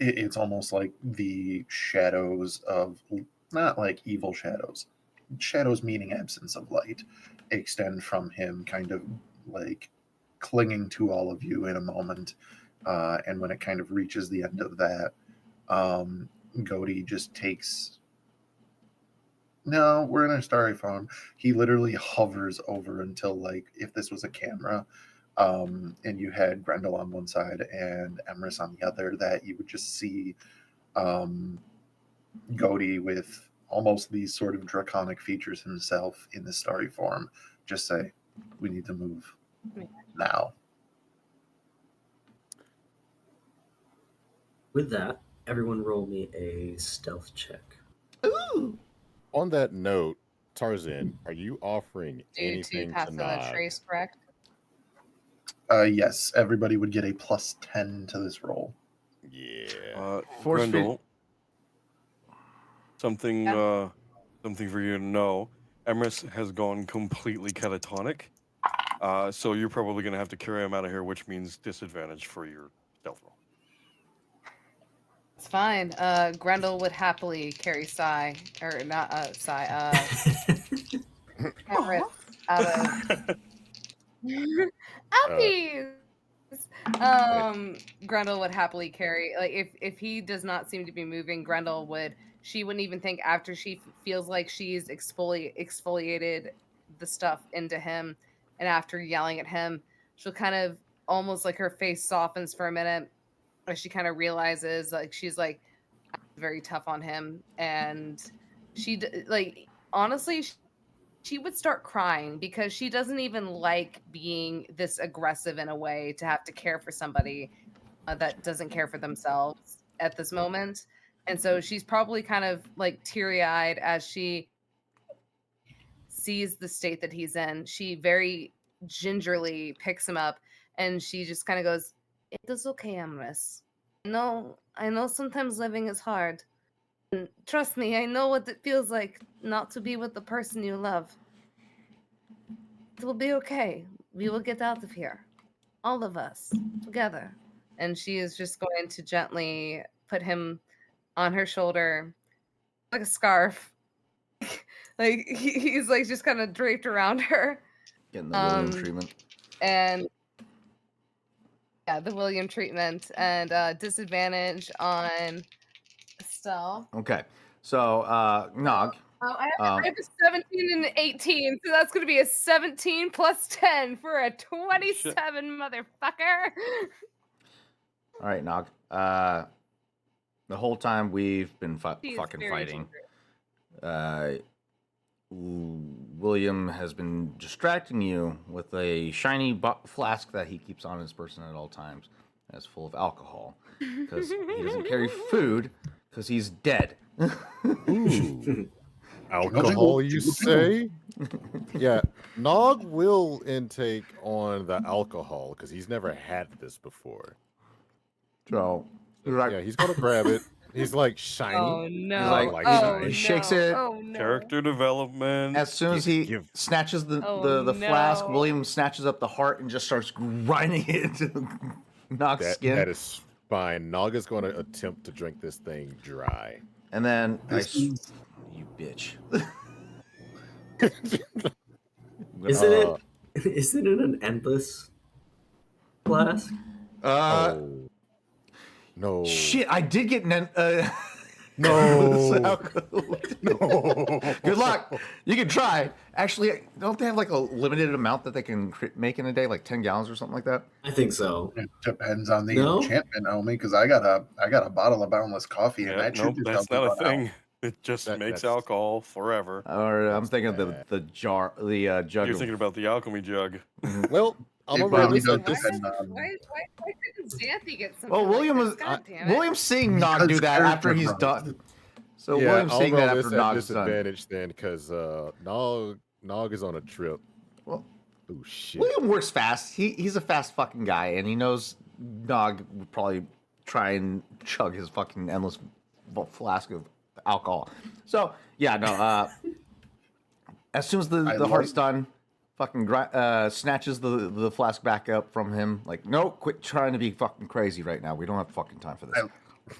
it's almost like the shadows of, not like evil shadows meaning absence of light, extend from him, kind of like clinging to all of you in a moment. And when it kind of reaches the end of that, Godi just takes. No, we're in a starry form. He literally hovers over until, like, if this was a camera, and you had Grendel on one side and Emrys on the other, that you would just see Godi with almost these sort of draconic features himself in the starry form just say, "We need to move now." With that, everyone roll me a stealth check. Ooh. On that note, Tarzan, are you offering Due to anything to passing the Nog? trace, correct? Yes, everybody would get a +10 to this roll. Yeah. Force feed- Grendel, something Yeah. something for you to know. Emrys has gone completely catatonic. So you're probably going to have to carry him out of here, which means disadvantage for your stealth roll. It's fine. Grendel would happily carry Sai, or not Sai, Emrys out of Uppies. Grendel would happily carry, like, if he does not seem to be moving, Grendel would. She wouldn't even think, after she feels like she's exfoliated the stuff into him, and after yelling at him, she'll kind of, almost like, her face softens for a minute as she kind of realizes, like, she's like very tough on him, and like, honestly, she would start crying because she doesn't even like being this aggressive in a way, to have to care for somebody that doesn't care for themselves at this moment. And so she's probably kind of like teary eyed as she sees the state that he's in, she very gingerly picks him up and she just kind of goes, "It is okay, Emrys. I know sometimes living is hard. And trust me, I know what it feels like not to be with the person you love. It will be okay. We will get out of here. All of us, together." And she is just going to gently put him on her shoulder like a scarf. Like he's like just kind of draped around her. Getting the William Um, treatment. And yeah, the William treatment and disadvantage on Estelle. Okay. So, Nog. Oh, I have a 17 and an 18, so that's going to be a 17 plus 10 for a 27, motherfucker. All right, Nog. The whole time we've been She is fucking very fighting, ginger. William has been distracting you with a shiny flask that he keeps on his person at all times. That's full of alcohol because he doesn't carry food because he's dead. Ooh. Alcohol, you say? Yeah, Nog will intake on the alcohol because he's never had this before. So he's like, Yeah, he's gonna grab it. He's like shiny. Oh He's no! like Oh shiny. he shakes it. Oh no! Character development. As soon as he Give- snatches the Oh, flask, no. William snatches up the heart and just starts grinding it into Nog's skin. That is fine. Nog is going to attempt to drink this thing dry. And then you bitch. Isn't it? Isn't it an endless flask? Oh. No. Shit, I did get No. No. Good luck. You can try. Actually, don't they have like a limited amount that they can make in a day, like 10 gallons or something like that? I think so. It depends on the No? enchantment, homie, because I got a bottle of boundless coffee, and Yeah, that nope, should that's not a thing. It just That- makes that's- alcohol forever. Or I'm That's thinking of bad. the jar, the jug. You're of- thinking about the alchemy jug. Well, I'm It gonna really release does this. depend on- Why couldn't Xanthi get something? Well, William like was this? God damn it. William's seeing Nog do Because that after character he's growth. done. So Yeah, William's I'll seeing roll that this after at Nog's done. disadvantage then, because Nog is on a trip. Well, Oh shit! William works fast. He's a fast fucking guy, and he knows Nog would probably try and chug his fucking endless flask of alcohol. So yeah, no. As soon as the heart's done, fucking snatches the flask back up from him. Like, no, quit trying to be fucking crazy right now. We don't have fucking time for this.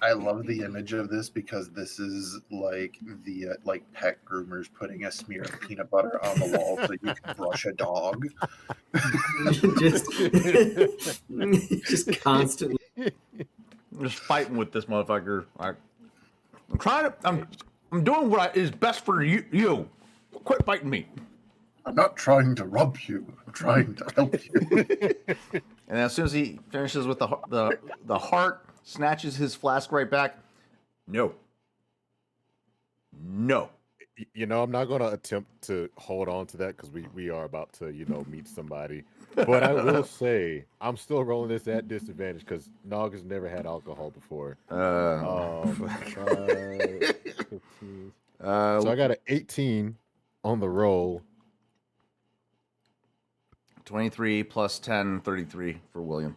I love the image of this because this is like the like pet groomers putting a smear of peanut butter on the wall so you can brush a dog. just constantly. I'm just fighting with this motherfucker. I'm trying to. I'm doing what is best for you. Quit fighting me. I'm not trying to rub you. I'm trying to help you. And as soon as he finishes with the heart, snatches his flask right back. No. You know, I'm not going to attempt to hold on to that because we are about to, meet somebody. But I will say, I'm still rolling this at disadvantage because Nog has never had alcohol before. 15. So I got an 18 on the roll. 23 plus 10, 33 for William.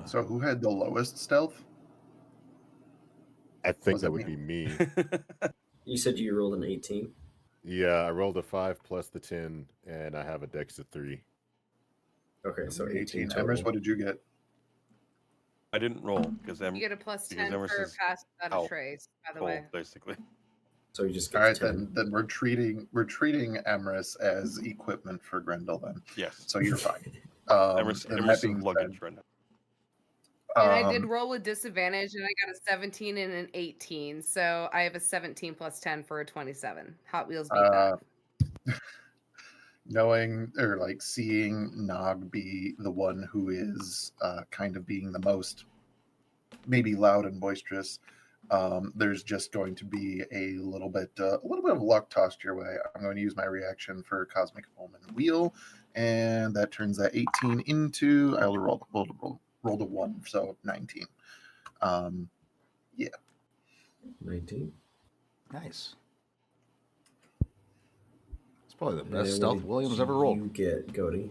So who had the lowest stealth? I think Was that it would be me. You said you rolled an 18. Yeah, I rolled a 5 plus the 10, and I have a dex of 3. Okay, so 18 Emrys, total. what did you get? I didn't roll because You get a plus because 10 Emrys for is pass without a out trace, by the cold, way. basically. So you just All get right, 10. then we're treating Emrys as equipment for Grendel then. Yes. So you're fine. Emrys and that is being luggage said, right now. And I did roll with disadvantage, and I got a 17 and an 18. So I have a 17 plus 10 for a 27. Hot Wheels beat that. knowing or like seeing Nog be the one who is kind of being the most maybe loud and boisterous, there's just going to be a little bit of luck tossed your way. I'm going to use my reaction for Cosmic Omen Wheel, and that turns that 18 into I rolled a 1, so 19. Yeah. 19. Nice. It's probably the And best what stealth did Williams ever rolled. You get Cody.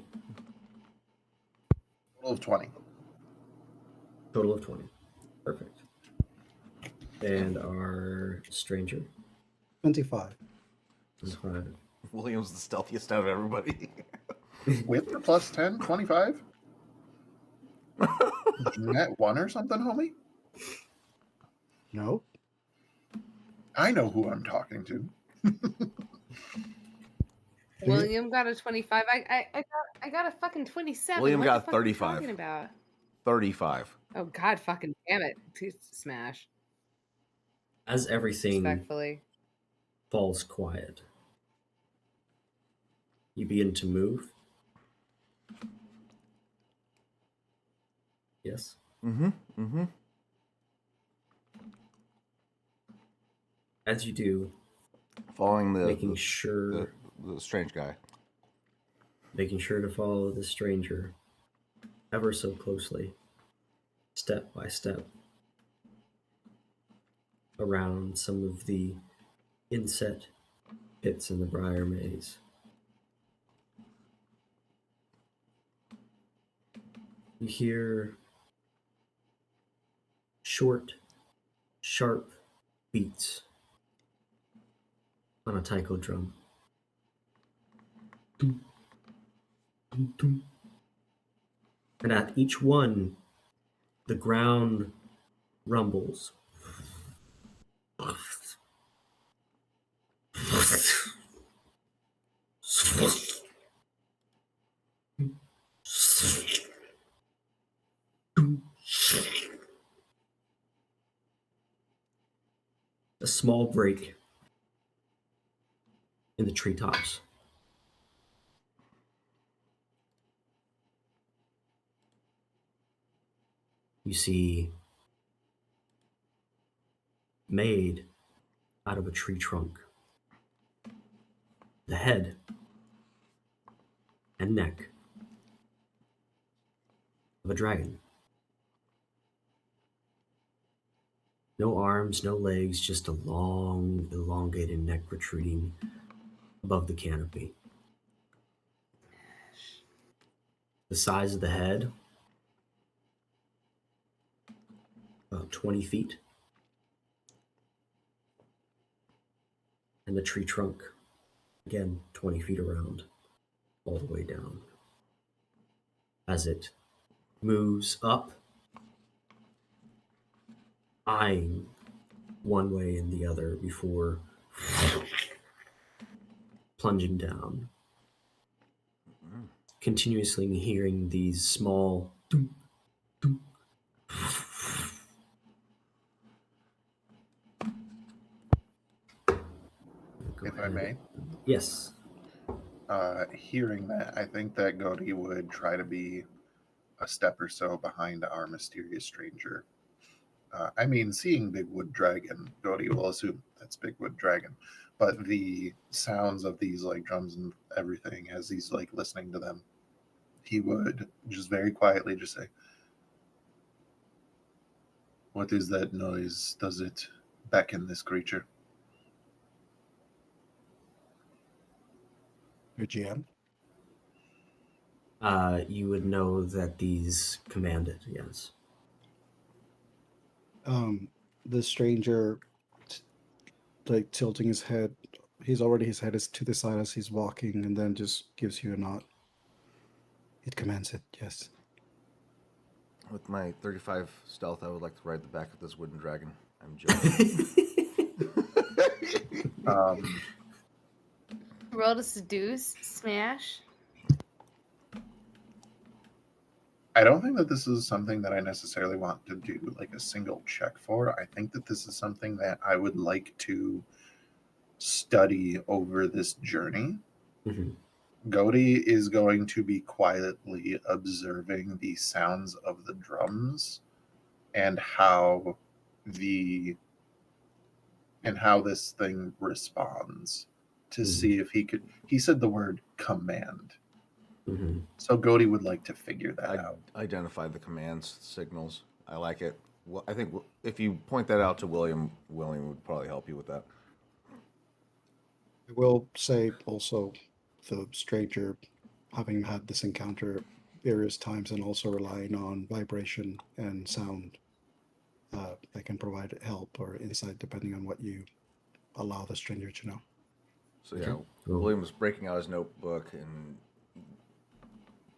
Total of 20. Total of 20. Perfect. And our stranger. 25. 25. Williams the stealthiest out of everybody. With the plus 10, 25? Net 1 or something, homie? No. I know who I'm talking to. William got a 25. I got a fucking 27. William what got the fuck are you 35. talking about? 35. Oh god, fucking damn it! Smash. As everything Respectfully. falls quiet, you begin to move. Yes. Mm-hmm. Mm-hmm. As you do, Following making sure the strange guy. making sure to follow the stranger ever so closely, step by step, around some of the inset pits in the Briar maze. You hear short, sharp beats on a taiko drum. Dum, dum, dum. And at each one, the ground rumbles. A small break in the treetops. You see, made out of a tree trunk, the head and neck of a dragon. No arms, no legs, just a long, elongated neck protruding above the canopy. The size of the head, about 20 feet. And the tree trunk, again, 20 feet around, all the way down. As it moves up, eyeing one way and the other before plunging down. Continuously hearing these small doom, doom. If I may. Yes. Hearing that, I think that Godi would try to be a step or so behind our mysterious stranger. I mean, seeing Big Wood Dragon, Godi will assume that's Big Wood Dragon. But the sounds of these like drums and everything, as he's like listening to them, he would just very quietly just say, "What is that noise? Does it beckon this creature?" Your GM. You would know that these command it, yes. The stranger, like tilting his head, his head is to the side as he's walking, and then just gives you a nod. It commands it, yes. With my 35 stealth, I would like to ride the back of this wooden dragon. I'm joking. Roll to seduce, smash. I don't think that this is something that I necessarily want to do like a single check for. I think that this is something that I would like to study over this journey. Mm-hmm. Godi is going to be quietly observing the sounds of the drums and how this thing responds to see if he said the word command. So Godi would like to figure that out. Identify the commands, signals. I like it. well, I think if you point that out to William, William would probably help you with that. I will say also the stranger, having had this encounter various times and also relying on vibration and sound, they can provide help or insight depending on what you allow the stranger to know. So Okay, yeah, cool. William was breaking out his notebook and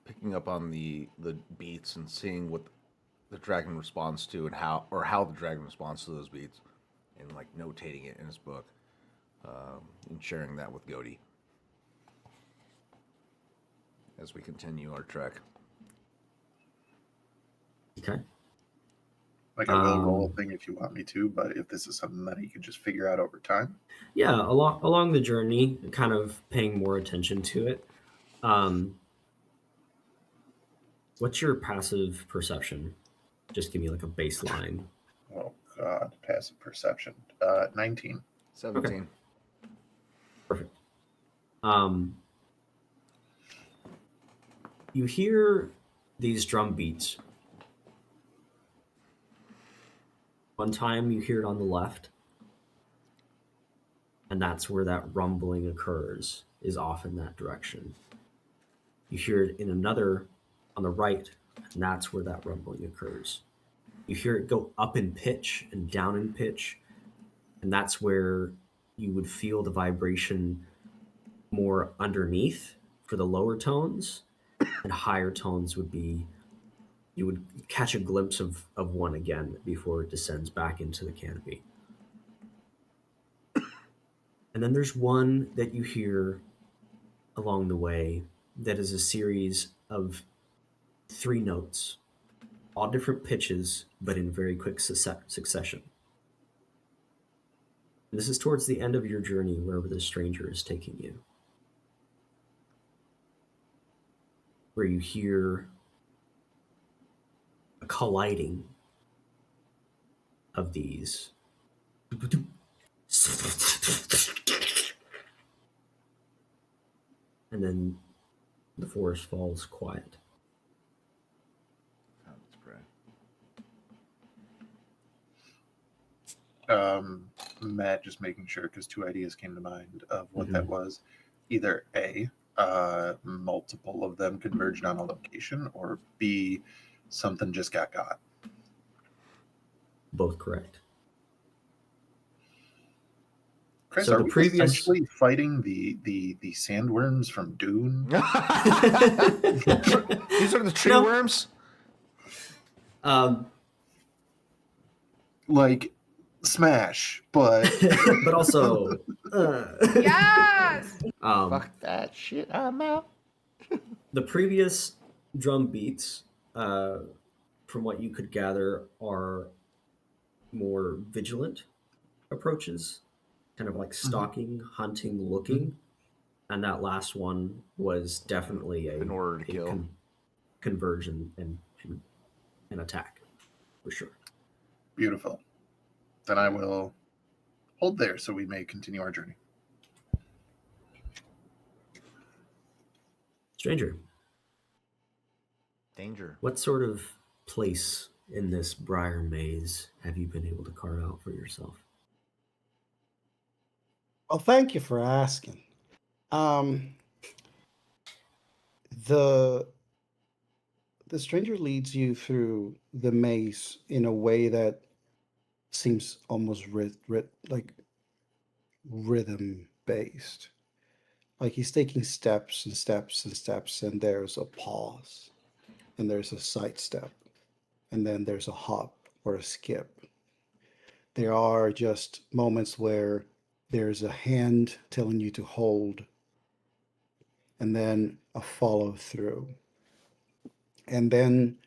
picking up on the beats and seeing what the dragon responds to and how the dragon responds to those beats, and like notating it in his book, and sharing that with Godi as we continue our trek. Okay. Like I will roll a thing if you want me to, but if this is something that you could just figure out over time. Yeah, along the journey, kind of paying more attention to it. What's your passive perception? Just give me like a baseline. Oh God, passive perception. 19. 17. Perfect. You hear these drum beats. One time you hear it on the left, and that's where that rumbling occurs, is off in that direction. You hear it in another on the right, and that's where that rumbling occurs. You hear it go up in pitch and down in pitch, and that's where you would feel the vibration more underneath for the lower tones, and higher tones would be, you would catch a glimpse of one again before it descends back into the canopy. And then there's one that you hear along the way that is a series of 3 notes, all different pitches, but in very quick succession. And this is towards the end of your journey, wherever the stranger is taking you, where you hear a colliding of these. And then the forest falls quiet. That's great. Matt, just making sure, because 2 ideas came to mind of what Mm-hmm. that was. Either A, multiple of them converged on a location, or B, something just got. Both correct. Chris, So are the we previous- essentially fighting the sandworms from Dune? These are the tree No. worms? Like, smash, but but also Yes! Fuck that shit, I'm out. the previous drum beats, from what you could gather, are more vigilant approaches, kind of like stalking, hunting, looking. And that last one was definitely In order to kill. Conversion and attack, for sure. beautiful. Then I will hold there so we may continue our journey. Stranger, Danger. what sort of place in this Briar maze have you been able to carve out for yourself? Well, thank you for asking. The stranger leads you through the maze in a way that seems almost like rhythm based. Like he's taking steps and steps and steps, and there's a pause, and there's a sidestep, and then there's a hop or a skip. There are just moments where there's a hand telling you to hold, and then a follow through. And then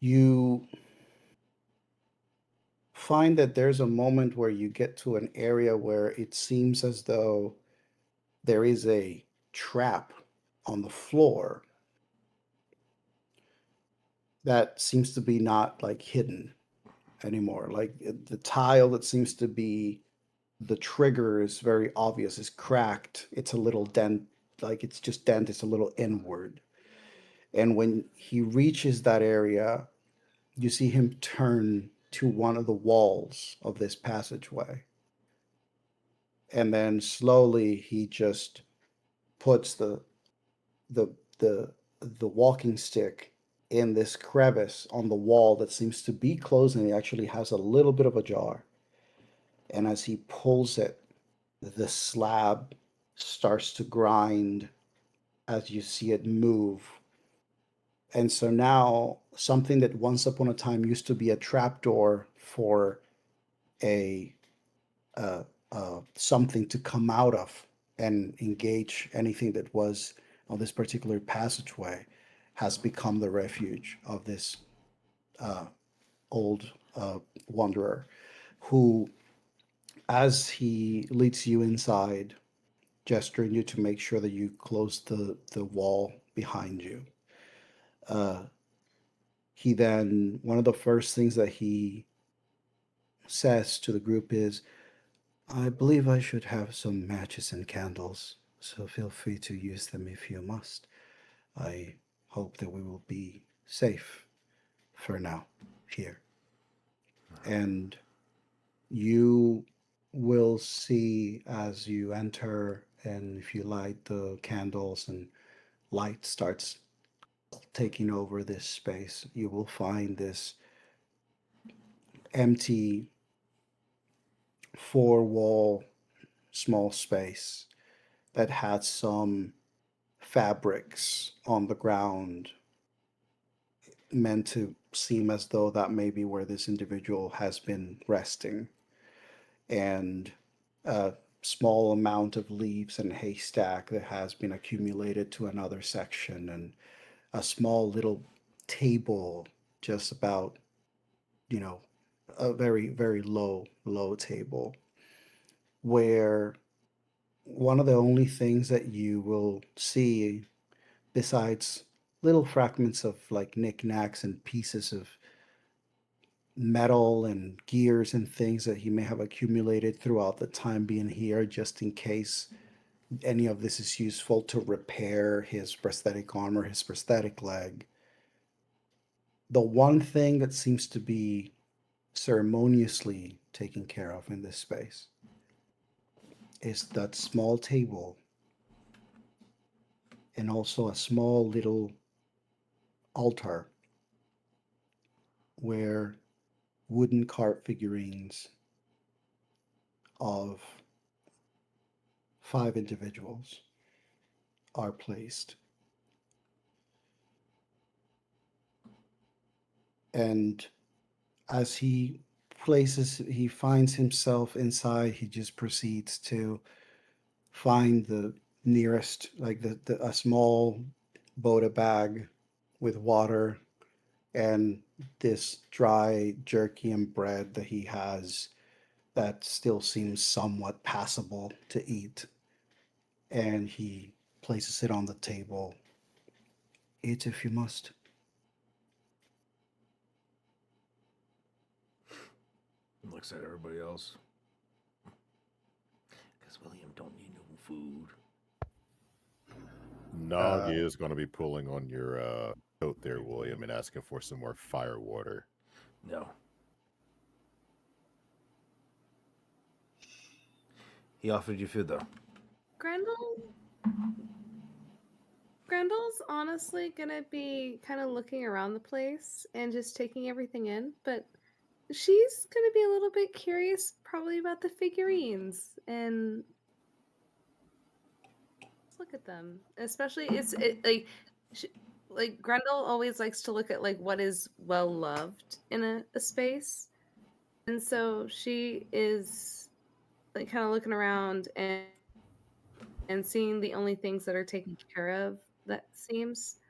you find that there's a moment where you get to an area where it seems as though there is a trap on the floor that seems to be not like hidden anymore. Like the tile that seems to be the trigger is very obvious, is cracked. It's a little dent, like it's just dent, it's a little inward. And when he reaches that area, you see him turn to one of the walls of this passageway. And then slowly he just puts the the the the walking stick in this crevice on the wall that seems to be closed, and it actually has a little bit of a jar. And as he pulls it, the slab starts to grind as you see it move. And so now something that once upon a time used to be a trapdoor for a something to come out of and engage anything that was on this particular passageway has become the refuge of this uh, old wanderer who, as he leads you inside, gesturing you to make sure that you close the wall behind you. Uh, he then, one of the first things that he says to the group is, I believe I should have some matches and candles, so feel free to use them if you must. I hope that we will be safe for now here. And you will see as you enter, and if you light the candles and light starts taking over this space, you will find this empty four wall small space that had some fabrics on the ground meant to seem as though that may be where this individual has been resting, and a small amount of leaves and haystack that has been accumulated to another section, and a small little table just about, you know, a very, very low table where one of the only things that you will see, besides little fragments of like knickknacks and pieces of metal and gears and things that he may have accumulated throughout the time being here, just in case any of this is useful to repair his prosthetic arm or his prosthetic leg. The one thing that seems to be ceremoniously taken care of in this space is that small table and also a small little altar where wooden carved figurines of 5 individuals are placed. And as he he finds himself inside, he just proceeds to find the nearest, like a small Boda bag with water and this dry jerky and bread that he has that still seems somewhat passable to eat. And he places it on the table. Eat if you must. Looks at everybody else. Because William don't need no food. Nog is going to be pulling on your coat there, William, and asking for some more fire water. No. He offered you food, though. Grendel's honestly gonna be kind of looking around the place and just taking everything in, but she's gonna be a little bit curious probably about the figurines, and let's look at them. Especially like Grendel always likes to look at like what is well loved in a space, and so she is like kind of looking around and seeing the only things that are taken care of that seems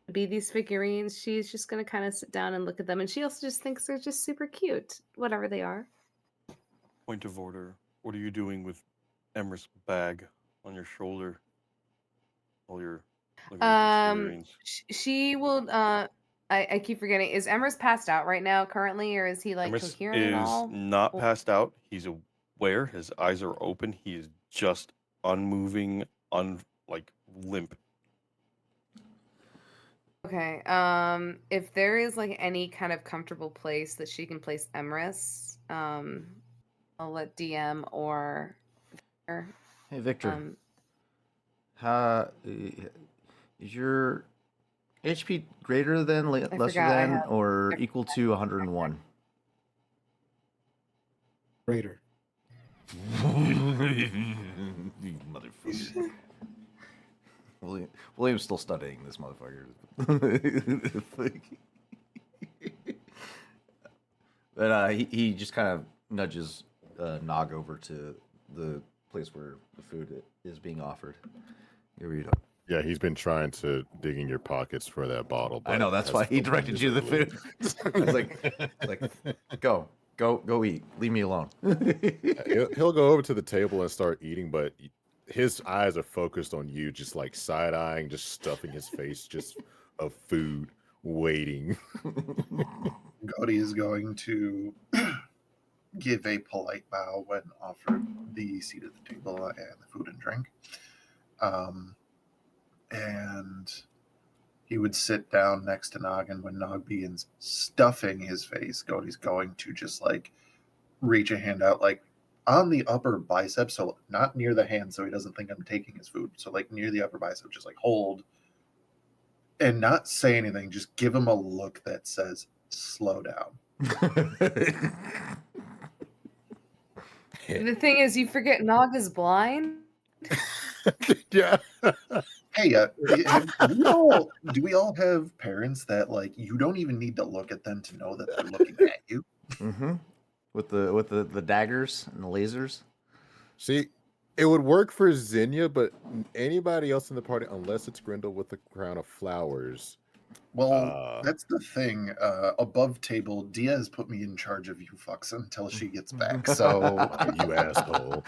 to be these figurines. She's just gonna kind of sit down and look at them, and she also just thinks they're just super cute, whatever they are. Point of order. What are you doing with Emrys' bag on your shoulder? While you're looking at these figurines. She will. I keep forgetting. Is Emrys passed out right now, currently, or is he like Emrys coherent at is all? not passed out. He's aware. His eyes are open. He is just unmoving, like limp. Okay. If there is like any kind of comfortable place that she can place Emrys, I'll let DM or Hey, Victor. um Is your HP greater than, I lesser forgot I than, have or equal to 101? Greater. You motherfucker. William's still studying this motherfucker. But he just kind of nudges Nog over to the place where the food is being offered. Here we go. Yeah, he's been trying to dig in your pockets for that bottle. I But know, that's has why he failed directed you to the miserably. food. I was like, go eat. Leave me alone. He'll go over to the table and start eating, but his eyes are focused on you, just like side eyeing, just stuffing his face just of food, waiting. Gaudi is going to give a polite bow when offered the seat at the table and the food and drink. And he would sit down next to Nog, and when Nog begins stuffing his face, Gaudi's going to just like reach a hand out, like on the upper bicep, so not near the hand, so he doesn't think I'm taking his food. So like near the upper bicep, just like hold and not say anything. Just give him a look that says, "Slow down." The thing is, you forget Nog is blind. Yeah. Hey, do we all have parents that like you don't even need to look at them to know that they're looking at you? Mm-hmm. With the daggers and the lasers. See, it would work for Xenia, but anybody else in the party, unless it's Grendel with the crown of flowers. Well, that's the thing. Above table, Diaz put me in charge of you fucks until she gets back. So You asshole.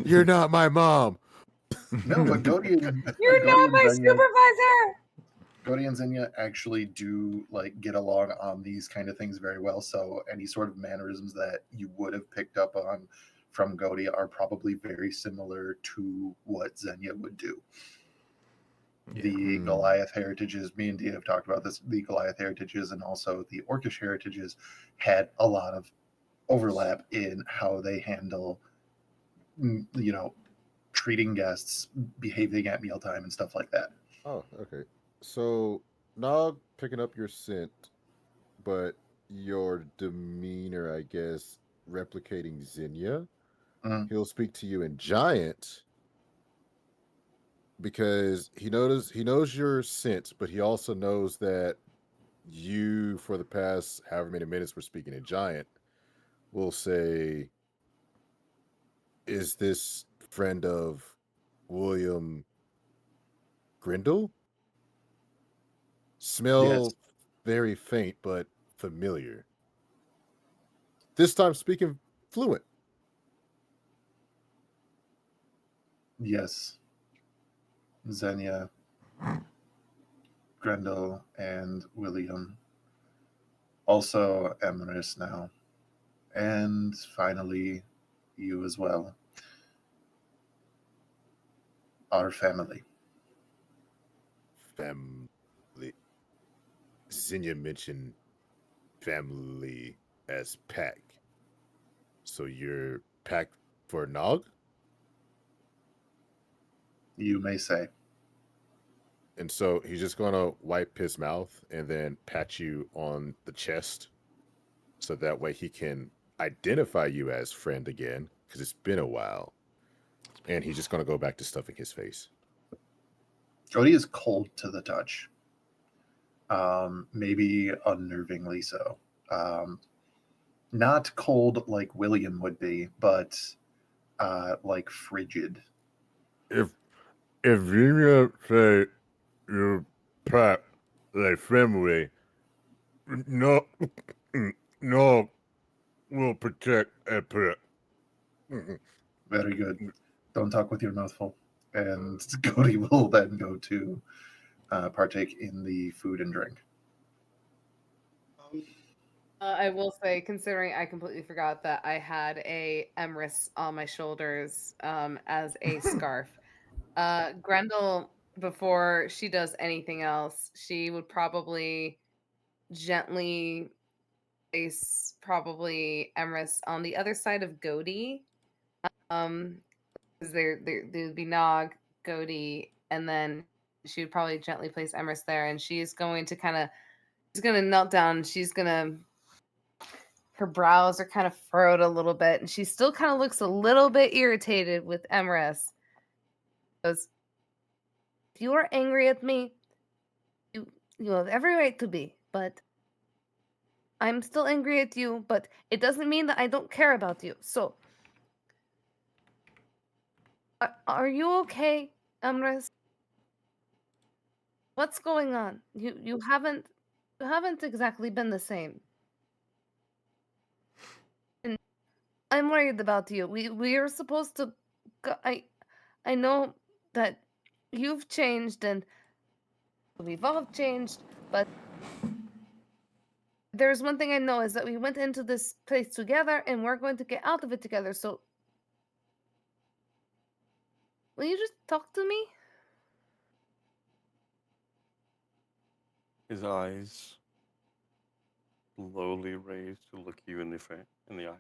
You're not my mom. no, but Godi You're and not my Xenia, supervisor. Godi and Xenia actually do like get along on these kind of things very well. So any sort of mannerisms that you would have picked up on from Godi are probably very similar to what Xenia would do. Yeah. The Goliath heritages, me and Dia have talked about this, the Goliath heritages and also the Orcish heritages had a lot of overlap in how they handle, treating guests, behaving at mealtime and stuff like that. Oh, okay. So Nog picking up your scent, but your demeanor, I guess, replicating Xenia. Mhm. He'll speak to you in Giant because he knows your scent, but he also knows that you, for the past however many minutes we're speaking in Giant, will say, "Is this friend of William Grindle? Smell Yes, very faint, but familiar." This time speaking fluent. yes. Xenia, Grendel, and William. Also Emrys now. And finally, you as well. Our family. Family. Xenia mentioned family as pack. So you're packed for Nog? You may say. And so he's just gonna wipe his mouth and then pat you on the chest so that way he can identify you as friend again, because it's been a while. And he's just gonna go back to stuffing his face. Jody is cold to the touch. Maybe unnervingly so. Not cold like William would be, but like frigid. If you say you're packed like family, no, no, will protect a pet. Very good. Don't talk with your mouth full. And Cody will then go to partake in the food and drink. I will say, considering I completely forgot that I had a Emrys on my shoulders as a scarf. Grendel before she does anything else, she would probably gently place probably Emrys on the other side of Godi. Because they would be Nog, Godi, and then she would probably gently place Emrys there, and she's going to she's gonna knelt down. Her brows are kind of furrowed a little bit, and she still kind of looks a little bit irritated with Emrys. Goes, if you are angry at me, you have every right to be, but I'm still angry at you, but it doesn't mean that I don't care about you. So, are you okay, Emrys? What's going on? You haven't exactly been the same. And I'm worried about you. We are supposed to go, I know that you've changed and we've all changed, but there's one thing I know is that we went into this place together and we're going to get out of it together. So will you just talk to me? His eyes slowly raised to look you in the eye.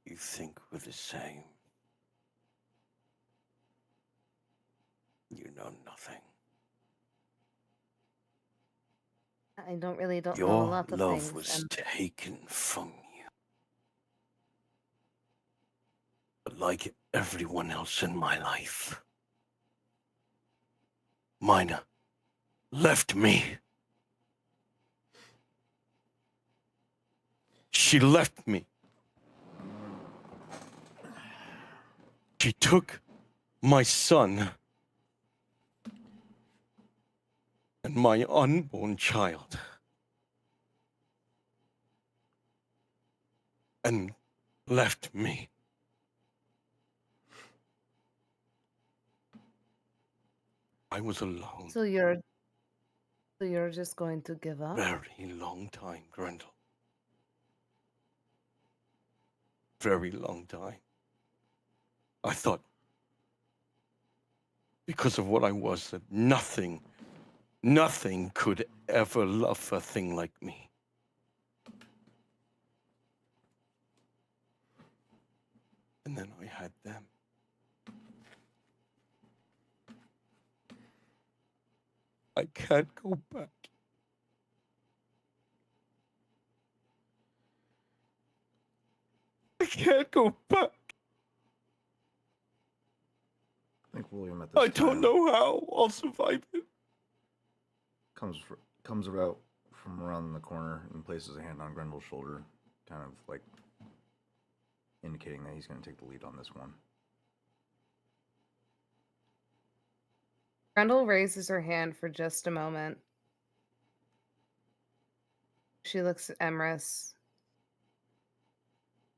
You think we're the same. You know nothing. I don't know a Your lot of love things. was taken from you. But like everyone else in my life, Mina left me. She left me. She took my son and my unborn child and left me. I was alone. So you're just going to give up? Very long time, Grendel. Very long time. I thought, because of what I was, that nothing could ever love a thing like me. And then I had them. I can't go back. I can't go back. I think William at this I don't time know how I'll survive it. comes out from around the corner and places a hand on Grendel's shoulder, kind of like indicating that he's going to take the lead on this one. Grendel raises her hand for just a moment. She looks at Emrys.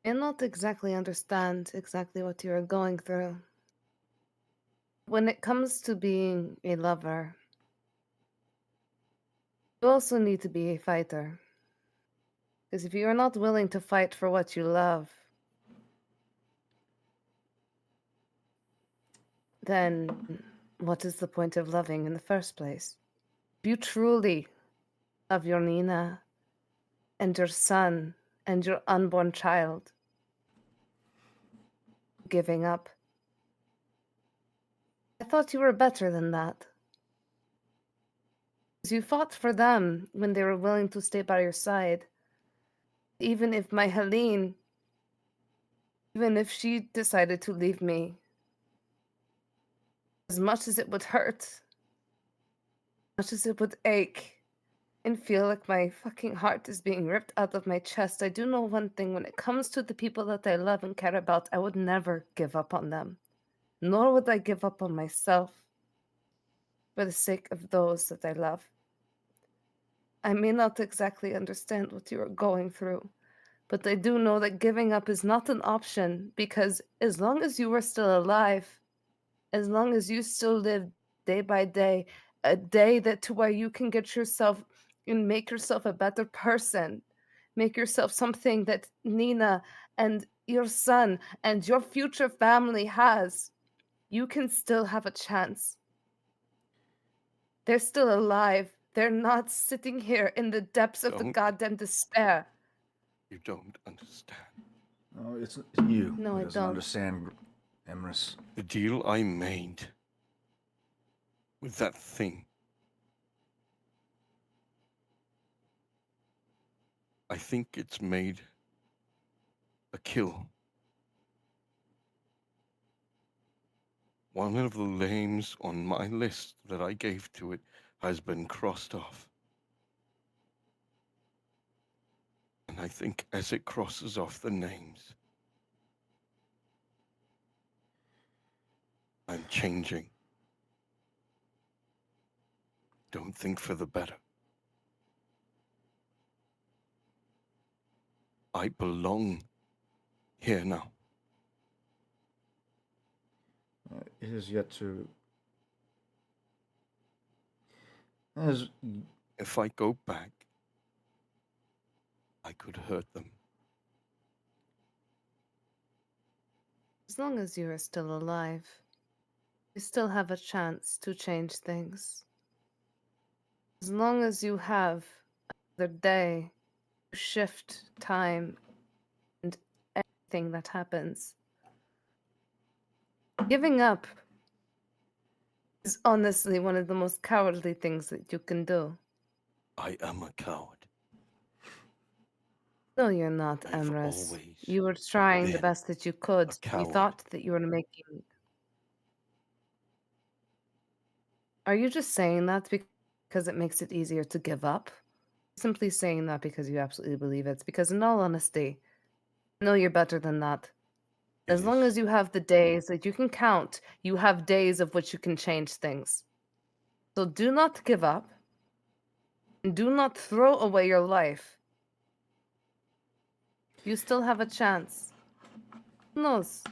I not exactly understand exactly what you are going through. When it comes to being a lover, you also need to be a fighter. Because if you are not willing to fight for what you love, then what is the point of loving in the first place? If you truly love your Nina and your son and your unborn child, giving up. I thought you were better than that. Because you fought for them when they were willing to stay by your side. Even if my Helene, even if she decided to leave me, as much as it would hurt, as much as it would ache, and feel like my fucking heart is being ripped out of my chest, I do know one thing. When it comes to the people that I love and care about, I would never give up on them. Nor would I give up on myself for the sake of those that I love. I may not exactly understand what you are going through, but I do know that giving up is not an option, because as long as you are still alive, as long as you still live day by day, a day that to where you can get yourself and make yourself a better person, make yourself something that Nina and your son and your future family has, you can still have a chance. They're still alive. They're not sitting here in the depths of the Don't. goddamn despair. You don't understand. No, it's you No, who I doesn't don't. understand, Emrys. The deal I made with that thing. I think it's made a kill. One of the names on my list that I gave to it has been crossed off. And I think as it crosses off the names, I'm changing. Don't think for the better. I belong here now. It is yet to. As If I go back, I could hurt them. As long as you are still alive, you still have a chance to change things. As long as you have another day to shift time and everything that happens. Giving up is honestly one of the most cowardly things that you can do. I am a coward. No, you're not, I've Emrys. always You were trying the been best that you could. a You coward. thought that you were making. Are you just saying that because it makes it easier to give up? Simply saying that because you absolutely believe it. Because in all honesty, I know you're better than that. It As long is- as you have the days that you can count, you have days of which you can change things. So do not give up. And do not throw away your life. You still have a chance. Who knows?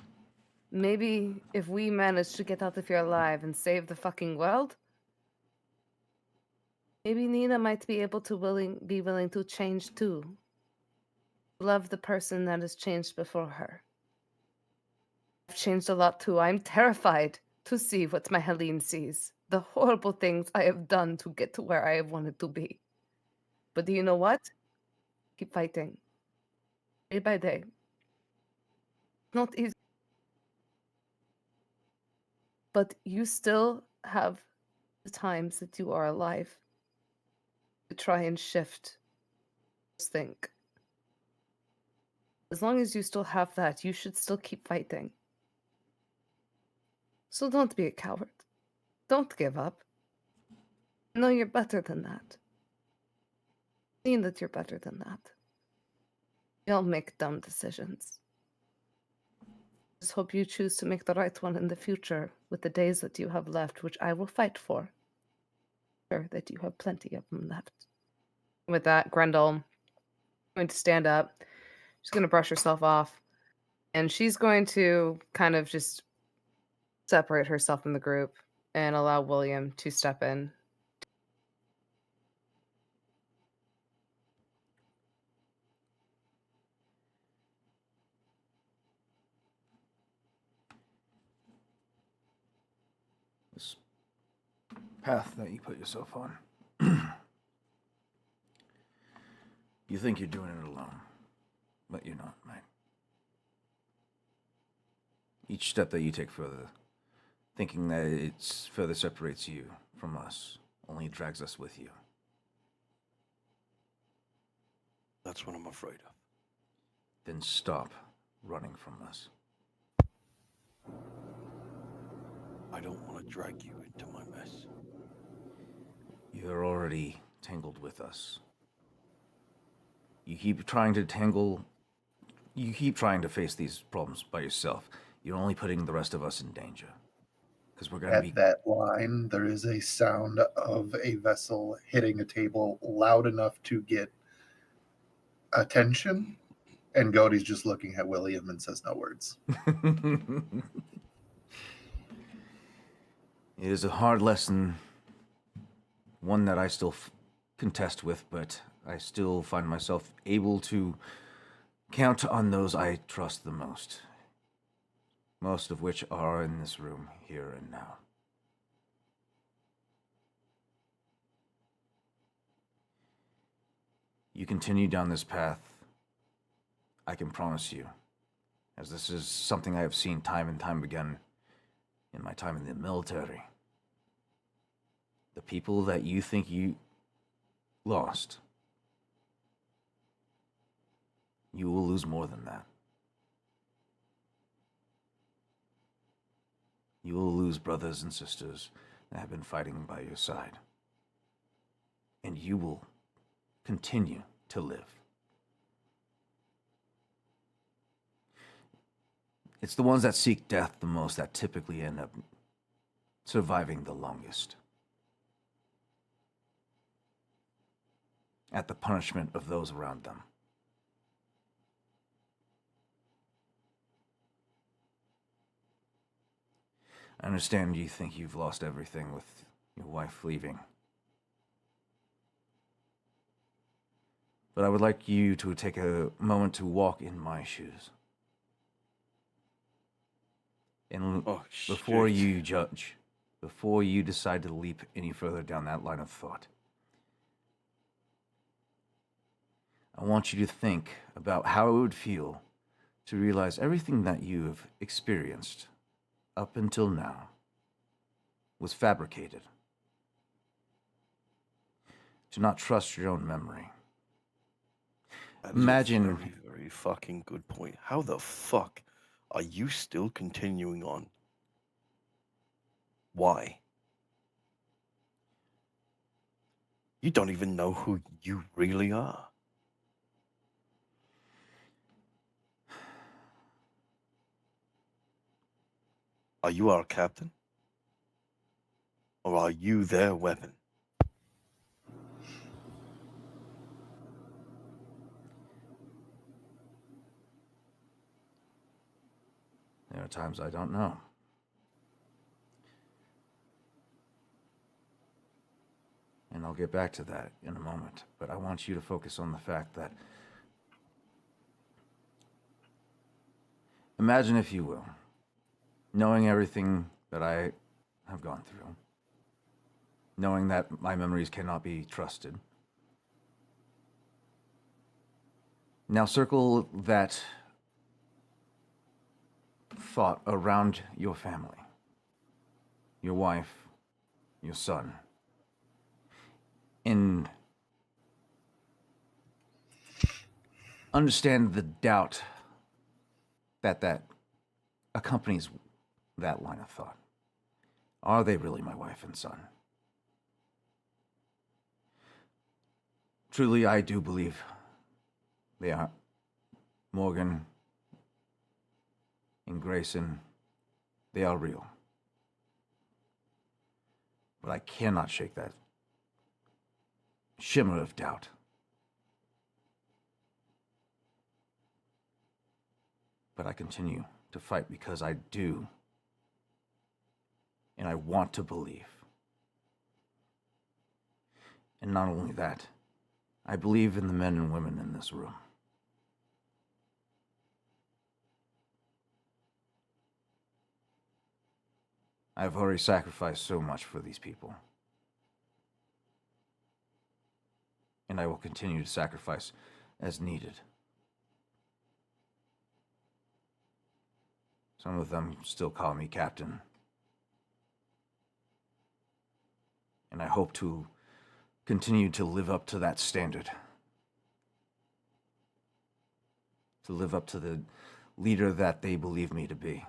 Maybe if we manage to get out of here alive and save the fucking world, maybe Nina might be able to be willing to change too. Love the person that has changed before her. I've changed a lot too. I'm terrified to see what my Helene sees. The horrible things I have done to get to where I have wanted to be. But do you know what? Keep fighting. Day by day. Not easy. But you still have the times that you are alive to try and shift. Just think. As long as you still have that, you should still keep fighting. So don't be a coward. Don't give up. No, you're better than that. Seeing that you're better than that. We all make dumb decisions. Just hope you choose to make the right one in the future with the days that you have left, which I will fight for. Sure that you have plenty of them left. With that, Grendel going to stand up. She's going to brush herself off. And she's going to kind of just separate herself from the group and allow William to step in. this path that you put yourself on. You think you're doing it alone, but you're not, mate. Each step that you take further, thinking that it further separates you from us, only drags us with you. That's what I'm afraid of. Then stop running from us. I don't want to drag you into my mess. You're already tangled with us. You keep trying to face these problems by yourself. You're only putting the rest of us in danger. Because we're going to be... At that line, there is a sound of a vessel hitting a table loud enough to get attention, and Godey's just looking at William and says no words. It is a hard lesson, one that I still contest with, but I still find myself able to count on those I trust the most. Most of which are in this room, here and now. You continue down this path, I can promise you, as this is something I have seen time and time again in my time in the military. The people that you think you lost, you will lose more than that. You will lose brothers and sisters that have been fighting by your side. And you will continue to live. It's the ones that seek death the most that typically end up surviving the longest. At the punishment of those around them. I understand you think you've lost everything with your wife leaving. But I would like you to take a moment to walk in my shoes. And before you judge, before you decide to leap any further down that line of thought, I want you to think about how it would feel to realize everything that you have experienced up until now was fabricated. To not trust your own memory. Imagine. That is a very, very fucking good point. How the fuck are you still continuing on? Why? You don't even know who you really are. Are you our captain? Or are you their weapon? There are times I don't know. And I'll get back to that in a moment. But I want you to focus on the fact that, imagine, if you will, knowing everything that I have gone through, knowing that my memories cannot be trusted. Now circle that thought around your family, your wife, your son, and understand the doubt that accompanies that line of thought. Are they really my wife and son? Truly, I do believe they are. Morgan and Grayson, they are real. But I cannot shake that shimmer of doubt. But I continue to fight because I do. And I want to believe. And not only that, I believe in the men and women in this room. I've already sacrificed so much for these people. And I will continue to sacrifice as needed. Some of them still call me Captain. And I hope to continue to live up to that standard. To live up to the leader that they believe me to be.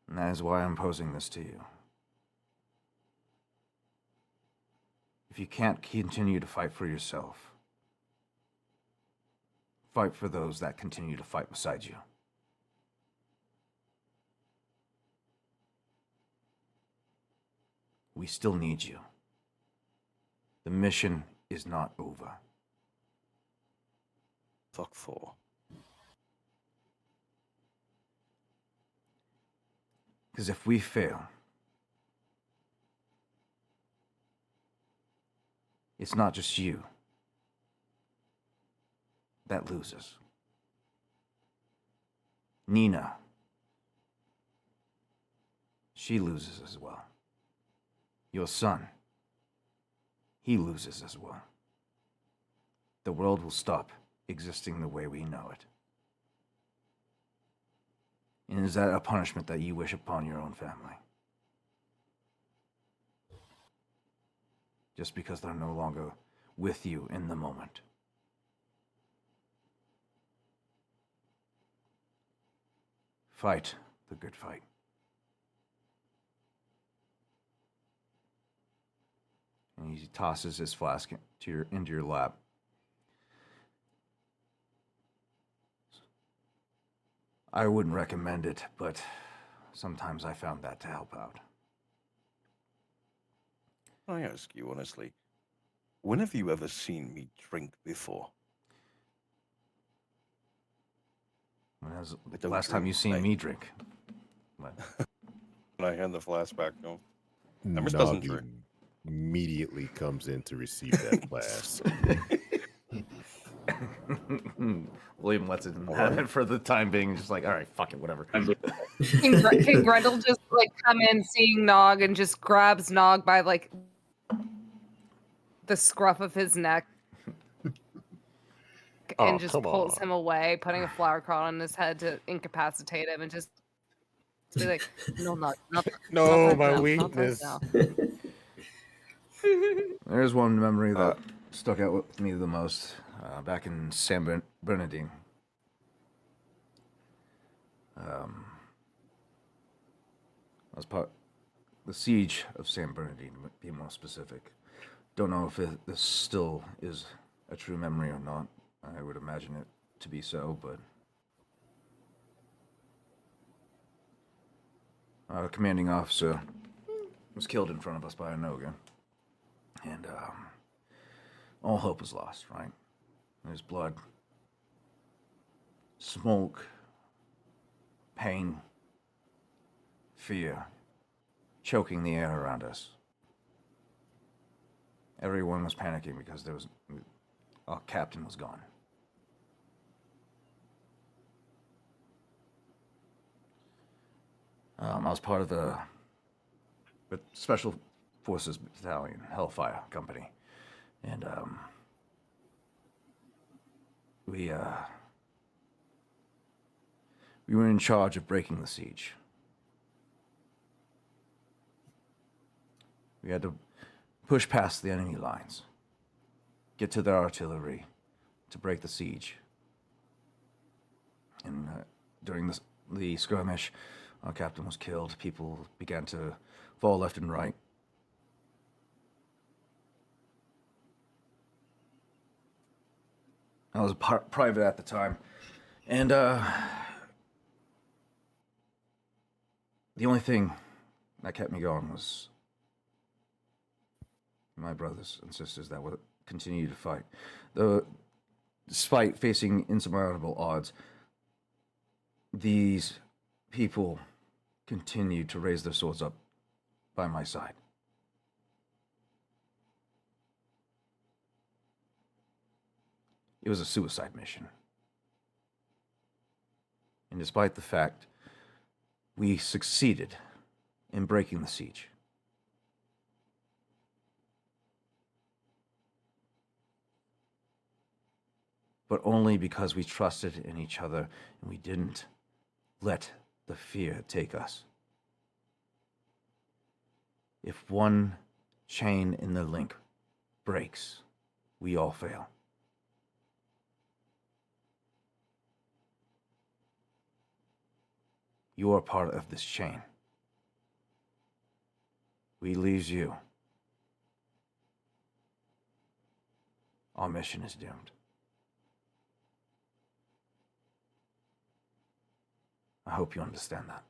And that is why I'm posing this to you. If you can't continue to fight for yourself, fight for those that continue to fight beside you. We still need you. The mission is not over. Fuck for. Because if we fail, it's not just you that loses. Nina, she loses as well. Your son, he loses as well. The world will stop existing the way we know it. And is that a punishment that you wish upon your own family? Just because they're no longer with you in the moment. Fight the good fight. And he tosses his flask into your lap. I wouldn't recommend it, but sometimes I found that to help out. I ask you honestly, when have you ever seen me drink before? When was I the don't last time you drink, seen me drink? What? And I hand the flask back to him. Emrys Nog doesn't drink. immediately comes in to receive that glass. William lets it All have right. it for the time being, just like, all right, fuck it, whatever. Can Grendel just like come in seeing Nog and just grabs Nog by like the scruff of his neck and Oh, just come pulls on. him away, putting a flower crown on his head to incapacitate him and just be like, no, not No, right my now, not right weakness. now. There's one memory that stuck out with me the most back in San Bernardine. I was part the siege of San Bernardine, to be more specific. Don't know if this still is a true memory or not. I would imagine it to be so, but our commanding officer was killed in front of us by a Noga, and all hope was lost. Right? There's blood, smoke, pain, fear, choking the air around us. Everyone was panicking because our captain was gone. I was part of the Special Forces Battalion, Hellfire Company, and we were in charge of breaking the siege. We had to push past the enemy lines, get to their artillery to break the siege. And during the skirmish, our captain was killed. People began to fall left and right. I was a private at the time, and the only thing that kept me going was my brothers and sisters that would continue to fight. Despite facing insurmountable odds, these people continued to raise their swords up by my side. It was a suicide mission. And despite the fact we succeeded in breaking the siege, but only because we trusted in each other and we didn't let the fear take us. If one chain in the link breaks, we all fail. You are part of this chain. We lose you. Our mission is doomed. I hope you understand that.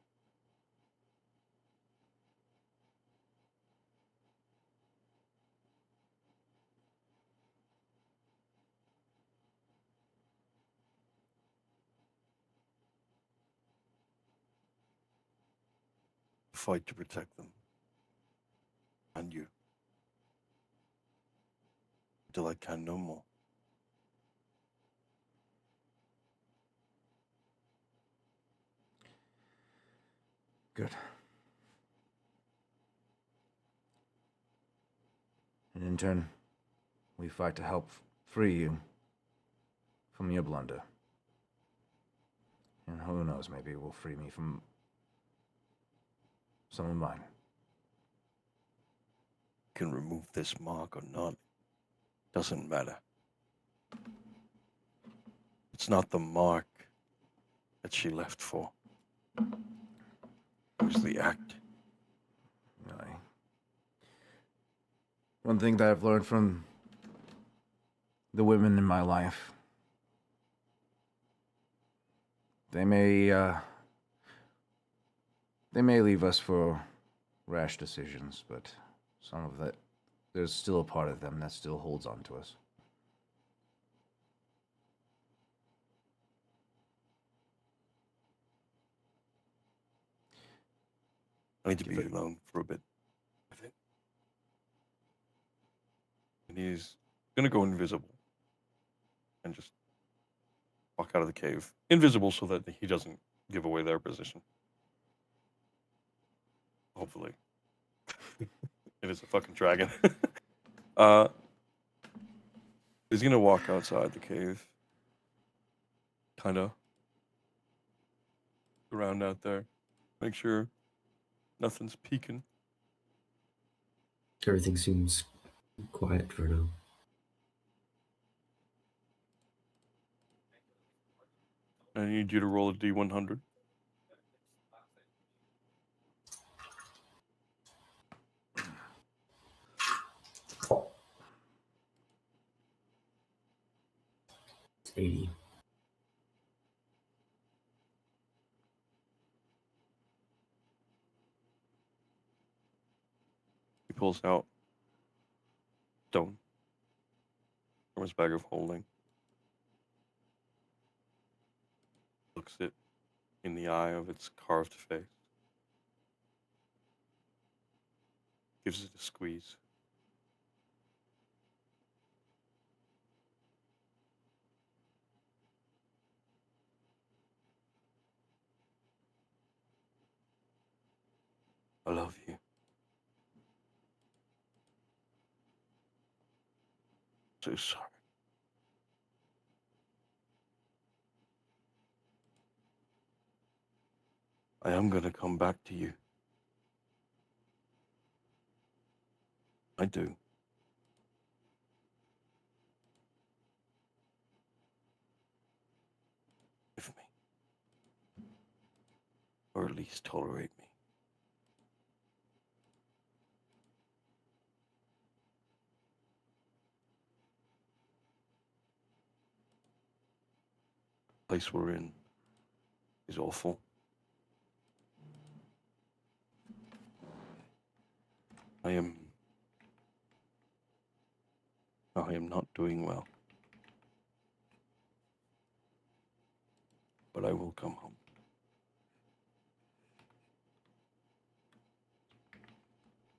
fight to protect them. And you. Until I can no more. Good. And in turn, we fight to help free you from your blunder. And who knows, maybe it will free me from some of mine. Can remove this mark or not, doesn't matter. It's not the mark that she left for. It was the act. One thing that I've learned from the women in my life, they may leave us for rash decisions, but some of that, there's still a part of them that still holds on to us. I need to be alone for a bit, I think. And he's gonna go invisible and just walk out of the cave. Invisible so that he doesn't give away their position. Hopefully. It is a fucking dragon. He's gonna walk outside the cave. Kinda. Around out there. Make sure nothing's peeking. Everything seems quiet for now. I need you to roll a D100. It's 80. He pulls out stone from his bag of holding. Looks it in the eye of its carved face. Gives it a squeeze. I love you. So sorry. I am gonna come back to you. I do. With me. Or at least tolerate me. The place we're in is awful. I am not doing well. But I will come home.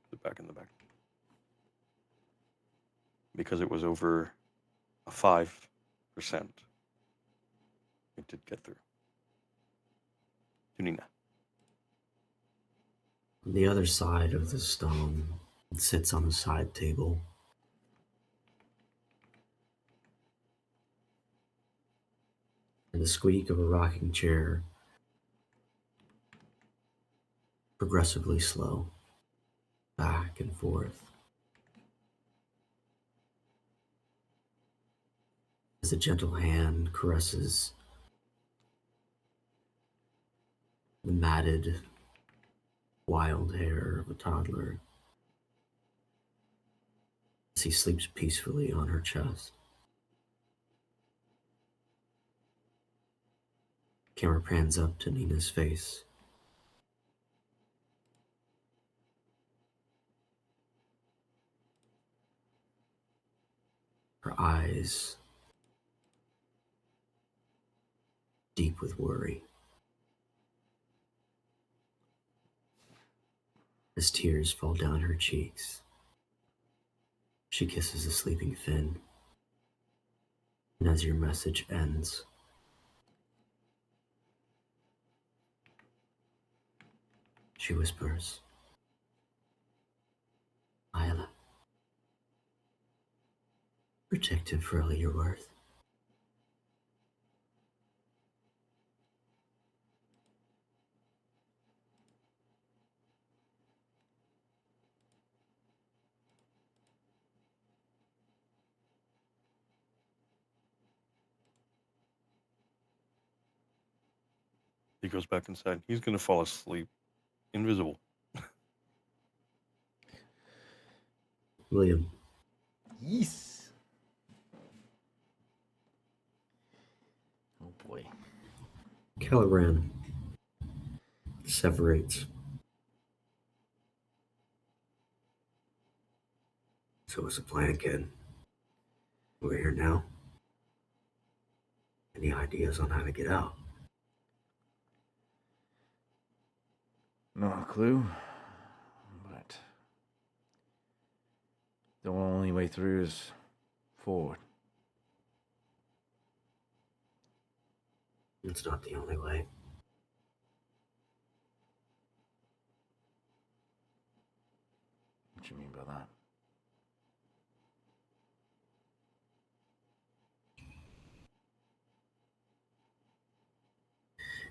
Put it back in the back. Because it was over a 5%, it did get through. Tunina. On the other side of the stone, it sits on a side table. And the squeak of a rocking chair, progressively slow, back and forth. As a gentle hand caresses the matted, wild hair of a toddler as he sleeps peacefully on her chest. Camera pans up to Nina's face. Her eyes deep with worry. As tears fall down her cheeks, she kisses the sleeping Finn. And as your message ends, she whispers, Isla, protective for all you're worth. He goes back inside. He's gonna fall asleep, invisible. William, Yes. Oh boy. Caliran separates. So what's the plan, kid? We're here now. Any ideas on how to get out? No clue. But the only way through is forward. It's not the only way. What do you mean by that?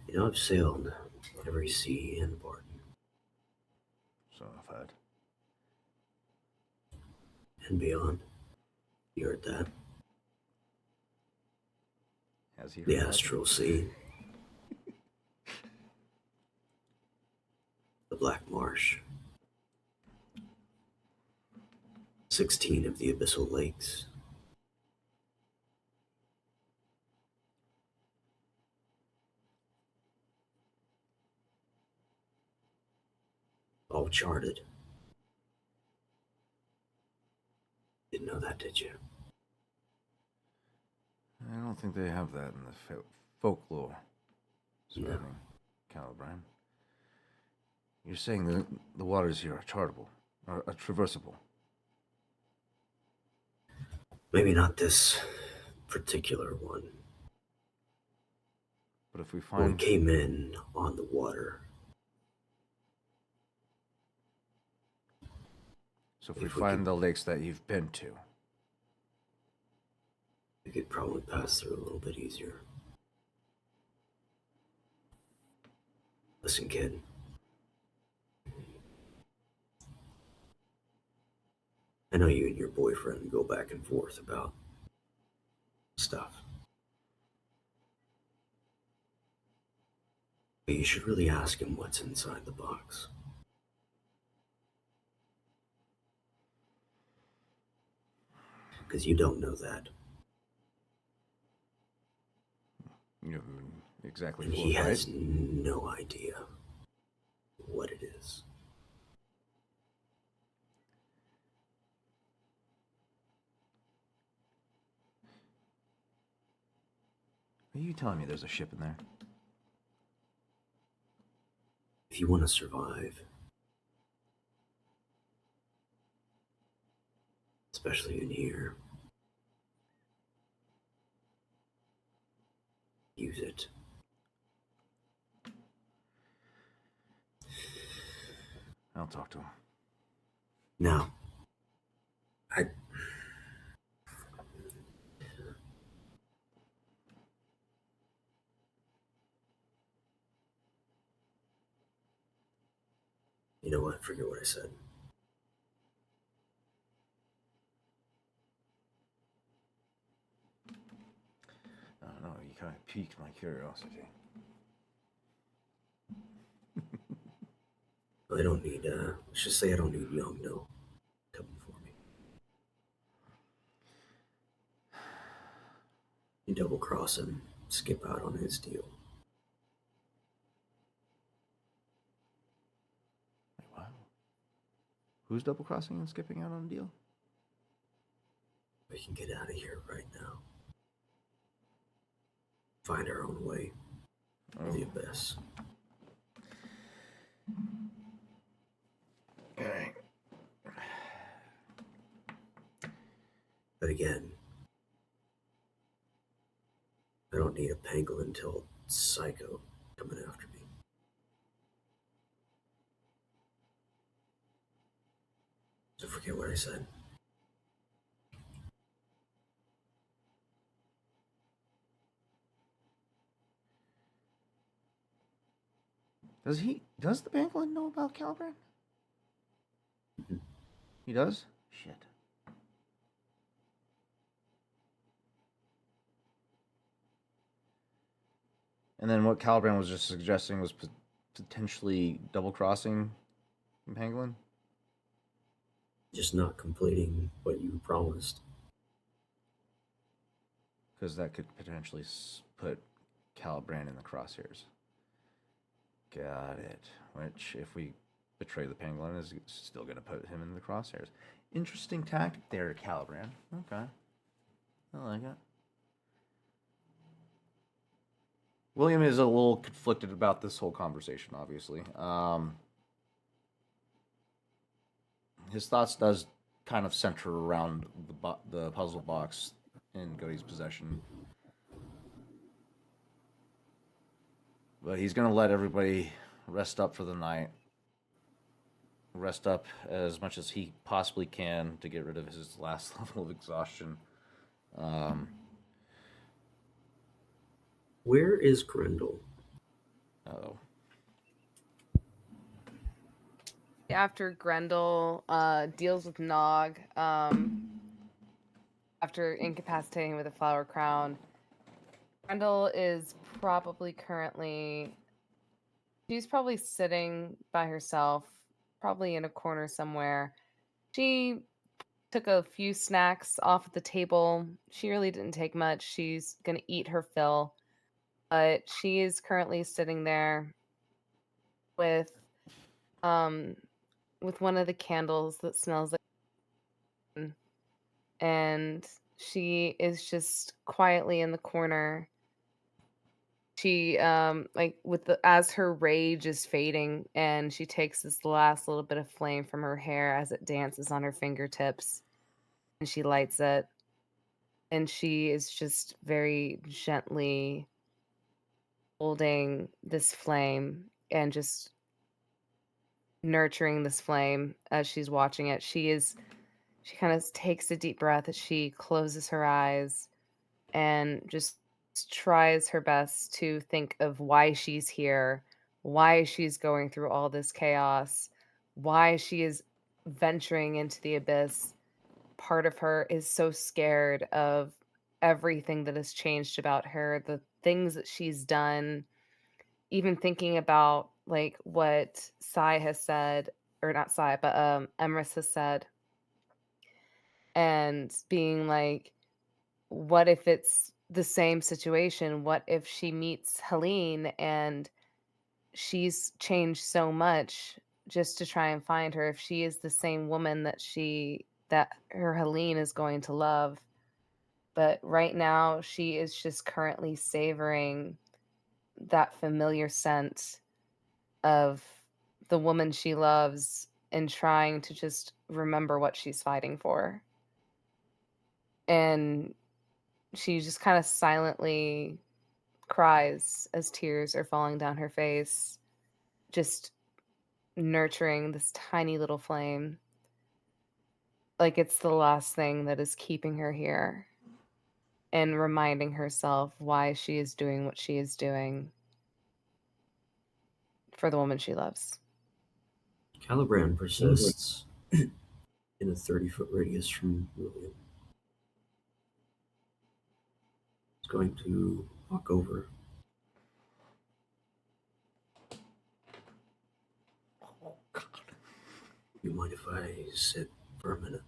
You know, I've sailed every sea in Vardin, So I've heard. and beyond. You heard that? Has he heard The that? Astral Sea. The Black Marsh. 16 of the Abyssal Lakes. All charted. Didn't know that, did you? I don't think they have that in the folklore surrounding Caliban. You're saying that the waters here are chartable, or traversable. Maybe not this particular one. But if we When we find... came in on the water, So if we if we find could- the lakes that you've been to, we could probably pass through a little bit easier. Listen, kid. I know you and your boyfriend go back and forth about stuff. But you should really ask him what's inside the box. Because you don't know that. you haven't been exactly And he has forthright. no idea what it is. Are you telling me there's a ship in there? If you want to survive, especially in here, use it. I'll talk to him. Now, you know what? Forget what I said. I don't know, you kind of piqued my curiosity. I don't need, let's just say I don't need Young No coming for me. You double cross him, skip out on his deal. Wait, what? Who's double crossing and skipping out on a deal? We can get out of here right now. Find our own way to the abyss. But again, I don't need a pangolin till psycho coming after me. I forget what I said. Does the pangolin know about Caliban? Mhm. He does? Shit. And then what Caliban was just suggesting was potentially double crossing Pangolin? Just not completing what you promised. Because that could potentially put Caliban in the crosshairs. Got it. Which, if we betray the Pangolin, is still going to put him in the crosshairs. Interesting tactic there, Caliban. Okay. I like it. William is a little conflicted about this whole conversation, obviously. His thoughts does kind of center around the puzzle box in Goody's possession. But he's going to let everybody rest up for the night. Rest up as much as he possibly can to get rid of his last level of exhaustion. Where is Grendel? Oh. After Grendel deals with Nog, after incapacitating with a flower crown, Grendel is probably she's probably sitting by herself, probably in a corner somewhere. She took a few snacks off the table. She really didn't take much. She's gonna eat her fill, but she is currently sitting there with um one of the candles that smells like, and she is just quietly in the corner. She like with the as her rage is fading, and she takes this last little bit of flame from her hair as it dances on her fingertips, and she lights it, and she is just very gently holding this flame and just nurturing this flame as she's watching it. She kind of takes a deep breath as she closes her eyes and just tries her best to think of why she's here, why she's going through all this chaos, why she is venturing into the abyss. Part of her is so scared of everything that has changed about her, the things that she's done, even thinking about like what Sai has said, or not Sai, but Emrys has said, and being like, what if it's the same situation? What if she meets Helene and she's changed so much just to try and find her? If she is the same woman that her Helene is going to love. But right now, she is just currently savoring that familiar scent of the woman she loves and trying to just remember what she's fighting for. And she just kind of silently cries as tears are falling down her face, just nurturing this tiny little flame. Like it's the last thing that is keeping her here and reminding herself why she is doing what she is doing for the woman she loves. Caliban persists in a 30-foot radius from William. He's going to walk over. Oh, God. You mind if I sit for a minute?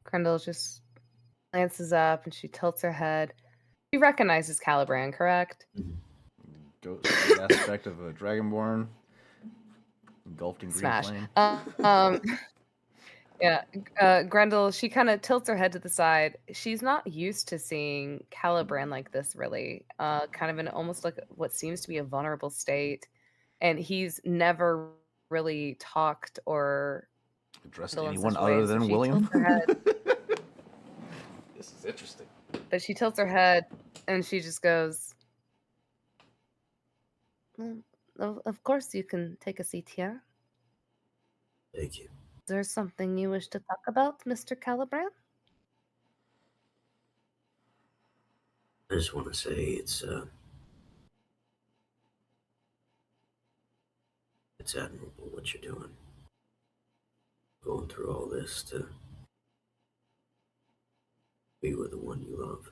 Grendel just glances up and she tilts her head. She recognizes Caliban, correct? Ghostly aspect of a dragonborn engulfed in green Smash. flame. Yeah, Grendel, she kind of tilts her head to the side. She's not used to seeing Caliban like this, really. Kind of in almost like what seems to be a vulnerable state. And he's never really talked or Addressed Little in anyone such other ways, so than she William? tilts her head. This is interesting. But she tilts her head and she just goes, of course you can take a seat here. Thank you. Is there something you wish to talk about, Mr. Calibran? I just want to say it's admirable what you're doing. Going through all this to be with the one you love.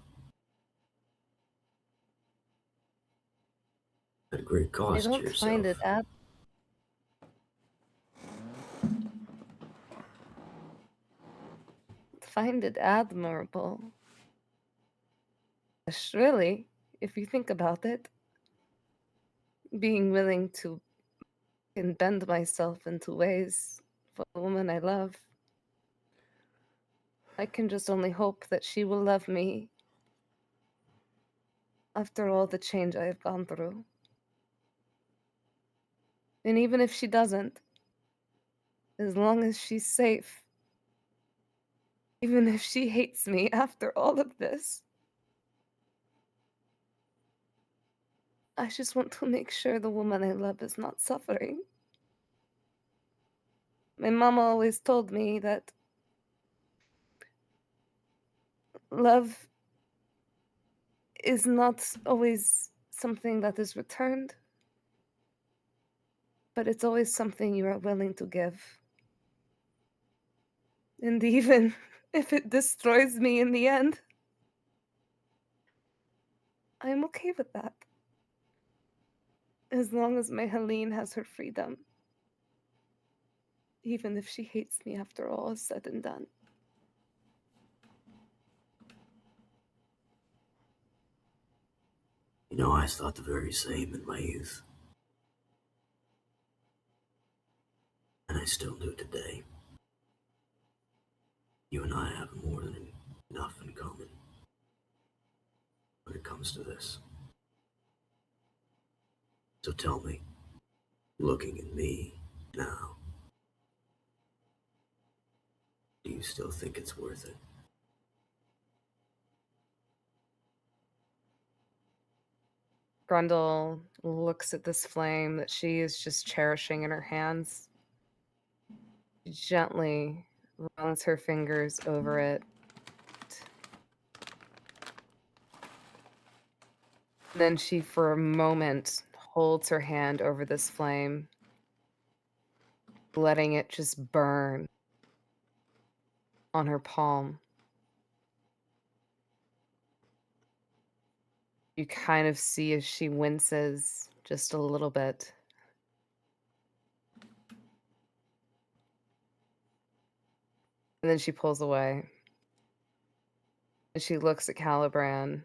At a great I cost to don't yourself. find it admirable. Really, if you think about it, being willing to and bend myself into ways for the woman I love. I can just only hope that she will love me after all the change I have gone through. And even if she doesn't, as long as she's safe, even if she hates me after all of this, I just want to make sure the woman I love is not suffering. My mama always told me that love is not always something that is returned, but it's always something you are willing to give. And even if it destroys me in the end, I'm okay with that. As long as my Helene has her freedom. Even if she hates me after all is said and done. You know, I thought the very same in my youth. And I still do today. You and I have more than enough in common when it comes to this. So tell me, looking at me now, do you still think it's worth it? Grundle looks at this flame that she is just cherishing in her hands. She gently runs her fingers over it. Then she, for a moment, holds her hand over this flame, letting it just burn on her palm. You kind of see as she winces just a little bit. And then she pulls away. And she looks at Calibran.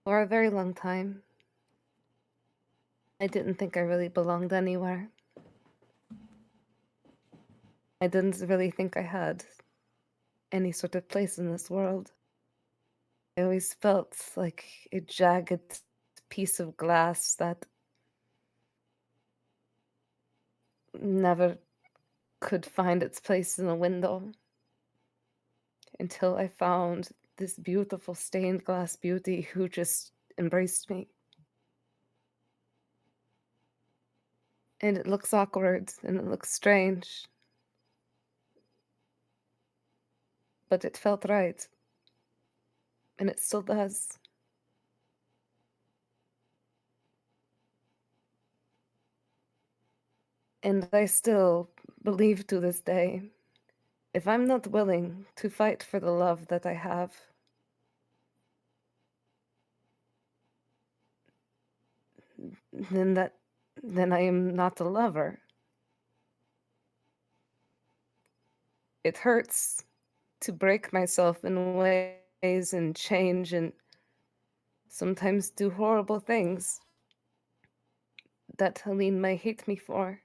For a very long time, I didn't think I really belonged anywhere. I didn't really think I had any sort of place in this world. I always felt like a jagged piece of glass that never could find its place in a window until I found this beautiful stained glass beauty who just embraced me. And it looks awkward and it looks strange, but it felt right. And it still does. And I still believe to this day, if I'm not willing to fight for the love that I have, then I am not a lover. It hurts to break myself in ways and change and sometimes do horrible things that Helene may hate me for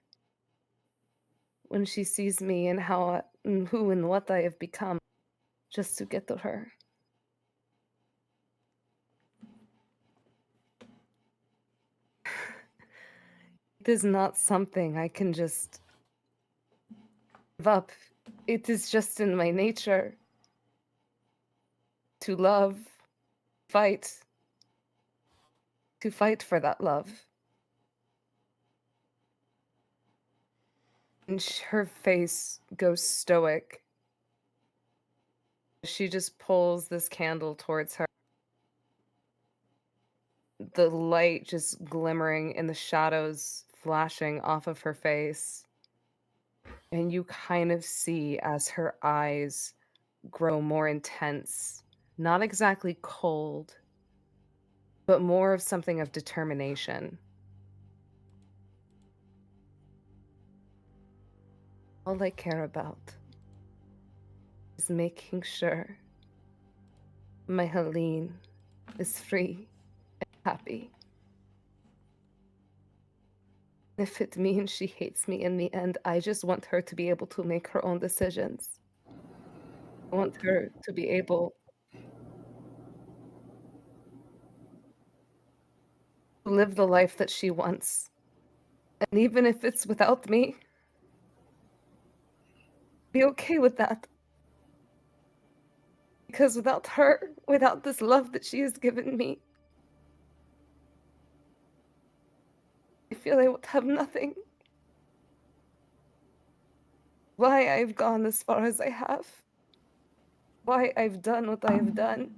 when she sees me and and who and what I have become just to get to her. It is not something I can just give up. It is just in my nature to love, fight, to fight for that love. And her face goes stoic. She just pulls this candle towards her. The light just glimmering and the shadows flashing off of her face. And you kind of see as her eyes grow more intense, not exactly cold, but more of something of determination. All I care about is making sure my Helene is free and happy. If it means she hates me in the end, I just want her to be able to make her own decisions. I want her to be able to live the life that she wants. And even if it's without me, be okay with that. Because without her, without this love that she has given me, I feel I would have nothing. Why I've gone as far as I have. Why I've done what I have done.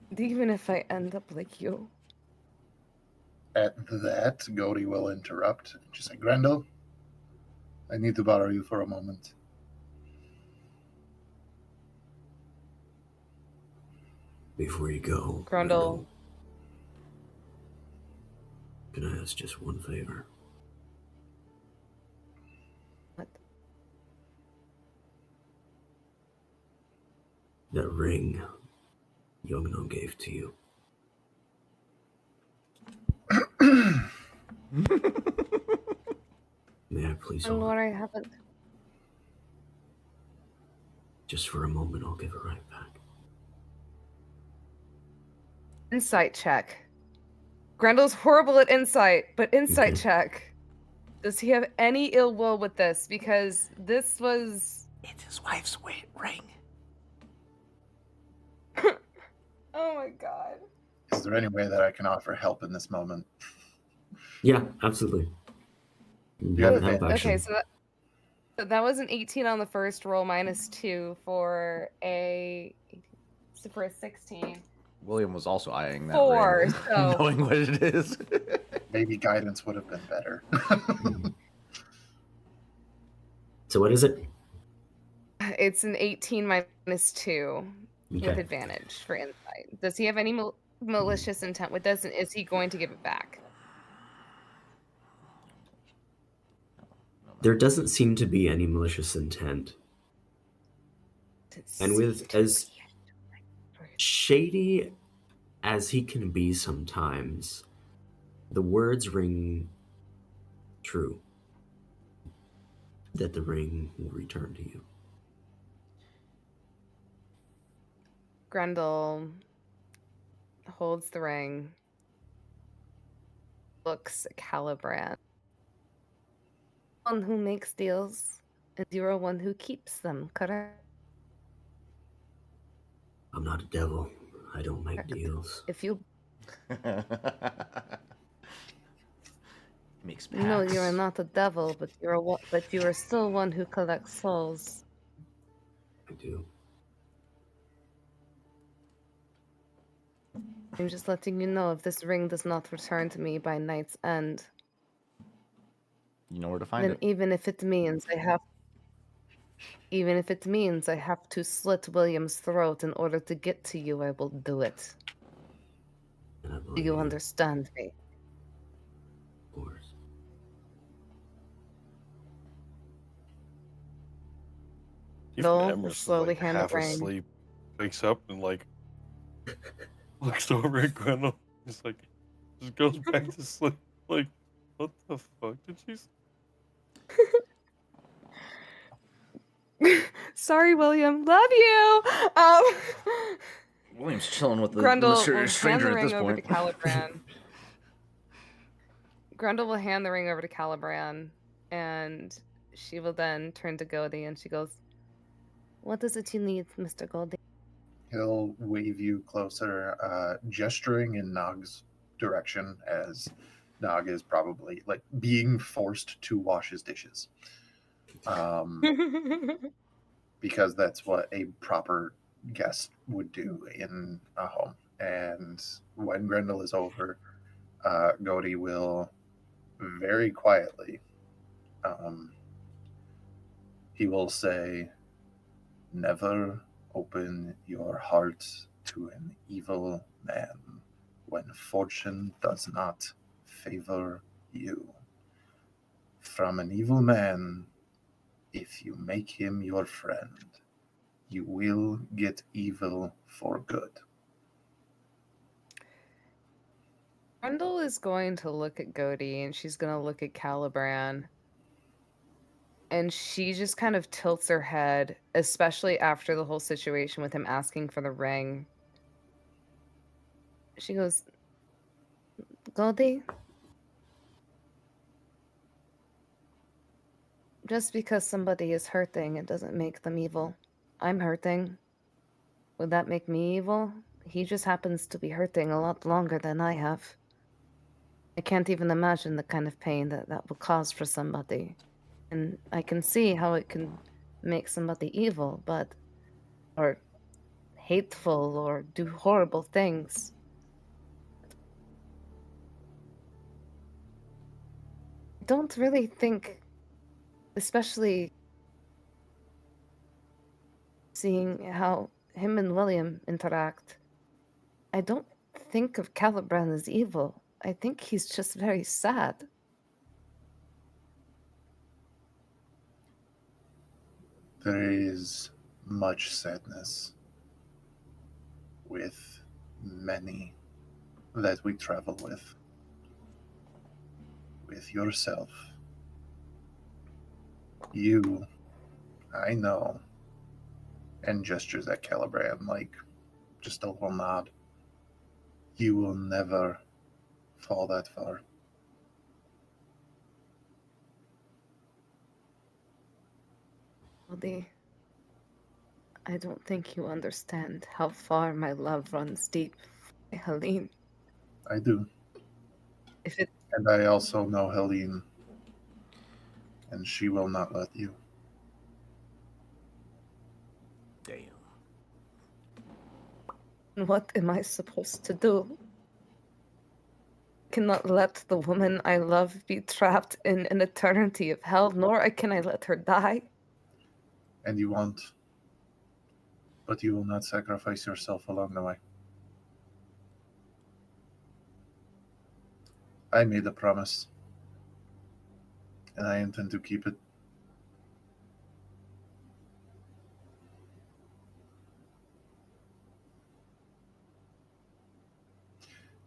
And even if I end up like you. At that, Gody will interrupt. Just say, Grendel, I need to borrow you for a moment. Before you go, Grundle. can I ask just one favor? What? That ring Youngno gave to you. May I please And hold Lord, it? I haven't. Just for a moment, I'll give it right back. Insight check. Grendel's horrible at insight, but insight Okay. check. Does he have any ill will with this? Because this was... It's his wife's ring. Oh my god. Is there any way that I can offer help in this moment? Yeah, absolutely. You have have help advantage. action. Okay, so that was an 18 on the first roll, minus 2 for a 16. William was also eyeing that 4, ring, so knowing what it is. Maybe guidance would have been better. So what is it? it's an 18 minus 2 with Okay. advantage for insight. Does he have any malicious intent with this, and is he going to give it back? There doesn't seem to be any malicious intent. And with as shady as he can be sometimes, the words ring true. That the ring will return to you. Grendel holds the ring, looks at Caliban. One who makes deals, and you're one who keeps them, correct? I'm not a devil. I don't make deals. If you Makes packs. no, you are not a devil, but you are still one who collects souls. I do. I'm just letting you know if this ring does not return to me by night's end, You know where to find then it. even if it means I have to slit William's throat in order to get to you, I will do it. And I Do believe you understand me? Of course. Even Joel Emrys is slowly like hand the half ring. asleep, wakes up and like looks over at Grendel, just like just goes back to sleep. Like, what the fuck did she say? Sorry, William. Love you. William's chilling with the Grundle will mysterious hand stranger the at this ring over to point. Caliban. Grundle will hand the ring over to Calibran, and she will then turn to Goldie and she goes, What is it you need, Mr. Goldie? He'll wave you closer, gesturing in Nog's direction as Nog is probably like being forced to wash his dishes. Because that's what a proper guest would do in a home. And when Grendel is over, Godi will very quietly, he will say, "Never open your heart to an evil man when fortune does not favor you. From an evil man, if you make him your friend, you will get evil for good." Grundle is going to look at Goldie and she's going to look at Calibran. And she just kind of tilts her head, especially after the whole situation with him asking for the ring. She goes, Goldie? just because somebody is hurting, it doesn't make them evil. I'm hurting. Would that make me evil? He just happens to be hurting a lot longer than I have. I can't even imagine the kind of pain that will cause for somebody. And I can see how it can make somebody evil, or hateful, or do horrible things. I don't really think, especially seeing how him and William interact, I don't think of Caliban as evil. I think he's just very sad. There is much sadness with many that we travel with. With yourself. You, I know, and gestures at Calibran like just a little nod. You will never fall that far. Goldie, I don't think you understand how far my love runs deep for Helene. I do. If it And I also know Helene, and she will not let you. Damn. What am I supposed to do? Cannot let the woman I love be trapped in an eternity of hell, nor can I let her die. And you won't. But you will not sacrifice yourself along the way. I made a promise, and I intend to keep it.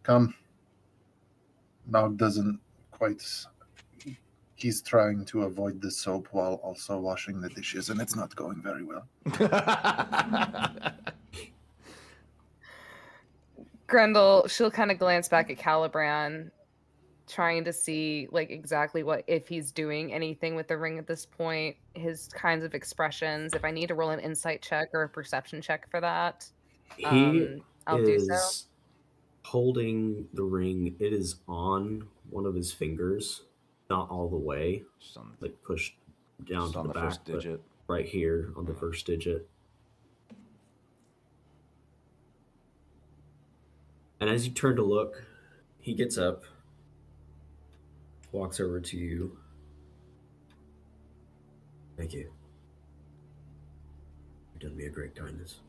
Come. Nog doesn't quite. He's trying to avoid the soap while also washing the dishes, and it's not going very well. Grendel, she'll kind of glance back at Calibran, trying to see like exactly what, if he's doing anything with the ring at this point, his kinds of expressions. If I need to roll an insight check or a perception check for that, He I'll do so. is holding the ring. It is on one of his fingers, not all the way, Just on, like pushed down just to on the the back, first digit. but right here on the first digit. And as you turn to look, he gets up, walks over to you. Thank you. You've done me a great kindness.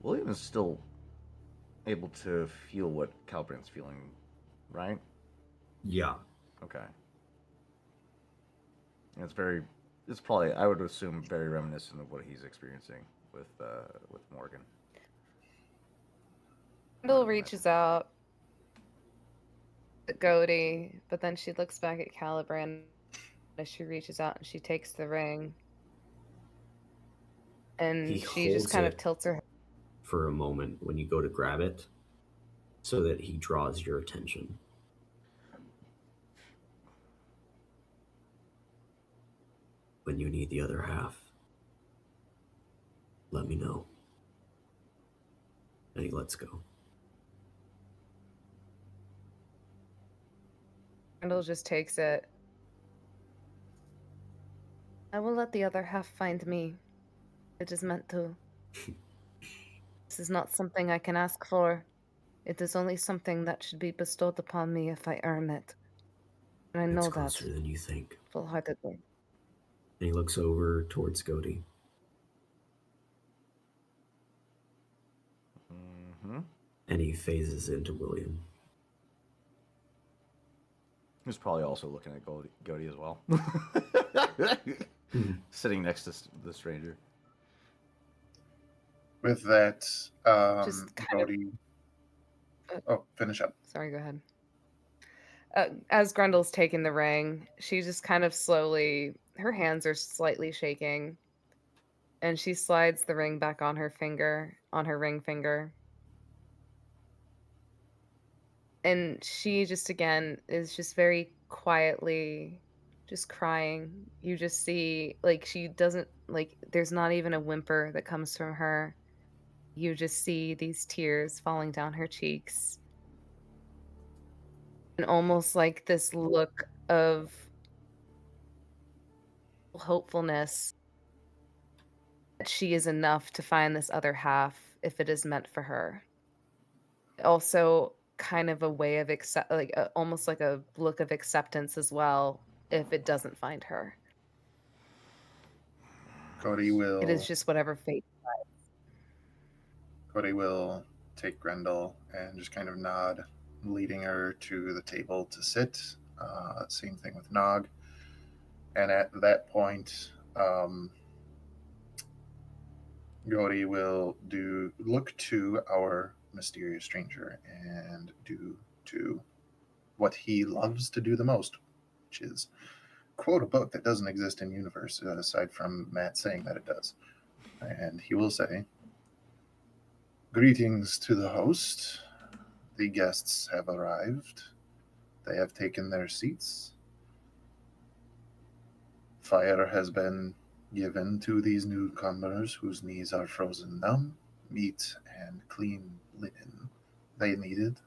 William is still able to feel what Calibran's feeling, right? Yeah. Okay. And it's probably, I would assume, very reminiscent of what he's experiencing with Morgan. Grendel reaches out at Goldie, but then she looks back at Calibran as she reaches out and she takes the ring. And He she just holds kind of it tilts her head. for a moment when you go to grab it so that he draws your attention. when you need the other half, let me know. And he lets go. Grendel just takes it. I will let the other half find me. It is meant to. This is not something I can ask for. It is only something that should be bestowed upon me if I earn it. And I It's know that closer than you think. full-heartedly. And he looks over towards Cody. Mm-hmm. And he phases into William. He's probably also looking at Goaty as well. Sitting next to the stranger. With that, Just kind of- Cody. Oh, finish up. Sorry, go ahead. As Grendel's taking the ring, she just kind of slowly, her hands are slightly shaking, and she slides the ring back on her finger, on her ring finger. And she just again is just very quietly just crying. You just see, like, she doesn't, like, there's not even a whimper that comes from her. You just see these tears falling down her cheeks. And almost like this look of hopefulness that she is enough to find this other half if it is meant for her. Also, kind of a way of almost like a look of acceptance as well if it doesn't find her. Cody will. It is just whatever fate. Cody will take Grendel and just kind of nod, leading her to the table to sit. Same thing with Nog. And at that point, Cody will look to our mysterious stranger and do to what he loves to do the most, which is quote a book that doesn't exist in universe aside from Matt saying that it does. And he will say, "Greetings to the host. The guests have arrived. They have taken their seats. Fire has been given to these newcomers whose knees are frozen numb, meat and clean linen they needed,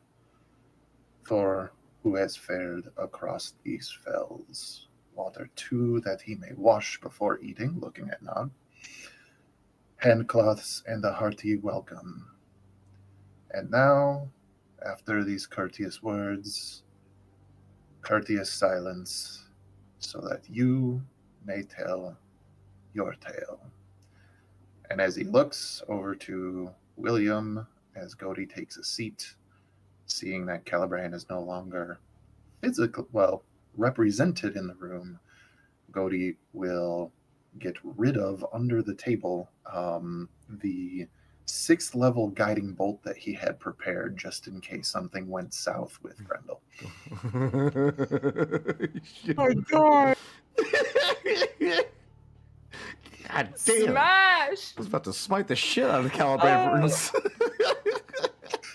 for who has fared across these fells. Water too, that he may wash before eating," looking at Nog. "Handcloths and a hearty welcome. And now, after these courteous words, courteous silence, so that you may tell your tale." And as he looks over to William, as Cody takes a seat, seeing that Caliban is no longer represented in the room, Cody will get rid of under the table the 6th level guiding bolt that he had prepared just in case something went south with Grendel. Oh my god! God damn! Smash! I was about to smite the shit out of the Caliburns.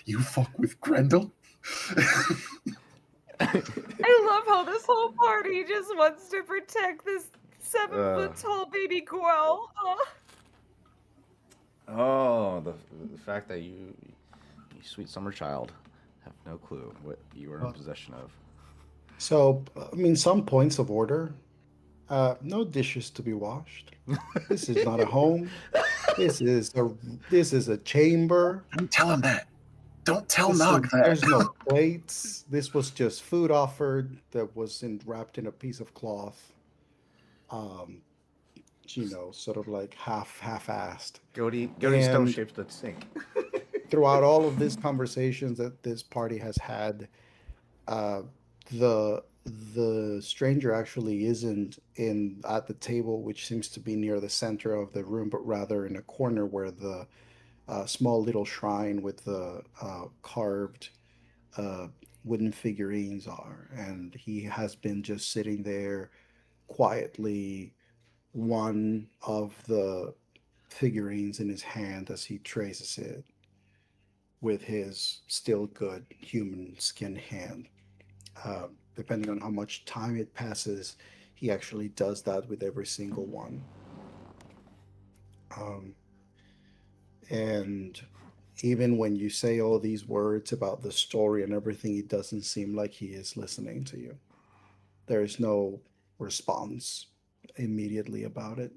You fuck with Grendel? I love how this whole party just wants to protect this 7-foot tall baby Gwel. Oh, the fact that you sweet summer child, have no clue what you are in possession of. So, I mean, some points of order. No dishes to be washed. This is not a home. This is a chamber. Don't tell him that. Don't tell This Nog is- that. There's no plates. This was just food offered that was wrapped in a piece of cloth. Sort of like half-assed. Goaty's And- stone shaped the sink. Throughout all of these conversations that this party has had, the stranger actually isn't at the table, which seems to be near the center of the room, but rather in a corner where the small little shrine with the carved wooden figurines are. And he has been just sitting there quietly, one of the figurines in his hand as he traces it with his still good human skin hand. Depending on how much time it passes, he actually does that with every single one. And even when you say all these words about the story and everything, it doesn't seem like he is listening to you. There is no response immediately about it.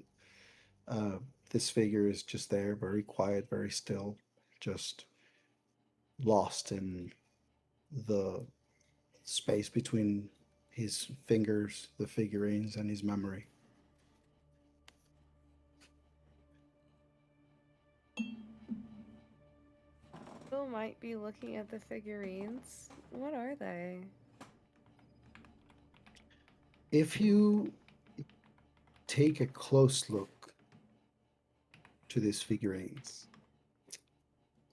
This figure is just there, very quiet, very still, just lost in the space between his fingers, the figurines, and his memory. Bill might be looking at the figurines. What are they? If you take a close look to these figurines,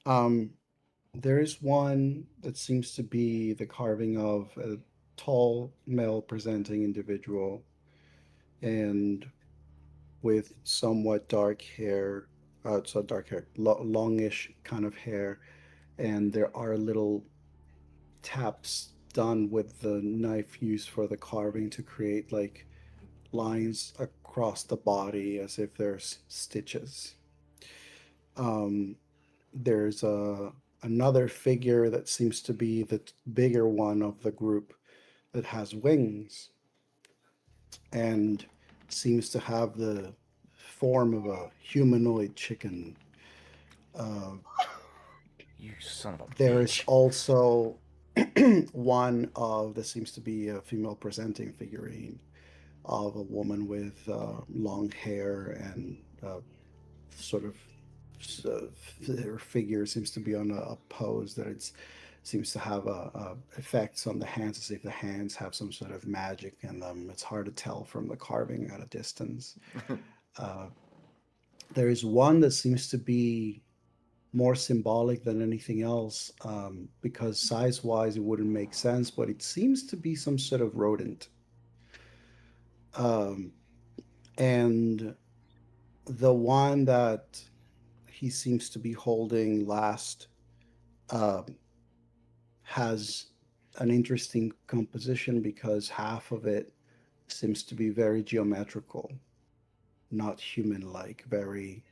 there is one that seems to be the carving of a tall male presenting individual and with somewhat dark hair, longish kind of hair, and there are little taps done with the knife used for the carving to create like lines across the body as if there's stitches. There's another figure that seems to be the bigger one of the group that has wings and seems to have the form of a humanoid chicken. You son of a There is bitch. also one of that seems to be a female presenting figurine of a woman with long hair and sort of her figure seems to be on a pose that it seems to have a effects on the hands as if the hands have some sort of magic in them. It's hard to tell from the carving at a distance. There is one that seems to be more symbolic than anything else because size-wise it wouldn't make sense, but it seems to be some sort of rodent. And the one that he seems to be holding last has an interesting composition because half of it seems to be very geometrical, not human-like, very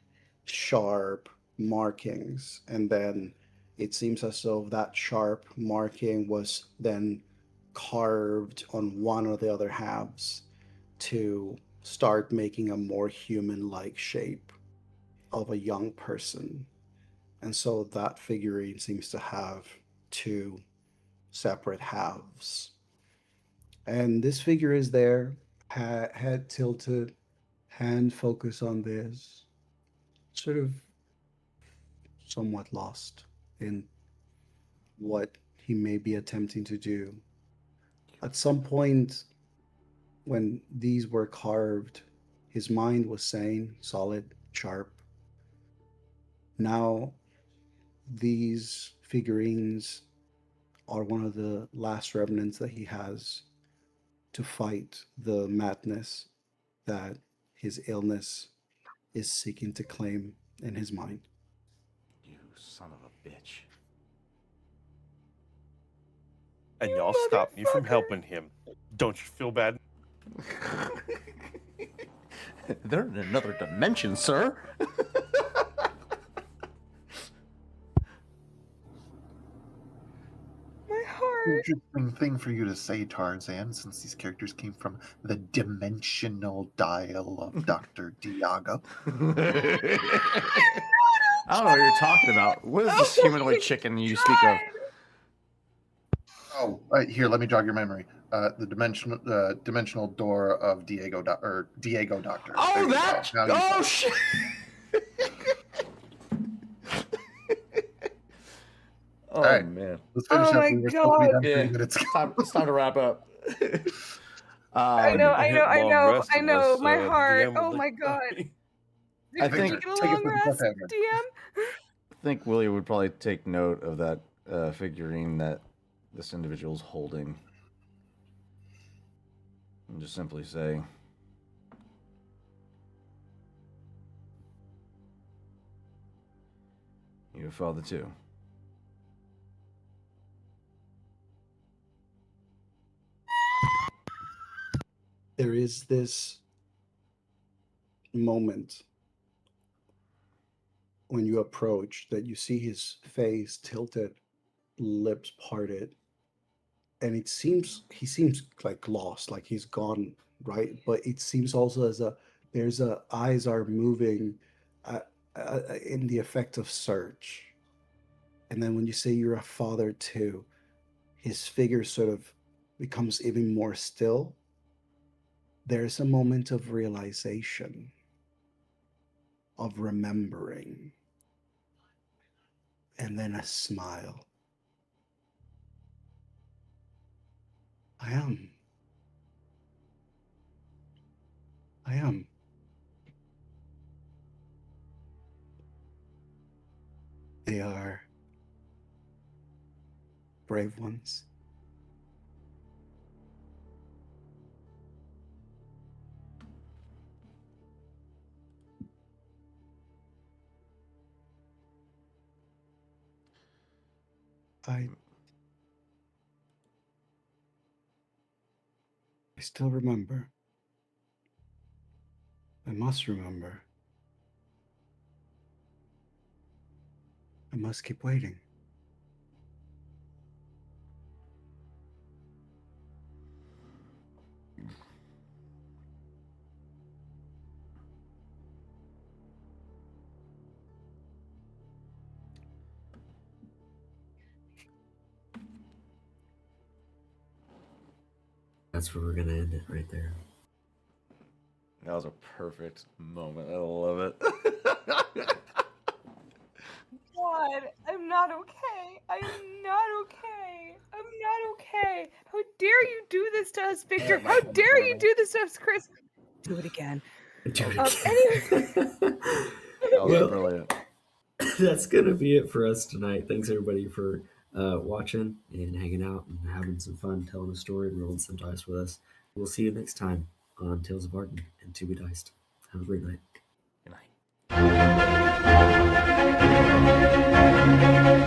sharp markings. And then it seems as though that sharp marking was then carved on one of the other halves to start making a more human-like shape of a young person. And so that figurine seems to have two separate halves. And this figure is there, head tilted, hand focused on this, sort of somewhat lost in what he may be attempting to do. At some point, when these were carved, his mind was sane, solid, sharp. Now, these figurines are one of the last remnants that he has to fight the madness that his illness is seeking to claim in his mind. You son of a bitch. And You y'all stop me from motherfucker. helping him. Don't you feel bad? They're in another dimension, sir. My heart. Interesting thing for you to say, Tarzan, since these characters came from the dimensional dial of Dr. Diago. I don't know what you're talking about. What is this humanoid chicken you speak of? Oh, here, let me jog your memory. The dimensional door of Diego Doctor. There Oh, you that! go. Now you Oh, go. shit! Oh, All right. man. Let's finish Oh up. my We were supposed to be God. done 30 Yeah, minutes ago. it's time to wrap up. I I know, need to hit long rest I know. unless My the heart. DM would Oh like my to God. die. I Did think- you get a Take it long for the rest, cliffhanger. DM? I think Willie would probably take note of that figurine that this individual's holding. And just simply say, "You have father too." there is this moment when you approach that you see his face tilted, lips parted, and he seems like lost, like he's gone, right? But it seems also as a there's a eyes are moving uh, in the effect of search. And then when you say you're a father too, his figure sort of becomes even more still. There's a moment of realization, of remembering, and then a smile. I am. I am. They are brave ones. I still remember. I must remember. I must keep waiting. That's where we're gonna end it right there. That was a perfect moment. I love it. God, I'm not okay. I am not okay. I'm not okay. How dare you do this to us, Victor? How dare you do this to us, Chris? Do it again. Do it Anyway. again. That was Well, brilliant. That's gonna be it for us tonight. Thanks everybody for watching and hanging out and having some fun, telling a story, and rolling some dice with us. We'll see you next time on Tales of Vardin and To Be Diced. Have a great night. Good night.